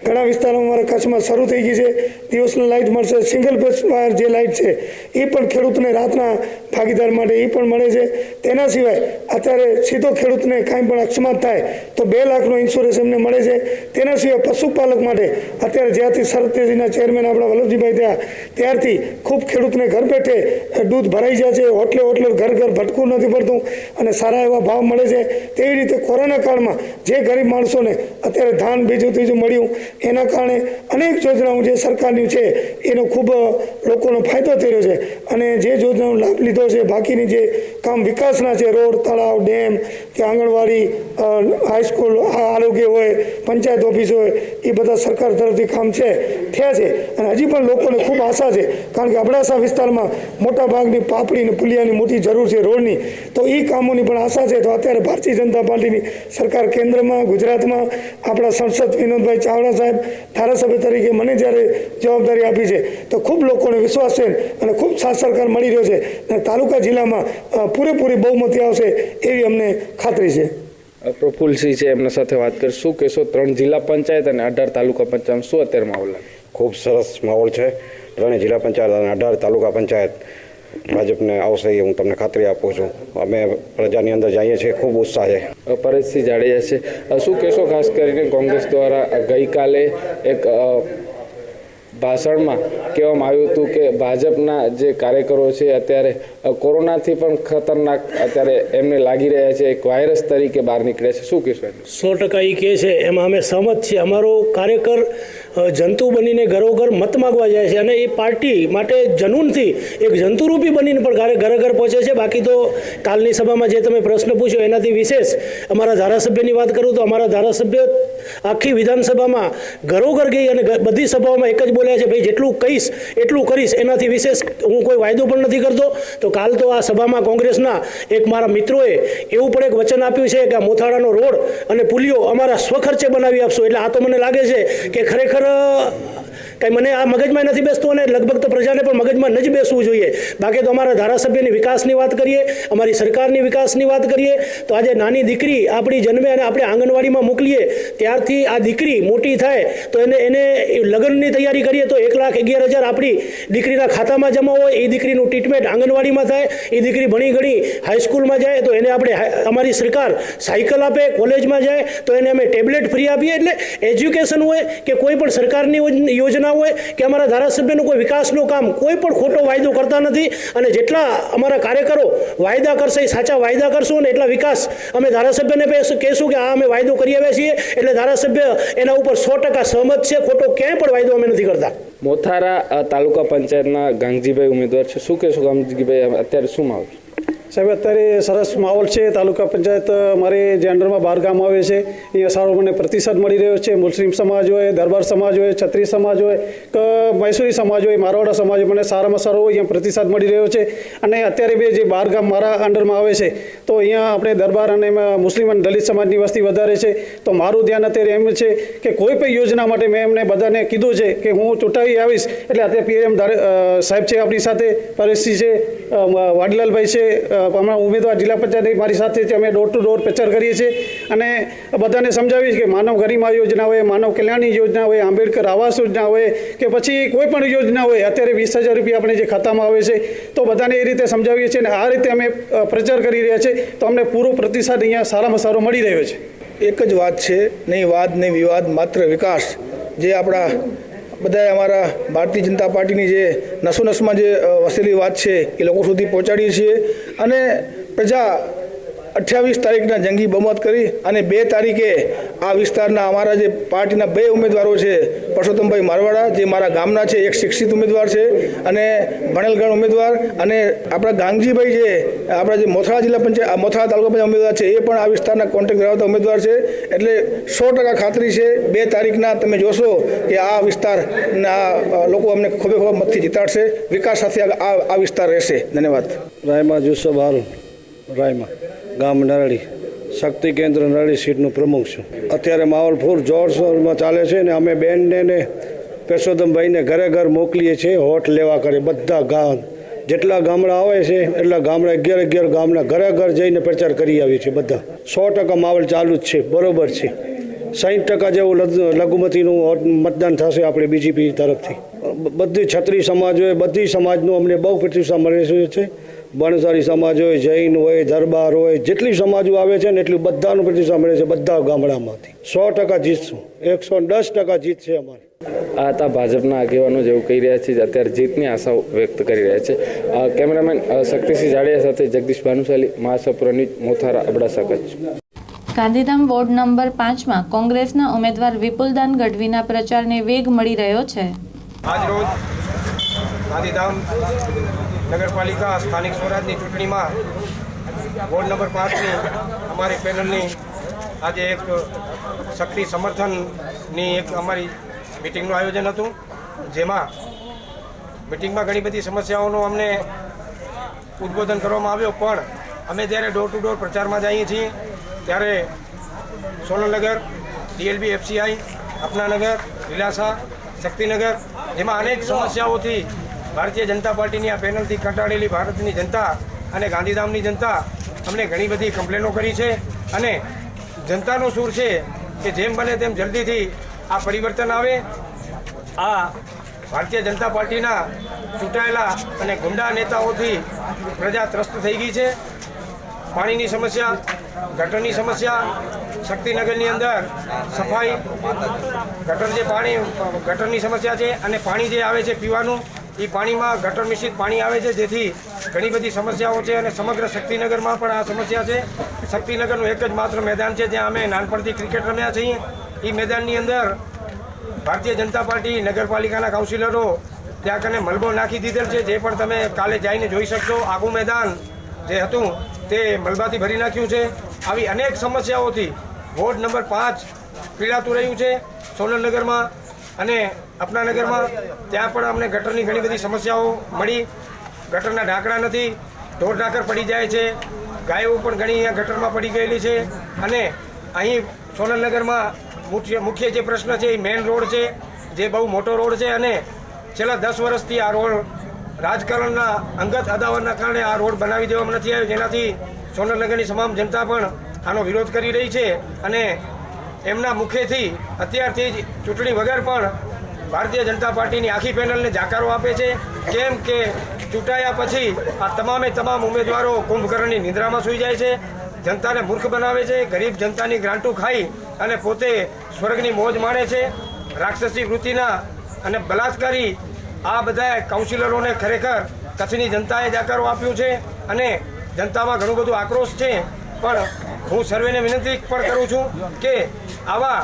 ઘણા વિસ્તારોમાં અમારા કચ્છમાં શરૂ થઈ ગઈ છે. દિવસની લાઇટ મળશે. સિંગલ ફેઝ વાયર જે લાઇટ છે એ પણ ખેડૂતને રાતના ભાગીદાર માટે એ પણ મળે છે. તેના સિવાય અત્યારે સીધો ખેડૂતને કાંઈ પણ અકસ્માત થાય તો 2 લાખનો ઇન્સ્યોરન્સ એમને મળે છે. તેના સિવાય પશુપાલક માટે અત્યારે જ્યાંથી સરતેજીના ચેરમેન આપણા વલ્લભજીભાઈ થયા ત્યારથી ખૂબ ખેડૂતને ઘર બેઠે દૂધ ભરાઈ જાય છે. હોટલે ઘર ભટકવું નથી પડતું અને સારા એવા ભાવ મળે છે. તેવી રીતે કોરોના કાળમાં જે ગરીબ માણસોને અત્યારે ધાન બીજું ત્રીજું મળ્યું એના કારણે અનેક યોજનાઓ જે સરકારની છે એનો ખૂબ લોકોનો ફાયદો થયો છે અને જે યોજનાનો લાભ લીધો છે, બાકીની જે કામ વિકાસના છે, રોડ, તળાવ, ડેમ કે આંગણવાડી, હાઈસ્કૂલ, આરોગ્ય હોય, પંચાયત ઓફિસ હોય, એ બધા સરકાર તરફથી કામ છે થયા છે અને હજી પણ લોકોને ખૂબ આશા છે. કારણ કે અબડાસા વિસ્તારમાં મોટા ભાગની પાપડી અને પુલિયાની મોટી જરૂર છે રોડની, તો એ કામોની પણ આશા છે. તો અત્યારે ભારતીય જનતા પાર્ટીની સરકાર કેન્દ્રમાં, ગુજરાતમાં આપણા સંસદ વિનોદભાઈ ચાવડા સાહેબ ધારાસભ્ય તરીકે મને જ્યારે જવાબદારી આપી છે તો ખૂબ લોકોને વિશ્વાસ છે અને ખૂબ સાથ સરકાર મળી રહ્યો છે અને તાલુકા જિલ્લામાં પૂરેપૂરી બહુમતી આવશે એવી અમને ખાતરી છે. પ્રફુલસિંહ છે, એમના સાથે વાત કરી. શું કહેશો? 3 જિલ્લા પંચાયત અને 18 તાલુકા પંચાયત, શું અત્યારે માહોલ લાગે? ખૂબ સરસ માહોલ છે. 3 જિલ્લા પંચાયત અને 18 તાલુકા પંચાયત ભાજપને આવશે એ હું તમને ખાતરી આપું છું. અમે પ્રજાની અંદર જઈએ છીએ, ખૂબ ઉત્સાહ છે. પરેશસિંહ જાડેજા છે, શું કહેશો? ખાસ કરીને કોંગ્રેસ દ્વારા ગઈકાલે એક ભાષણમાં કહેવામાં આવ્યું હતું કે ભાજપના જે કાર્યકરો છે અત્યારે કોરોનાથી પણ ખતરનાક અત્યારે એમને લાગી રહ્યા છે, એક વાયરસ તરીકે બહાર નીકળે છે. શું કહેશો? 100% એ કહે છે એમાં અમે સહમત છીએ. અમારો કાર્યકર જંતુ બનીને ઘરોઘર મત માગવા જાય છે અને એ પાર્ટી માટે જનૂનથી એક જંતુરૂપી બનીને પણ ઘરે ઘર પહોંચે છે. બાકી તો કાલની સભામાં જે તમે પ્રશ્ન પૂછ્યો એનાથી વિશેષ અમારા ધારાસભ્યની વાત કરું તો અમારા ધારાસભ્ય આખી વિધાનસભામાં ઘરોઘર ગઈ અને બધી સભાઓમાં એક જ બોલ્યા છે, ભાઈ જેટલું કહીશ એટલું કરીશ, એનાથી વિશેષ હું કોઈ વાયદો પણ નથી કરતો. તો કાલ તો આ સભામાં કોંગ્રેસના એક મારા મિત્રોએ એવું પણ એક વચન આપ્યું છે કે આ મોથાળાનો રોડ અને પુલિયો અમારા સ્વખર્ચે બનાવી આપશો. એટલે આ તો મને લાગે છે કે ખરેખર કંઈ મને આ મગજમાં નથી બેસતું અને લગભગ તો પ્રજાને પણ મગજમાં ન જ બેસવું જોઈએ. બાકી તો અમારા ધારાસભ્યની વિકાસની વાત કરીએ, અમારી સરકારની વિકાસની વાત કરીએ તો આજે નાની દીકરી આપણી જન્મે અને આપણે આંગણવાડીમાં મોકલીએ ત્યારથી આ દીકરી મોટી થાય તો એને લગ્નની તૈયારી કરીએ તો 1,11,000 આપણી દીકરીના ખાતામાં જમા હોય. એ દીકરીનું ટ્રીટમેન્ટ આંગણવાડીમાં થાય, એ દીકરી ભણી ગણી હાઈસ્કૂલમાં જાય તો એને આપણે અમારી સરકાર સાયકલ આપે, કોલેજમાં જાય તો એને અમે ટેબ્લેટ ફ્રી આપીએ. એટલે એજ્યુકેશન હોય કે કોઈ પણ સરકારની યોજના હોય કે અમારા ધારાસભ્યનું કોઈ વિકાસનું કામ, કોઈ પણ ખોટો વાયદો કરતા નથી. અને જેટલા અમારા કાર્યકરો વાયદા કરશે એ સાચા વાયદા કરશું અને એટલા વિકાસ અમે ધારાસભ્યને કહેશું કે આ અમે વાયદો કરી આવ્યા છીએ. એટલે ધારાસભ્ય એના ઉપર 100% સહમત છે. ખોટો ક્યાંય પણ વાયદો અમે નથી કરતા. મોથારા તાલુકા પંચાયતના ગાંગજીભાઈ ઉમેદવાર છે. શું કહેશો ગાંગજીભાઈ, અત્યારે શું માહોલ? સાહેબ અત્યારે સરસ માહોલ છે. તાલુકા પંચાયત મારે જે અંડરમાં 12 ગામ આવે છે અહીંયા સારો મને પ્રતિસાદ મળી રહ્યો છે. મુસ્લિમ સમાજ હોય, દરબાર સમાજ હોય, છત્રી સમાજ હોય કે મૈસૂરી સમાજ હોય, મારવાડા સમાજ હોય, મને સારામાં સારો અહીંયા પ્રતિસાદ મળી રહ્યો છે. અને અત્યારે બે જે 12 ગામ મારા અંડરમાં આવે છે તો અહીંયા આપણે દરબાર અને મુસ્લિમ અને દલિત સમાજની વસ્તી વધારે છે. તો મારું ધ્યાન અત્યારે એમ છે કે કોઈ પણ યોજના માટે મેં એમને બધાને કીધું છે કે હું ચૂંટાવી આવીશ. એટલે અત્યારે PM સાહેબ છે આપણી સાથે, પરેશજી છે, વાડીલાલભાઈ છે, હમણાં ઉમેદવાર જિલ્લા પંચાયત મારી સાથે છે. અમે ડોર ટુ ડોર પ્રચાર કરીએ છીએ અને બધાને સમજાવીશ કે માનવ ગરિમા યોજના હોય, માનવ કલ્યાણની યોજના હોય, આંબેડકર આવાસ યોજના હોય કે પછી કોઈ પણ યોજના હોય, અત્યારે 20,000 રૂપિયા આપણે જે ખાતામાં આવે છે તો બધાને એ રીતે સમજાવીએ છીએ અને આ રીતે અમે પ્રચાર કરી રહ્યા છીએ. તો અમને પૂરો પ્રતિસાદ અહીંયા સારામાં સારો મળી રહ્યો છે. એક જ વાત છે, નહીં વાદ નહીં વિવાદ, માત્ર વિકાસ. જે આપણા બધા અમારા ભારતીય જનતા પાર્ટીની જે નસોનસમાં જે વસેલી વાત છે એ લોકો સુધી પહોંચાડીએ છીએ અને પ્રજા 28 તારીખના જંગી બહુમત કરી અને 2 તારીખે આ વિસ્તારના અમારા જે પાર્ટીના 2 ઉમેદવારો છે, પરસોત્તમભાઈ મારવાડા જે મારા ગામના છે, એક શિક્ષિત ઉમેદવાર છે અને ભણેલગણ ઉમેદવાર, અને આપણા ગાંગજીભાઈ જે આપણા જે મોથાળા જિલ્લા પંચાયત મોથાળા તાલુકા પંચાયત ઉમેદવાર છે એ પણ આ વિસ્તારના કોન્ટેક્ટ ધરાવતા ઉમેદવાર છે. એટલે 100% ખાતરી છે 2 તારીખના તમે જોશો કે આ વિસ્તારના લોકો અમને ખૂબ મતથી જીતાડશે. વિકાસ સાથે આ વિસ્તાર રહેશે. ધન્યવાદ. રાયમા જુસબ હારૂન, રાયમા ગામ નરળી, શક્તિ કેન્દ્ર નરળી સીટનું પ્રમુખ છું. અત્યારે માહોલ ફૂલ જોરશોરમાં ચાલે છે ને અમે બેનને ને પરસોત્તમભાઈને ઘરે ઘર મોકલીએ છીએ વોટ લેવા કરે. બધા ગામ જેટલા ગામડા આવે છે એટલા ગામડા 11 ગામના ઘરે ઘર જઈને પ્રચાર કરી આવીએ છીએ. બધા 100% માહોલ ચાલુ જ છે. બરોબર છે. 60% જેવું લઘુમતીનું મતદાન થશે આપણે BJP તરફથી. બધી છત્રી સમાજ હોય, બધી સમાજનું અમને બહુ પ્રતિસાદ મળે છે. બણસારી સમાજ હોય, જૈન હોય, દરબાર હોય, જેટલી સમાજો આવે છે ને એટલું બધાનું પ્રતિસાદ મળે છે. બધા ગામડામાંથી 100% જીતશું. 110% જીત છે અમારે. આ હતા ભાજપના આગેવાનો જેવું કહી રહ્યા છે, અત્યારે જીતની આશાઓ વ્યક્ત કરી રહ્યા છે. કેમેરામેન શક્તિસિંહ જાડેજા સાથે Jagdish Bhanushali, Mahasapura news, Mothara, Abdasa, Kutch. Gandhidham ward number 5માં કોંગ્રેસના ઉમેદવાર વિપુલદાન ગઢવીના પ્રચારને વેગ મળી રહ્યો છે. આજરોજ ગાંધીધામ નગરપાલિકા સ્થાનિક સ્વરાજની ચૂંટણીમાં વોર્ડ નંબર 5ની અમારી પેનલની આજે એક શક્તિ સમર્થનની એક અમારી મિટિંગનું આયોજન હતું. જેમાં મિટિંગમાં ઘણી બધી સમસ્યાઓનો અમને ઉદ્બોધન કરવામાં આવ્યો. પણ અમે જ્યારે ડોર ટુ ડોર પ્રચારમાં જઈએ છીએ ત્યારે સોનલનગર, DLB FCI, અપનાનગર, લીલાસા, શક્તિનગર જેમાં અનેક સમસ્યાઓથી ભારતીય જનતા પાર્ટીની આ પેનલથી કંટાળેલી ભારતની જનતા અને ગાંધીધામની જનતા અમને ઘણી બધી કમ્પ્લેનો કરી છે. અને જનતાનો સૂર છે કે જેમ બને તેમ જલ્દીથી આ પરિવર્તન આવે. આ ભારતીય જનતા પાર્ટીના ચૂંટાયેલા અને ગુંડા નેતાઓથી પ્રજા ત્રસ્ત થઈ ગઈ છે. પાણીની સમસ્યા, ગટરની સમસ્યા, શક્તિનગરની અંદર સફાઈ, ગટરની સમસ્યા છે અને પાણી જે આવે છે પીવાનું એ પાણીમાં ગટર મિશ્રિત પાણી આવે છે, જેથી ઘણી બધી સમસ્યાઓ છે અને સમગ્ર શક્તિનગરમાં પણ આ સમસ્યા છે. શક્તિનગરનું એક જ માત્ર મેદાન છે જ્યાં અમે નાનપણથી ક્રિકેટ રમ્યા છીએ. એ મેદાનની અંદર ભારતીય જનતા પાર્ટી નગરપાલિકાના કાઉન્સિલરો ત્યાં કને મલબો નાખી દીધેલ છે, જે પણ તમે કાલે જઈને જોઈ શકશો. આખું મેદાન જે હતું તે મલબાથી ભરી નાખ્યું છે. આવી અનેક સમસ્યાઓથી વોર્ડ નંબર 5 પીડાતું રહ્યું છે. સોનલનગરમાં અને અપનાનગરમાં ત્યાં પણ અમને ગટરની ઘણી બધી સમસ્યાઓ મળી. ગટરના ઢાંકણા નથી, ઢોર ઢાંકર પડી જાય છે, ગાયો પણ ઘણી અહીંયા ગટરમાં પડી ગયેલી છે. અને અહીં સોનલનગરમાં મુખ્ય જે પ્રશ્ન છે એ મેઇન રોડ છે, જે બહુ મોટો રોડ છે અને છેલ્લા 10 વર્ષથી આ રોડ રાજકારણના અંગત અદાવતના કારણે આ રોડ બનાવી દેવામાં નથી આવ્યો, જેનાથી સોનલનગરની તમામ જનતા પણ આનો વિરોધ કરી રહી છે. અને એમના મુખેથી અત્યારથી જ ચૂંટણી વગર પણ ભારતીય જનતા પાર્ટીની આખી પેનલને જાકારો આપે છે. કેમ કે ચૂંટાયા પછી આ તમામ ઉમેદવારો કુંભકર્ણની નિંદ્રામાં સૂઈ જાય છે, જનતાને મૂર્ખ બનાવે છે, ગરીબ જનતાની ગ્રાન્ટો ખાઈ અને પોતે સ્વર્ગની મોજ માણે છે. રાક્ષસી વૃત્તિના અને બલાત્કારી આ બધા કાઉન્સિલરોને ખરેખર કચ્છની જનતાએ જાકારો આપ્યું છે અને જનતામાં ઘણું બધું આક્રોશ છે. પણ હું સર્વેને વિનંતી પણ કરું છું કે આવા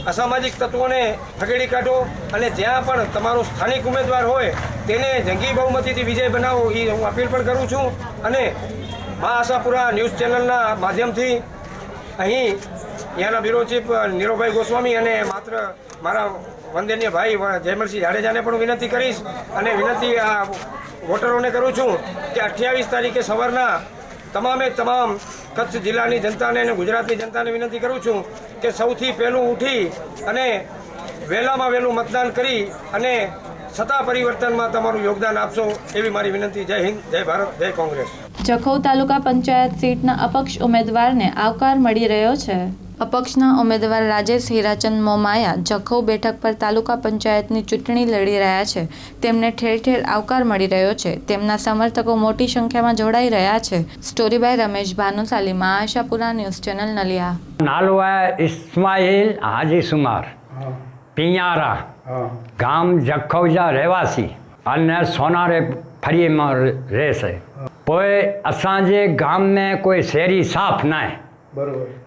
અસામાજિક તત્વોને ખગેડી કાઢો અને જ્યાં પણ તમારો સ્થાનિક ઉમેદવાર હોય તેને જંગી બહુમતીથી વિજય બનાવો, એ હું અપીલ પણ કરું છું. અને મા આશાપુરા ન્યૂઝ ચેનલના માધ્યમથી અહીં ત્યાંના બ્યુરો ચીફ નીરવભાઈ ગોસ્વામી અને માત્ર મારા વંદનીય ભાઈ જયમલસિંહ જાડેજાને પણ વિનંતી કરીશ અને વિનંતી આ વોટરોને કરું છું કે 28 તારીખે સવારના તમામ કચ્છ જિલ્લાની જનતાને અને ગુજરાતની જનતાને વિનંતી કરું છું કે સૌથી પહેલું ઉઠી અને વહેલામાં વહેલું મતદાન કરી અને સત્તા પરિવર્તનમાં તમારું યોગદાન આપશો, એવી મારી વિનંતી. જય હિન્દ, જય ભારત, જય કોંગ્રેસ. જખૌ તાલુકા પંચાયત સીટના અપક્ષ ઉમેદવારને આવકાર મળી રહ્યો છે. અપક્ષના ઉમેદવાર રાજેશ હીરાચંદ મોમાયા જખૌ બેઠક પર તાલુકા પંચાયતની ચૂંટણી લડી રહ્યા છે. તેમને ઠેર ઠેર આવકાર મળી રહ્યો છે. તેમના સમર્થકો મોટી સંખ્યામાં જોડાઈ રહ્યા છે. સ્ટોરી બાય રમેશ ભાનુશાલી, મા આશાપુરા ન્યૂઝ ચેનલ નલિયા. નાલો ઇસ્માઇલ હાજી સુમાર, પિયારા, ગામ જખૌજા રહેવાસી અને સોનારે ફરીમાં રહે છે. पोइ असांजे गांव में कोई शहरी साफ़ न आहे,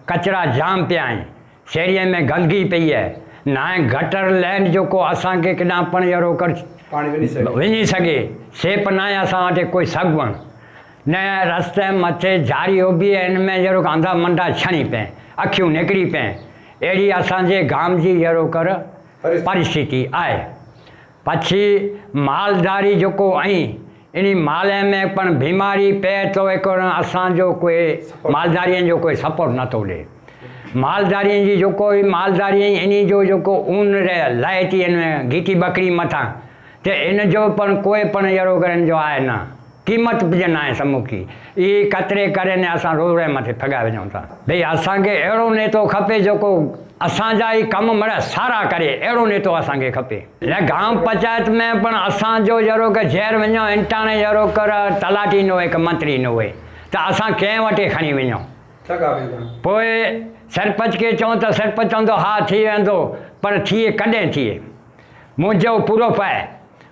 कचरा जाम पिया आहिनि, शहरीअ में गंदगी पई आहे, न आहे गटर लैंड जेको असांखे केॾांहुं पण अहिड़ो कर वञी सघे, सेप न आहे असां वटि कोई सगवण न, रस्ते मथे जारी उभी आहे, हिन में जहिड़ो अंधा मंडा छणी पिया, अखियूं निकिरी पिया, अहिड़ी असांजे गांव जी जहिड़ो कर परिस्थिति आहे. પછી मालदारी जेको ऐं इन माले में पण बीमारी पए तो हिकु असांजो कोई मालदारीअ जो कोई सपोर्ट नथो ॾे. मालदारीअ जी जेको मालदारी इन जो जेको ऊन लाहे थी हिन में घीटी बकरी मथां, त इन जो पण कोई पण अहिड़ो करे जो आहे न, क़ीमत बि न आहे समुखी. इहे कतरे करे ने असां रोड मथे फॻाए वञूं था. भई असांखे अहिड़ो नेतो खपे जेको असांजा ई कम मड़ा सारा करे, अहिड़ो नेतो असांखे खपे. गांव पंचायत में पण असांजो जहिड़ो की ज़हर वञूं इंटाणे जहिड़ो कर तलाटी न हुए, मंत्री न हुए, त असां कंहिं वटि खणी वञूं. पोइ सरपंच खे चऊं त सरपंच चवंदो हा थी वेंदो, पर थिए कॾहिं थिए. मुंहिंजो पूरो पाए,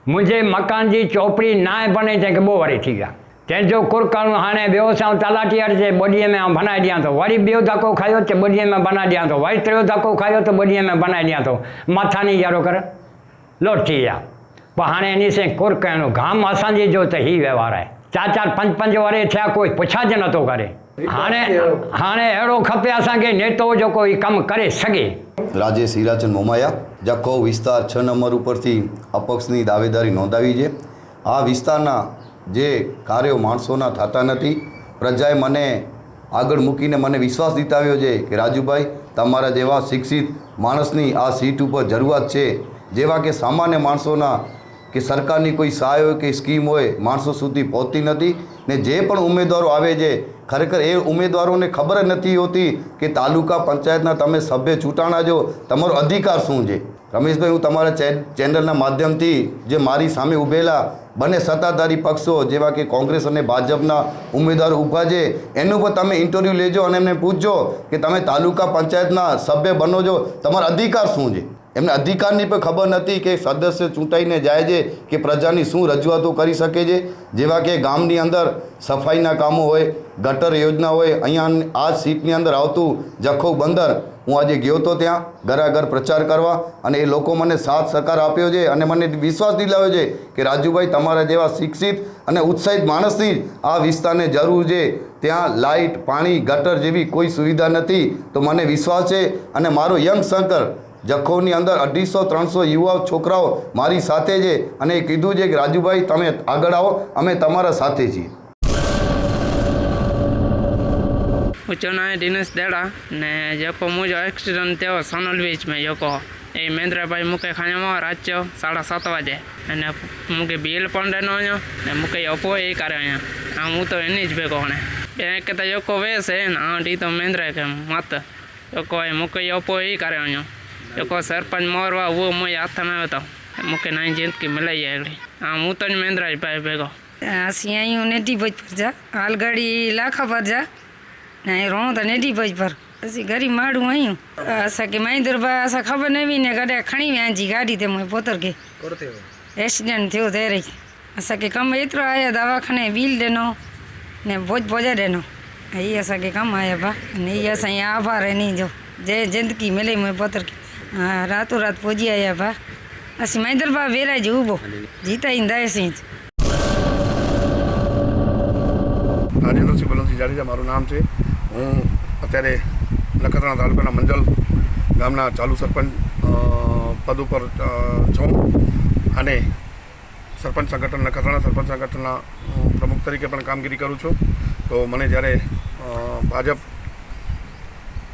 मुंहिंजे मकान जी चौपड़ी न आहे बने तंहिंखे ॿो वरी थी विया. तंहिंजो कुर करणु हाणे ॿियो सां तलाटी अचे ॿोॾीअ में बनाए ॾियां थो, वरी ॿियो धको खायो त ॿोॾीअ में बनाए ॾियां थो, वरी टियों धको खायो त ॿोॾीअ में बनाए ॾियां थो, मथां जहिड़ो कर लोट थी विया. पोइ हाणे इन सां कुर करणो, गाम असांजे जो त ई व्यवहार आहे. 4-4 5-5 वरे थिया कोई पुछा ज नथो करे. हाणे अहिड़ो खपे असांखे नेतो जेको ई कमु करे सघे. રાજેશ હીરાચંદ મોમાયા, જખૌ વિસ્તાર 6 નંબર ઉપરથી અપક્ષની દાવેદારી નોંધાવી છે. આ વિસ્તારના જે કાર્યો માણસોના થતા નથી, પ્રજાએ મને આગળ મૂકીને મને વિશ્વાસ દિતાવ્યો છે કે રાજુભાઈ તમારા જેવા શિક્ષિત માણસની આ સીટ ઉપર જરૂરિયાત છે, જેવા કે સામાન્ય માણસોના કે સરકારની કોઈ સહાય હોય કે સ્કીમ હોય માણસો સુધી પહોંચતી નથી. ને જે પણ ઉમેદવારો આવે છે ખરેખર એ ઉમેદવારોને ખબર જ નથી હોતી કે તાલુકા પંચાયતના તમે સભ્ય ચૂંટાણા છો, તમારો અધિકાર શું છે. રમેશભાઈ, હું તમારા ચેનલના માધ્યમથી જે મારી સામે ઊભેલા બંને સત્તાધારી પક્ષો જેવા કે કોંગ્રેસ અને ભાજપના ઉમેદવારો ઊભા છે એનું પણ તમે ઇન્ટરવ્યૂ લેજો અને એમને પૂછજો કે તમે તાલુકા પંચાયતના સભ્ય બનો છો, તમારો અધિકાર શું છે. એમને અધિકારની પણ ખબર નથી કે સદસ્ય ચૂંટાઈને જાય છે કે પ્રજાની શું રજૂઆતો કરી શકે છે. જેવા કે ગામની અંદર સફાઈના કામો હોય, ગટર યોજના હોય. અહીંયા આ સીટની અંદર આવતું જખૌ બંદર હું આજે ગયો હતો ત્યાં ઘરાઘર પ્રચાર કરવા અને એ લોકો મને સાથ સહકાર આપ્યો છે અને મને વિશ્વાસ દિલાવ્યો છે કે રાજુભાઈ તમારા જેવા શિક્ષિત અને ઉત્સાહિત માણસની આ વિસ્તારને જરૂર છે. ત્યાં લાઇટ, પાણી, ગટર જેવી કોઈ સુવિધા નથી. તો મને વિશ્વાસ છે અને મારો યંગ સર્કલ જખૌની અંદર 250-300 યુવા છોકરાઓ મારી સાથે છે અને એ કીધું છે કે રાજુભાઈ તમે આગળ આવો, અમે તમારા સાથે છીએ. ઉચોના દિનેશ દેડા ને જેકો મુજો એક્સિડન્ટ થયો સોનલ બીચમાં જોકો એ મહેન્દ્રભાઈ મૂકે ખાણામાં રાત્યો 7:30 વાગે અને મૂકે બિલ પણ દેનો ને મૂકે અપો એ કરે અહીંયા હું તો એની જ ભેગો ને એ કહેતા જોકો વેસે ને આંટી તો મહેન્દ્ર કે મત જોકો એ મૂકે અપો એ કરે અહીંયા જોકો સરપંચ મોરવા वो मुझे हाथ में આવ્યો તો મૂકે નઈ જિંદગી મલાઈ આગળી હું તો મહેન્દ્રભાઈ ભેગો ਅਸੀਂ ਆਈ नेटी भोज पर जा हालगाड़ी लाखा पर जा नहीं रो तो नेटी भोज पर असी गरीब माड़ू आयूं असांखे महिंद्रबा असां ख़बर न हुई ने गॾे खणी वियासीं गाॾी ते मुंहिंजे पुत्र खे एक्सीडेंट थियो तेरे असांखे कमु एतिरो आया दवाखाने बिल ॾिनो ने भोज पहुचाए ॾिनो हीअ असांखे कमु आया भा अने हीअ असांजी आभार इन जो जंहिं ज़िंदगी मिले मुंहिंजे पुत्र खे हाँ रातों रात पहुची आया भा असीं महिंद्रबा वेराए जो ऊभो जीता ईंदासीं રાજેન્દ્રસિંહ બલવંતસિંહ જાડેજા મારું નામ છે. હું અત્યારે નખત્રાણા તાલુકાના મંજલ ગામના ચાલુ સરપંચ પદ ઉપર છું અને સરપંચ સંગઠન નખત્રાણા સરપંચ સંગઠનના પ્રમુખ તરીકે પણ કામગીરી કરું છું. તો મને જ્યારે ભાજપ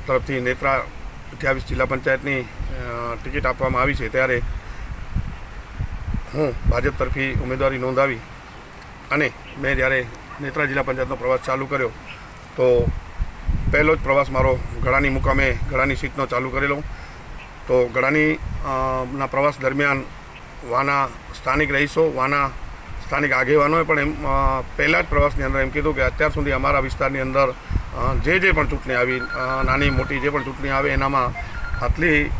તરફથી નેત્રા 28 જિલ્લા પંચાયતની ટિકિટ આપવામાં આવી છે ત્યારે હું ભાજપ તરફી ઉમેદવારી નોંધાવી અને મેં જ્યારે નેત્રા જિલ્લા પંચાયતનો પ્રવાસ ચાલુ કર્યો તો પહેલો જ પ્રવાસ મારો ગળાની મુકામે ગળાની સીટનો ચાલુ કરેલો. તો ગળાની ના પ્રવાસ દરમિયાન વાના સ્થાનિક રહીશો, વાના સ્થાનિક આગેવાનોએ પણ એમ પહેલાં જ પ્રવાસની અંદર એમ કીધું કે અત્યાર સુધી અમારા વિસ્તારની અંદર જે પણ ચૂંટણી આવી, નાની મોટી જે પણ ચૂંટણી આવે એનામાં આટલી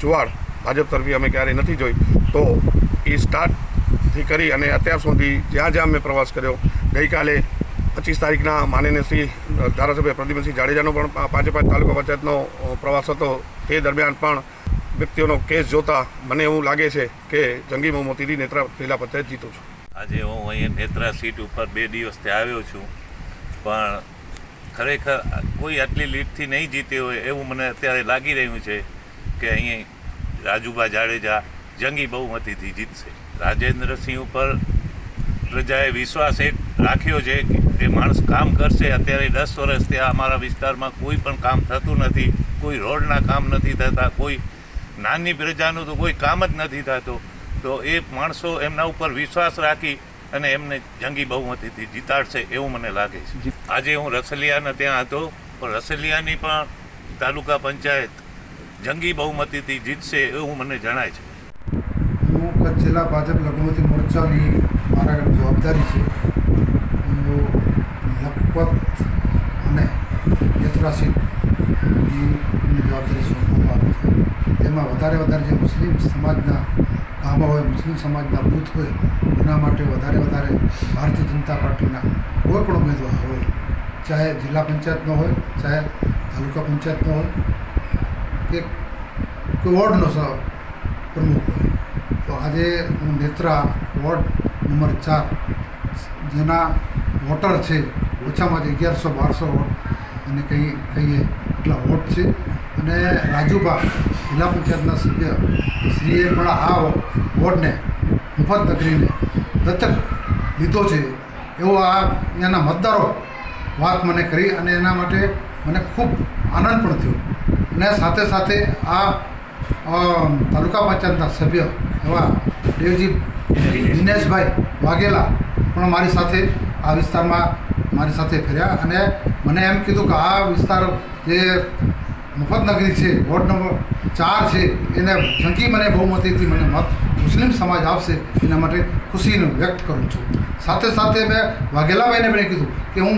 જુવાળ ભાજપ તરફી અમે ક્યારેય નથી જોઈ. તો એ સ્ટાર્ટથી કરી અને અત્યાર સુધી જ્યાં જ્યાં મેં પ્રવાસ કર્યો, ગઈકાલે 25 તારીખના માનનીય શ્રી ધારાસભ્ય પ્રદ્યુમનસિંહ જાડેજાનો પણ 5 તાલુકા પંચાયતનો પ્રવાસ હતો. તે દરમિયાન પણ વ્યક્તિઓનો કેસ જોતા મને એવું લાગે છે કે જંગી બહુમતીથી નેત્રા જિલ્લા પંચાયત જીતું છું. આજે હું અહીં નેત્રા સીટ ઉપર 2 દિવસથી આવ્યો છું, પણ ખરેખર કોઈ આટલી લીડથી નહીં જીત્યો હોય એવું મને અત્યારે લાગી રહ્યું છે કે અહીં રાજુભા જાડેજા જંગી બહુમતીથી જીતશે. રાજેન્દ્રસિંહ ઉપર પ્રજાએ વિશ્વાસ એક રાખ્યો છે કે એ માણસ કામ કરશે. અત્યારે 10 વર્ષથી અમારા વિસ્તારમાં કોઈ પણ કામ થતું નથી, કોઈ રોડના કામ નથી થતા, કોઈ નાની પ્રજાનું તો કોઈ કામ જ નથી થતું. તો એ માણસો એમના ઉપર વિશ્વાસ રાખી અને એમને જંગી બહુમતીથી જીતાડશે એવું મને લાગે છે. આજે હું રસલિયાના ત્યાં હતો, પણ રસલિયાની પણ તાલુકા પંચાયત જંગી બહુમતીથી જીતશે એવું મને જણાય છે. હું કચ્છ જિલ્લા ભાજપ લઘુમતી મોરચાની મારા જવાબદારી છે. લખપત અને નેત્રા સીટની જવાબદારી સોંપવામાં આવી છે. તેમાં વધારે જે મુસ્લિમ સમાજના ગામો હોય, મુસ્લિમ સમાજના બૂથ હોય, એના માટે વધારે ભારતીય જનતા પાર્ટીના કોઈ પણ ઉમેદવાર હોય, ચાહે જિલ્લા પંચાયતનો હોય, ચાહે તાલુકા પંચાયતનો હોય કે વોર્ડનો પ્રમુખ હોય. તો આજે હું નેત્રા વોર્ડ નંબર 4 જેના વોટર છે ઓછામાં 1100-1200 વોટ અને કહીએ એટલા વોટ છે, અને રાજુભા જિલ્લા પંચાયતના સભ્ય શ્રીએ પણ આ વોર્ડને મફત નગરીને દત્તક લીધો છે એવો આ એના મતદારો વાત મને કરી અને એના માટે મને ખૂબ આનંદ પણ થયો. અને સાથે આ તાલુકા પંચાયતના સભ્ય એવા દેવજી દિનેશભાઈ વાઘેલા પણ મારી સાથે આ વિસ્તારમાં મારી સાથે ફર્યા અને મને એમ કીધું કે આ વિસ્તાર જે મફત નગરી છે, વોર્ડ નંબર 4 છે, એને જંગી મને બહુમતીથી મને મત મુસ્લિમ સમાજ આપશે એના માટે ખુશીને વ્યક્ત કરું છું. સાથે સાથે મેં વાઘેલાભાઈને પણ કીધું કે હું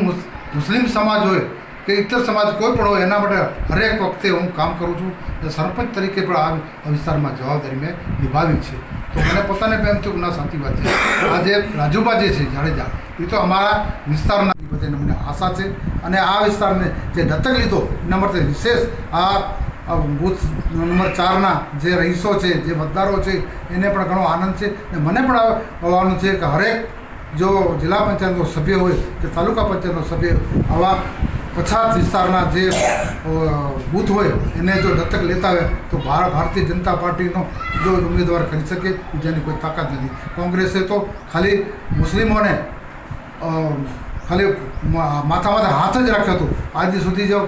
મુસ્લિમ સમાજ હોય કે ઇતર સમાજ કોઈ પણ હોય એના માટે હરેક વખતે હું કામ કરું છું. સરપંચ તરીકે પણ આ વિસ્તારમાં જવાબદારી મેં નિભાવી છે. તો મને પોતાને પણ એમ થયું કે ના સાચી વાત છે. આ જે રાજુભા જે છે જાડેજા એ તો અમારા વિસ્તારના બધાને મને આશા છે અને આ વિસ્તારને જે દત્તક લીધો એના માટે વિશેષ આ બૂથ નંબર 4ના જે રહીશો છે, જે મતદારો છે એને પણ ઘણો આનંદ છે અને મને પણ આવવાનું છે કે હરેક જો જિલ્લા પંચાયતનો સભ્ય હોય કે તાલુકા પંચાયતનો સભ્ય આવા પછાત વિસ્તારના જે બૂથ હોય એને જો દત્તક લેતા હોય તો ભારતીય જનતા પાર્ટીનો જો ઉમેદવાર કરી શકે, બીજાની કોઈ તાકાત નથી. કોંગ્રેસે તો ખાલી મુસ્લિમોને ખાલી માથા હાથ જ રાખ્યો હતો. આજ સુધી જો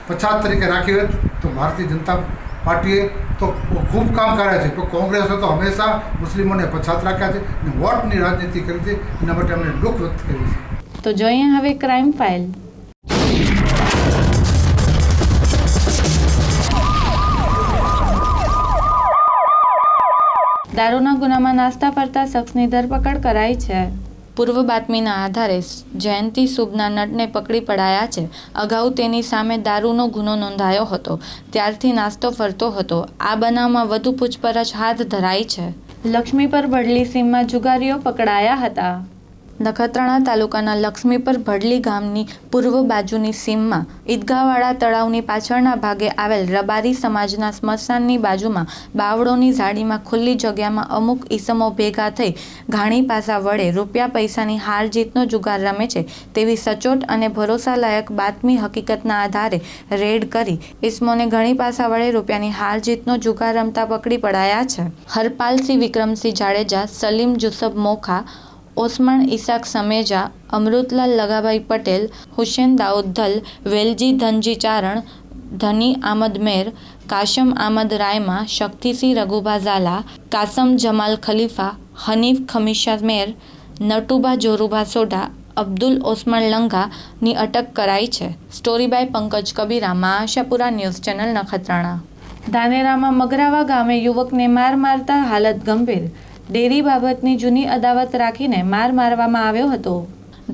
પછાત તરીકે રાખ્યું હોત તો ભારતીય જનતા પાર્ટીએ તો ખૂબ કામ કર્યા છે. તો કોંગ્રેસે તો હંમેશા મુસ્લિમોને પછાત રાખ્યા છે અને વોટની રાજનીતિ કરી છે. એના માટે અમને દુઃખ વ્યક્ત કર્યું છે. તો જોઈએ હવે ક્રાઇમ ફાઇલ. દારૂના ગુનામાં નાસ્તા ફરતા શખ્સની ધરપકડ કરાઈ છે. પૂર્વ બાતમીના આધારે જયંતિ શુભના નટને પકડી પડાયા છે. અગાઉ તેની સામે દારૂનો ગુનો નોંધાયો હતો, ત્યારથી નાસ્તો ફરતો હતો. આ બનાવમાં વધુ પૂછપરછ હાથ ધરાઈ છે. લક્ષ્મીપર ભડલી સીમમાં જુગારીઓ પકડાયા હતા. નખત્રાણા તાલુકાના લક્ષ્મીપર ભડલી ગામની પૂર્વ બાજુની સીમમાં ઈદગાહવાળા તળાવની પાછળના ભાગે આવેલ રબારી સમાજના સ્મશાનની બાજુમાં બાવળોની ઝાડીમાં ખુલ્લી જગ્યામાં અમુક ઈસમો ભેગા થઈ ઘાણી પાસા વડે રૂપિયા પૈસાની હાર જીતનો જુગાર રમે છે તેવી સચોટ અને ભરોસાલાયક બાતમી હકીકતના આધારે રેડ કરી ઈસમોને ઘણી પાસા વડે રૂપિયાની હાર જીતનો જુગાર રમતા પકડી પડાયા છે. હરપાલસિંહ વિક્રમસિંહ જાડેજા, સલીમ જુસબ મોખા, ઓસમાન ઇસાક સમેજા, અમૃતલાલ લગાભાઈ પટેલ, હુસેન દાઉદ ધલ, વેલજી ધનજી ચારણ, ધની આમદ મેર, કાશમ આમદ રાયમા, શક્તિસિંહ રઘુભા ઝાલા, કાસમ જમાલ ખલીફા, હનીફ ખમીશા મેર, નટુબા જોરુભા સોઢા, અબ્દુલ ઓસમાન લંઘાની અટક કરાઈ છે. Story by Pankaj Kabira, Ashapura news channel, Nakhatrana. ધાનેરામાં મગરાવા ગામે યુવકને માર મારતા હાલત ગંભીર. ડેરી બાબતની જૂની અદાવત રાખીને માર મારવામાં આવ્યો હતો.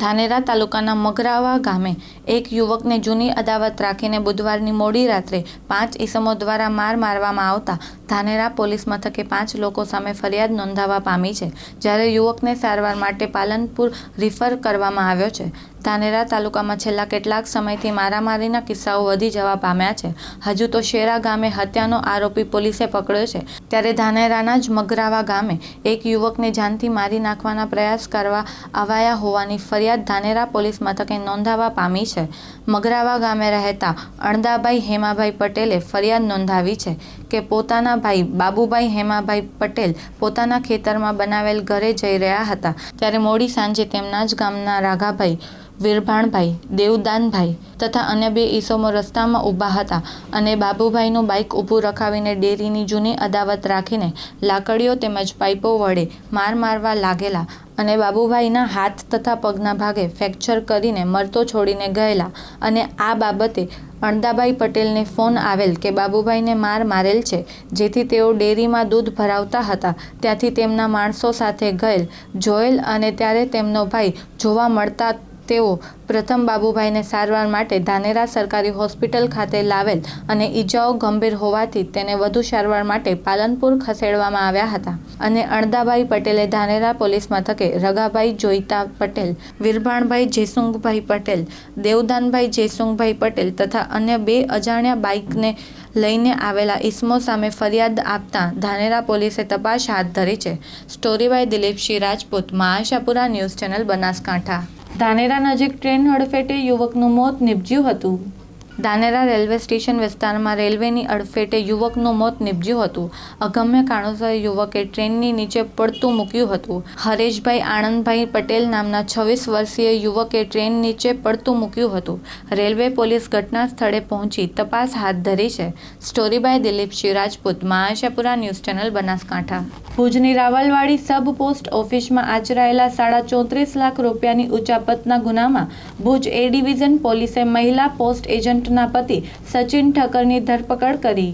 ધાનેરા તાલુકાના મગરાવા ગામે એક યુવકને જૂની અદાવત રાખીને બુધવારની મોડી રાત્રે 5 ઈસમો દ્વારા માર મારવામાં આવતા ધાનેરા પોલીસ મથકે 5 લોકો સામે ફરિયાદ નોંધાવા પામી છે, જ્યારે યુવકને સારવાર માટે પાલનપુર રિફર કરવામાં આવ્યો છે. ધાનેરા તાલુકામાં છેલ્લા કેટલાક સમયથી મારામારીના કિસ્સાઓ વધી જવા પામ્યા છે. હજુ તો શેરા ગામે હત્યાનો આરોપી પોલીસે પકડ્યો છે, ત્યારે ધાનેરાના જ મગરાવા ગામે એક યુવકને જાનથી મારી નાખવાના પ્રયાસ કરવા આવ્યા હોવાની ફરિયાદ ધાનેરા પોલીસ મથકે નોંધાવા પામી છે. મગરાવા ગામે રહેતા અણદાભાઈ હેમાભાઈ પટેલે ફરિયાદ નોંધાવી છે કે પોતાના ભાઈ બાબુભાઈ હેમાભાઈ પટેલ પોતાના ખેતરમાં બનાવેલ ઘરે જઈ રહ્યા હતા, ત્યારે મોડી સાંજે તેમના જ ગામના રાઘાભાઈ, વીરભાણભાઈ, દેવદાનભાઈ તથા અન્ય 2 ઈસમો રસ્તામાં ઊભા હતા અને બાબુભાઈનું બાઇક ઊભું રખાવીને ડેરીની જૂની અદાવત રાખીને લાકડીઓ તેમજ પાઇપો વડે માર મારવા લાગેલા અને બાબુભાઈના હાથ તથા પગના ભાગે ફ્રેક્ચર કરીને મરતો છોડીને ગયેલા. અને આ બાબતે અણદાભાઈ પટેલને ફોન આવેલ કે બાબુભાઈને માર મારેલ છે, જેથી તેઓ ડેરીમાં દૂધ ભરાવતા હતા ત્યાંથી તેમના માણસો સાથે ગયેલ જોયેલ અને ત્યારે તેમનો ભાઈ જોવા મળતા તેઓ પ્રથમ બાબુભાઈને સારવાર માટે ધાનેરા સરકારી હોસ્પિટલ ખાતે લાવેલ અને ઈજાઓ ગંભીર હોવાથી તેને વધુ સારવાર માટે પાલનપુર ખસેડવામાં આવ્યા હતા. અને અણદાભાઈ પટેલે ધાનેરા પોલીસ મથકે રઘાભાઈ જોઈતા પટેલ, વીરભાણભાઈ જેસુંગભાઈ પટેલ, દેવદાનભાઈ જેસુંગભાઈ પટેલ તથા અન્ય 2 અજાણ્યા બાઇકને લઈને આવેલા ઈસમો સામે ફરિયાદ આપતા ધાનેરા પોલીસે તપાસ હાથ ધરી છે. Story by Dilipsinh Rajput, Ashapura news channel, Banaskantha. Dhanera નજીક ટ્રેન અડફેટે યુવકનું મોત નીપજ્યું હતું. ધાનેરા રેલવે સ્ટેશન વિસ્તારમાં રેલવેની અડફેટે યુવકનું મોત નીપજ્યું હતું. અગમ્ય કારણોસર યુવકે ટ્રેનની નીચે પડતું મૂક્યું હતું. હરેશભાઈ આનંદભાઈ પટેલ નામના 26 વર્ષીય યુવકે ટ્રેન નીચે પડતું મૂક્યું હતું. રેલવે પોલીસ ઘટના સ્થળે પહોંચી તપાસ હાથ ધરી છે. Story by Dilipsinh Rajput, Ashapura news channel, Banaskantha. ભુજની રાવલવાડી સબ પોસ્ટ ઓફિસમાં આચરાયેલા 34.5 લાખ રૂપિયાની ઉચાપતના ગુનામાં ભુજ એ ડિવિઝન પોલીસે મહિલા પોસ્ટ એજન્ટના પતિ સચિન ઠક્કરની ધરપકડ કરી.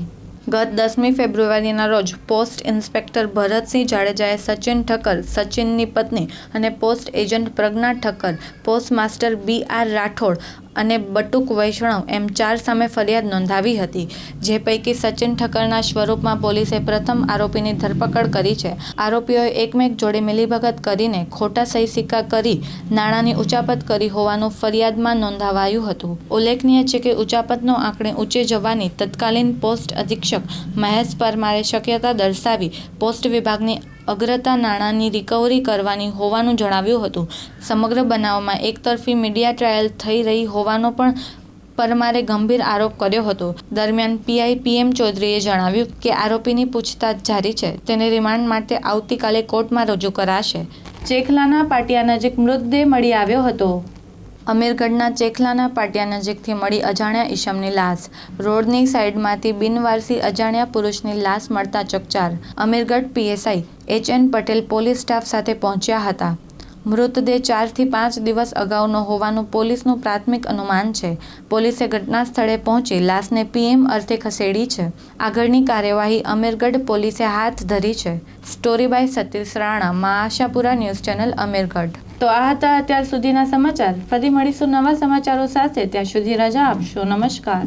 ગત 10મી ફેબ્રુઆરીના રોજ પોસ્ટ ઇન્સ્પેક્ટર ભરતસિંહ જાડેજાએ સચિન ઠક્કર, સચિનની પત્ની અને post agent Pragya Thakkar, post master BR Rathod અને બટુક વૈષ્ણવ એમ 4 સામે ફરિયાદ નોંધાવી હતી, જે પૈકી સચિન ઠક્કરના સ્વરૂપમાં પોલીસે પ્રથમ આરોપીની ધરપકડ કરી છે. આરોપીઓએ એકમેક જોડે મિલીભગત કરીને ખોટા સહી સિક્કા કરી નાણાંની ઉચાપત કરી હોવાનું ફરિયાદમાં નોંધાવાયું હતું. ઉલ્લેખનીય છે કે ઉચાપતનો આંકડે ઊંચે જવાની તત્કાલીન પોસ્ટ અધિક્ષક મહેશ પરમારે શક્યતા દર્શાવી પોસ્ટ વિભાગની અગ્રતા નાણાંની રિકવરી કરવાની હોવાનું જણાવ્યું હતું. સમગ્ર બનાવમાં એકતરફી મીડિયા ટ્રાયલ થઈ રહી હોવાનો પણ પરમારે ગંભીર આરોપ કર્યો હતો. દરમિયાન PI PM ચૌધરીએ જણાવ્યું કે આરોપીની પૂછતાછ જારી છે, તેને રિમાન્ડ માટે આવતીકાલે કોર્ટમાં રજૂ કરાશે. ચેખલાના પાટિયા નજીક મૃતદેહ મળી આવ્યો હતો. અમીરગઢના ચેખલાના પાટિયા નજીકથી મળી અજાણ્યા ઈસમની લાશ. રોડની સાઈડમાંથી બિનવારસી અજાણ્યા પુરુષની લાશ મળતા ચકચાર. Amirgadh PSI HN Patel police staff સાથે પહોંચ્યા હતા. મૃતદેહ 4 થી 5 દિવસ અગાઉનો હોવાનું પોલીસનું પ્રાથમિક અનુમાન છે. પોલીસે ઘટના સ્થળે પહોંચી લાશને PM અર્થે ખસેડી છે. આગળની કાર્યવાહી અમીરગઢ પોલીસે હાથ ધરી છે. સ્ટોરી બાય સતીશ રાણા, મા આશાપુરા ન્યૂઝ ચેનલ, અમીરગઢ. તો આ હતા અત્યાર સુધીના સમાચાર. ફરી મળીશું નવા સમાચારો સાથે. ત્યાં સુધી રજા આપશો. નમસ્કાર.